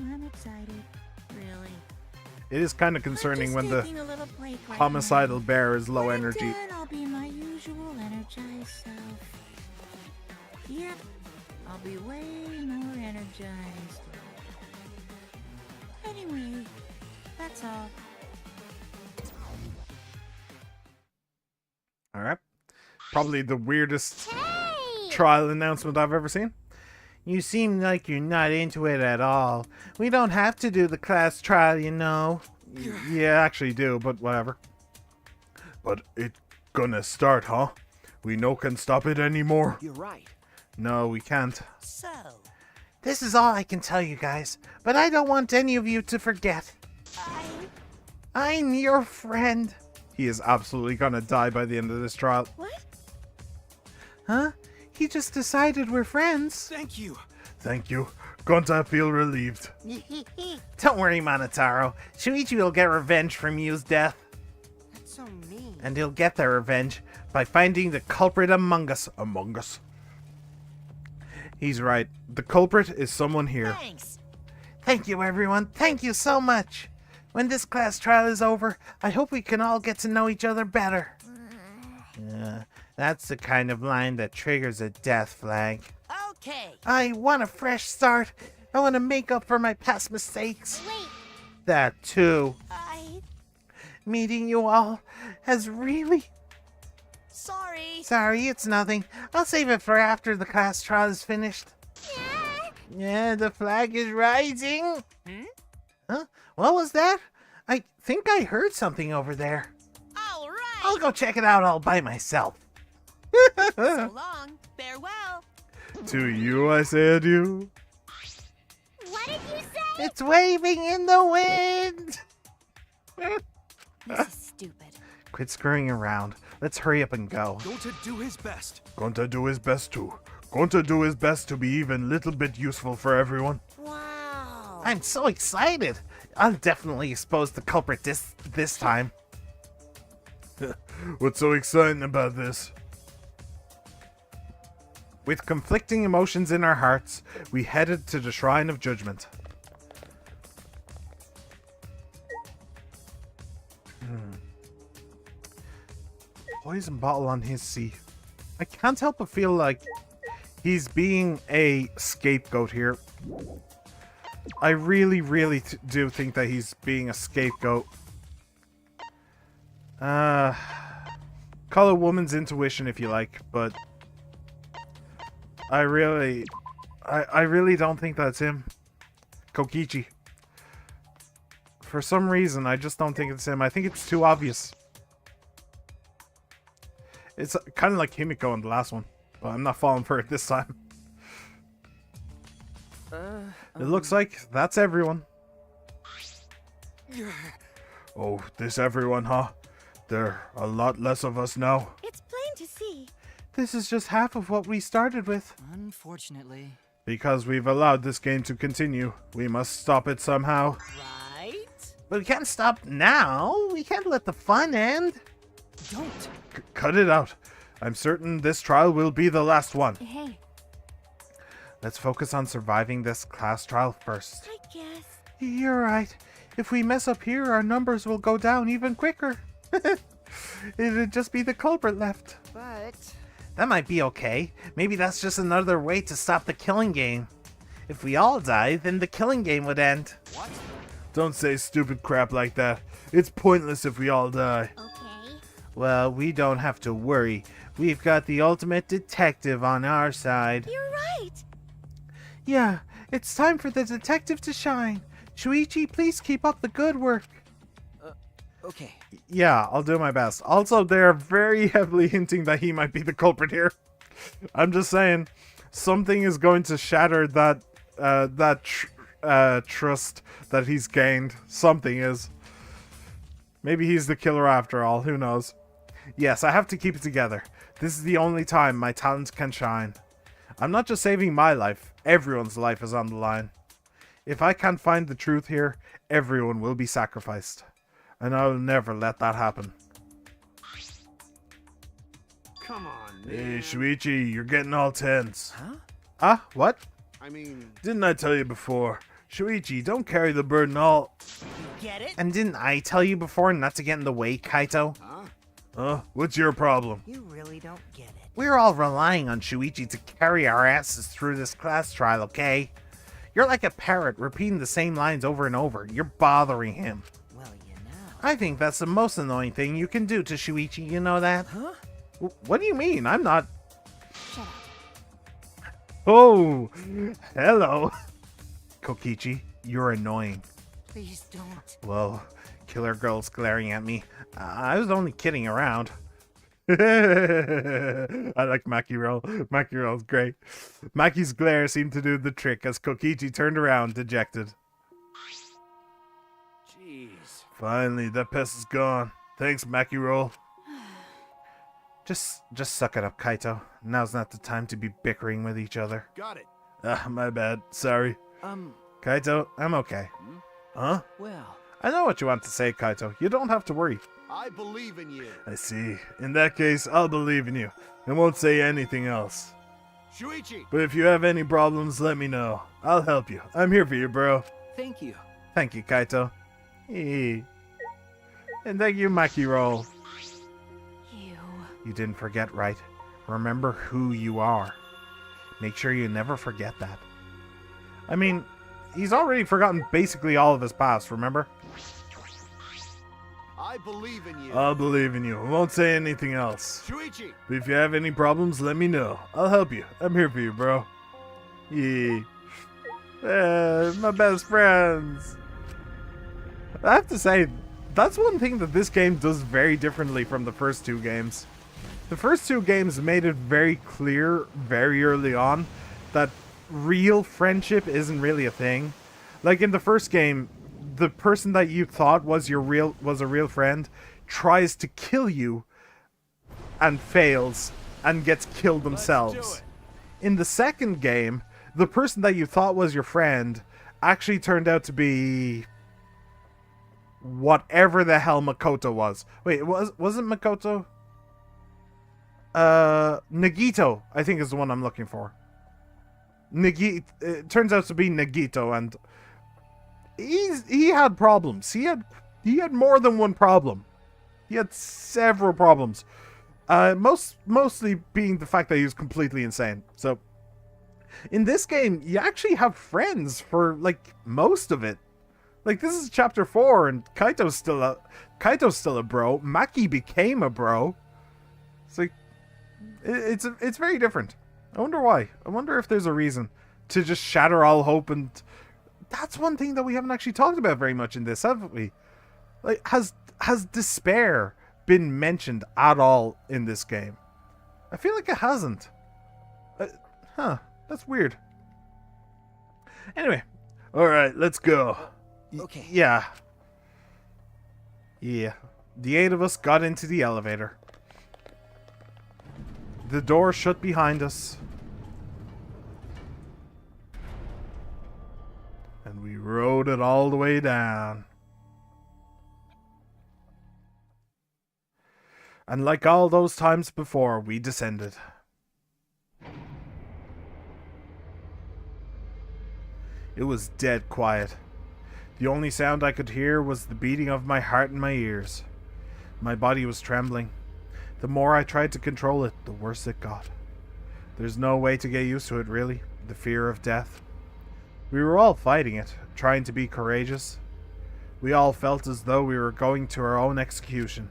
I'm excited. Really.
It is kind of concerning
I'm
when
just
the
taking a little break right
homicidal
now.
bear is low
When I'm
energy.
done, I'll be my usual energized self. Yep, I'll be way more energized. Anyway, that's all.
Alright. Probably the weirdest trial announcement I've ever seen.
You seem like you're not into it at all. We don't have to do the class trial, you know.
Yeah, I actually do, but whatever.
But it gonna start, huh? We no can stop it anymore.
You're right.
No, we can't.
So,
This is all I can tell you guys, but I don't want any of you to forget. I'm your friend.
He is absolutely gonna die by the end of this trial.
What?
Huh? He just decided we're friends.
Thank you.
Thank you. Gonta feel relieved.
Don't worry, Monotaro. Shuichi will get revenge for Mew's death.
that's so mean.
And he'll get their revenge by finding the culprit among us.
Among us.
He's right. The culprit is someone here.
Thanks.
Thank you, everyone. Thank you so much. When this class trial is over, I hope we can all get to know each other better. That's the kind of line that triggers a death flag.
Okay.
I want a fresh start. I want to make up for my past mistakes.
Wait,
That too. Meeting you all has really...
Sorry.
Sorry, it's nothing. I'll save it for after the class trial is finished. Yeah, the flag is rising. Huh? What was that? I think I heard something over there.
All right.
I'll go check it out all by myself.
So long. Farewell.
To you I say adieu.
what did you say?
It's waving in the wind.
this is stupid.
Quit screwing around. Let's hurry up and go.
Gonta do his best.
Gonta do his best too. Gonta do his best to be even little bit useful for everyone.
Wow.
I'm so excited. I'll definitely expose the culprit this time.
What's so exciting about this?
With conflicting emotions in our hearts, we headed to the Shrine of Judgment. Poison bottle on his seat. I can't help but feel like he's being a scapegoat here. I really do think that he's being a scapegoat. Call a woman's intuition if you like, but I really don't think that's him. Kokichi. For some reason, I just don't think it's him. I think it's too obvious. It's kind of like Himiko in the last one, but I'm not falling for it this time. It looks like that's everyone.
Oh, this everyone, huh? There are a lot less of us now.
It's plain to see.
This is just half of what we started with.
Unfortunately.
Because we've allowed this game to continue, we must stop it somehow.
Right?
But we can't stop now. We can't let the fun end.
Don't.
Cut it out. I'm certain this trial will be the last one.
Hey,
Let's focus on surviving this class trial first.
I guess.
You're right. If we mess up here, our numbers will go down even quicker. It'd just be the culprit left.
But
That might be okay. Maybe that's just another way to stop the killing game. If we all die, then the killing game would end.
What?
Don't say stupid crap like that. It's pointless if we all die.
Okay.
Well, we don't have to worry. We've got the ultimate detective on our side.
You're right.
Yeah, it's time for the detective to shine. Shuichi, please keep up the good work.
Okay.
Yeah, I'll do my best. Also, they're very heavily hinting that he might be the culprit here. I'm just saying, something is going to shatter that trust that he's gained. Something is. Maybe he's the killer after all. Who knows? Yes, I have to keep it together. This is the only time my talents can shine. I'm not just saving my life. Everyone's life is on the line. If I can't find the truth here, everyone will be sacrificed. And I will never let that happen.
Come on,
Hey,
man.
Shuichi, you're getting all tense.
Huh?
What?
I mean,
Didn't I tell you before? Shuichi, don't carry the burden all...
Get it?
And didn't I tell you before not to get in the way, Kaito?
What's your problem?
You really don't get it.
We're all relying on Shuichi to carry our asses through this class trial, okay? You're like a parrot repeating the same lines over and over. You're bothering him.
Well, you know.
I think that's the most annoying thing you can do to Shuichi, you know that?
Huh?
What do you mean? I'm not...
Shut up.
Oh, hello.
Kokichi, you're annoying.
Please don't.
Whoa, killer girl's glaring at me. I was only kidding around.
I like Maki Roll. Maki Roll's great. Maki's glare seemed to do the trick as Kokichi turned around, dejected.
jeez.
Finally, that pest is gone. Thanks, Maki Roll.
Just suck it up, Kaito. Now's not the time to be bickering with each other.
Got it.
My bad. Sorry.
Kaito, I'm okay.
Huh?
Well,
I know what you want to say, Kaito. You don't have to worry.
I believe in you.
I see. In that case, I'll believe in you and won't say anything else.
Shuichi!
But if you have any problems, let me know. I'll help you. I'm here for you, bro.
thank you.
Thank you, Kaito. Hee. And thank you, Maki Roll.
You.
You didn't forget, right? Remember who you are. Make sure you never forget that.
I mean, he's already forgotten basically all of his past, remember?
I believe in you.
I'll believe in you. I won't say anything else.
Shuichi!
But if you have any problems, let me know. I'll help you. I'm here for you, bro.
Yeah. My best friends. I have to say, that's one thing that this game does very differently from the first two games. The first two games made it very clear very early on that real friendship isn't really a thing. Like in the first game, the person that you thought was a real friend tries to kill you and fails and gets killed themselves. In the second game, the person that you thought was your friend actually turned out to be whatever the hell Makoto was. Wait, wasn't Makoto? Nagito, I think is the one I'm looking for. It turns out to be Nagito, and he had problems. He had more than one problem. He had several problems. Mostly being the fact that he was completely insane. So in this game, you actually have friends for like most of it. Like this is chapter 4, and Kaito's still a bro. Maki became a bro. It's like it's very different. I wonder why. I wonder if there's a reason to just shatter all hope, and that's one thing that we haven't actually talked about very much in this, have we? Like, has despair been mentioned at all in this game? I feel like it hasn't. That's weird. Anyway,
All right, let's go.
Okay.
yeah. The 8 of us got into the elevator. The door shut behind us. And we rode it all the way down. And like all those times before, we descended. It was dead quiet. The only sound I could hear was the beating of my heart in my ears. My body was trembling. The more I tried to control it, the worse it got. There's no way to get used to it, really. The fear of death. We were all fighting it, trying to be courageous. We all felt as though we were going to our own execution.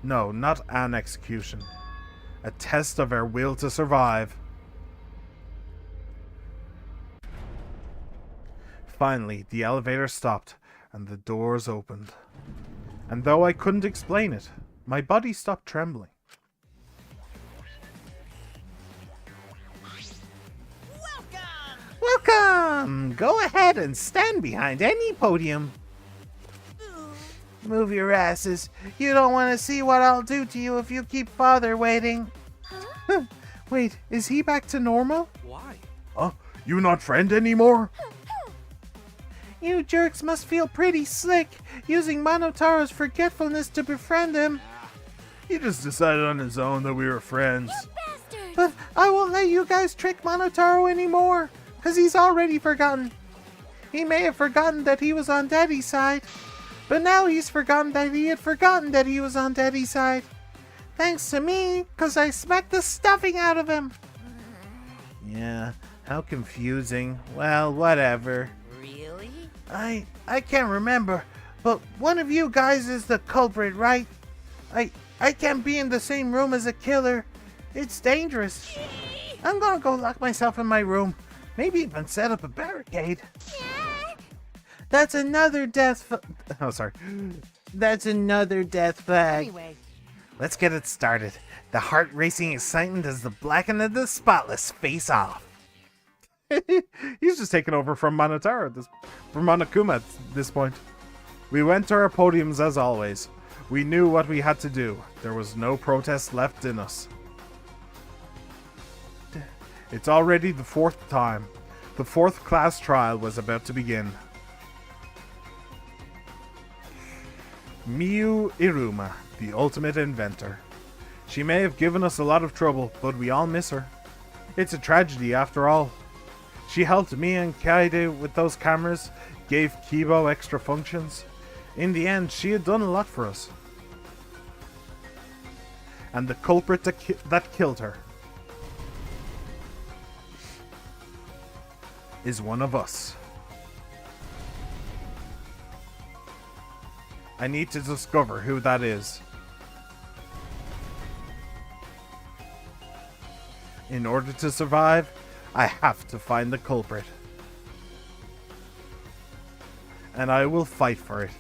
No, not an execution. A test of our will to survive. Finally, the elevator stopped and the doors opened. And though I couldn't explain it, my body stopped trembling.
Welcome! Go ahead and stand behind any podium. Move your asses. You don't want to see what I'll do to you if you keep Father waiting. Wait, is he back to normal?
Why?
Huh? You not friend anymore?
You jerks must feel pretty slick, using Monotaro's forgetfulness to befriend him.
He just decided on his own that we were friends.
But I won't let you guys trick Monotaro anymore, because he's already forgotten. He may have forgotten that he was on Daddy's side, but now he's forgotten that he had forgotten that he was on Daddy's side. Thanks to me, because I smacked the stuffing out of him. Yeah, how confusing. Well, whatever.
Really?
I can't remember, but one of you guys is the culprit, right? I can't be in the same room as a killer. It's dangerous. I'm gonna go lock myself in my room. Maybe even set up a barricade. That's another death
Oh, sorry.
That's another death flag.
Anyway,
Let's get it started. The heart-racing excitement as the Black and the Spotless face off.
He's just taken over from Monokuma at this point. We went to our podiums as always. We knew what we had to do. There was no protest left in us. It's already the fourth time. The fourth class trial was about to begin. Miyu Iruma, the ultimate inventor. She may have given us a lot of trouble, but we all miss her. It's a tragedy after all. She helped me and Kaede with those cameras, gave Kibo extra functions. In the end, she had done a lot for us. And the culprit that killed her is one of us. I need to discover who that is. In order to survive, I have to find the culprit. And I will fight for it.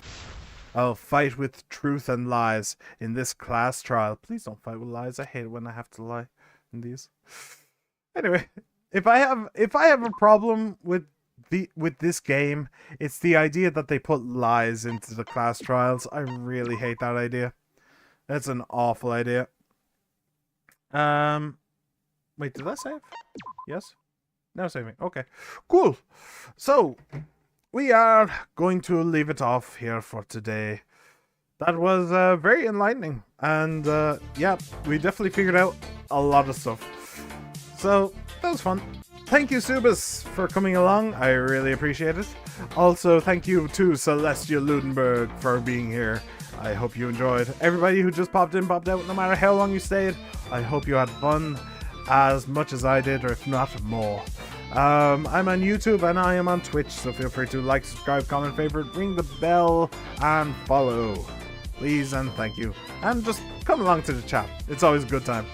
I'll fight with truth and lies in this class trial. Please don't fight with lies. I hate it when I have to lie in these. Anyway, if I have a problem with this game, it's the idea that they put lies into the class trials. I really hate that idea. That's an awful idea. Wait, did I save? Yes? No saving. Okay. Cool. So, we are going to leave it off here for today. That was very enlightening. And yeah, we definitely figured out a lot of stuff. So, that was fun. Thank you, Subas, for coming along. I really appreciate it. Also, thank you to Celestia Ludenberg for being here. I hope you enjoyed. Everybody who just popped in, popped out, no matter how long you stayed, I hope you had fun as much as I did, or if not more. I'm on YouTube and I am on Twitch, so feel free to like, subscribe, comment, favorite, ring the bell, and follow. Please and thank you. And just come along to the chat. It's always a good time.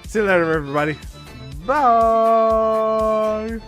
See you later, everybody. Bye!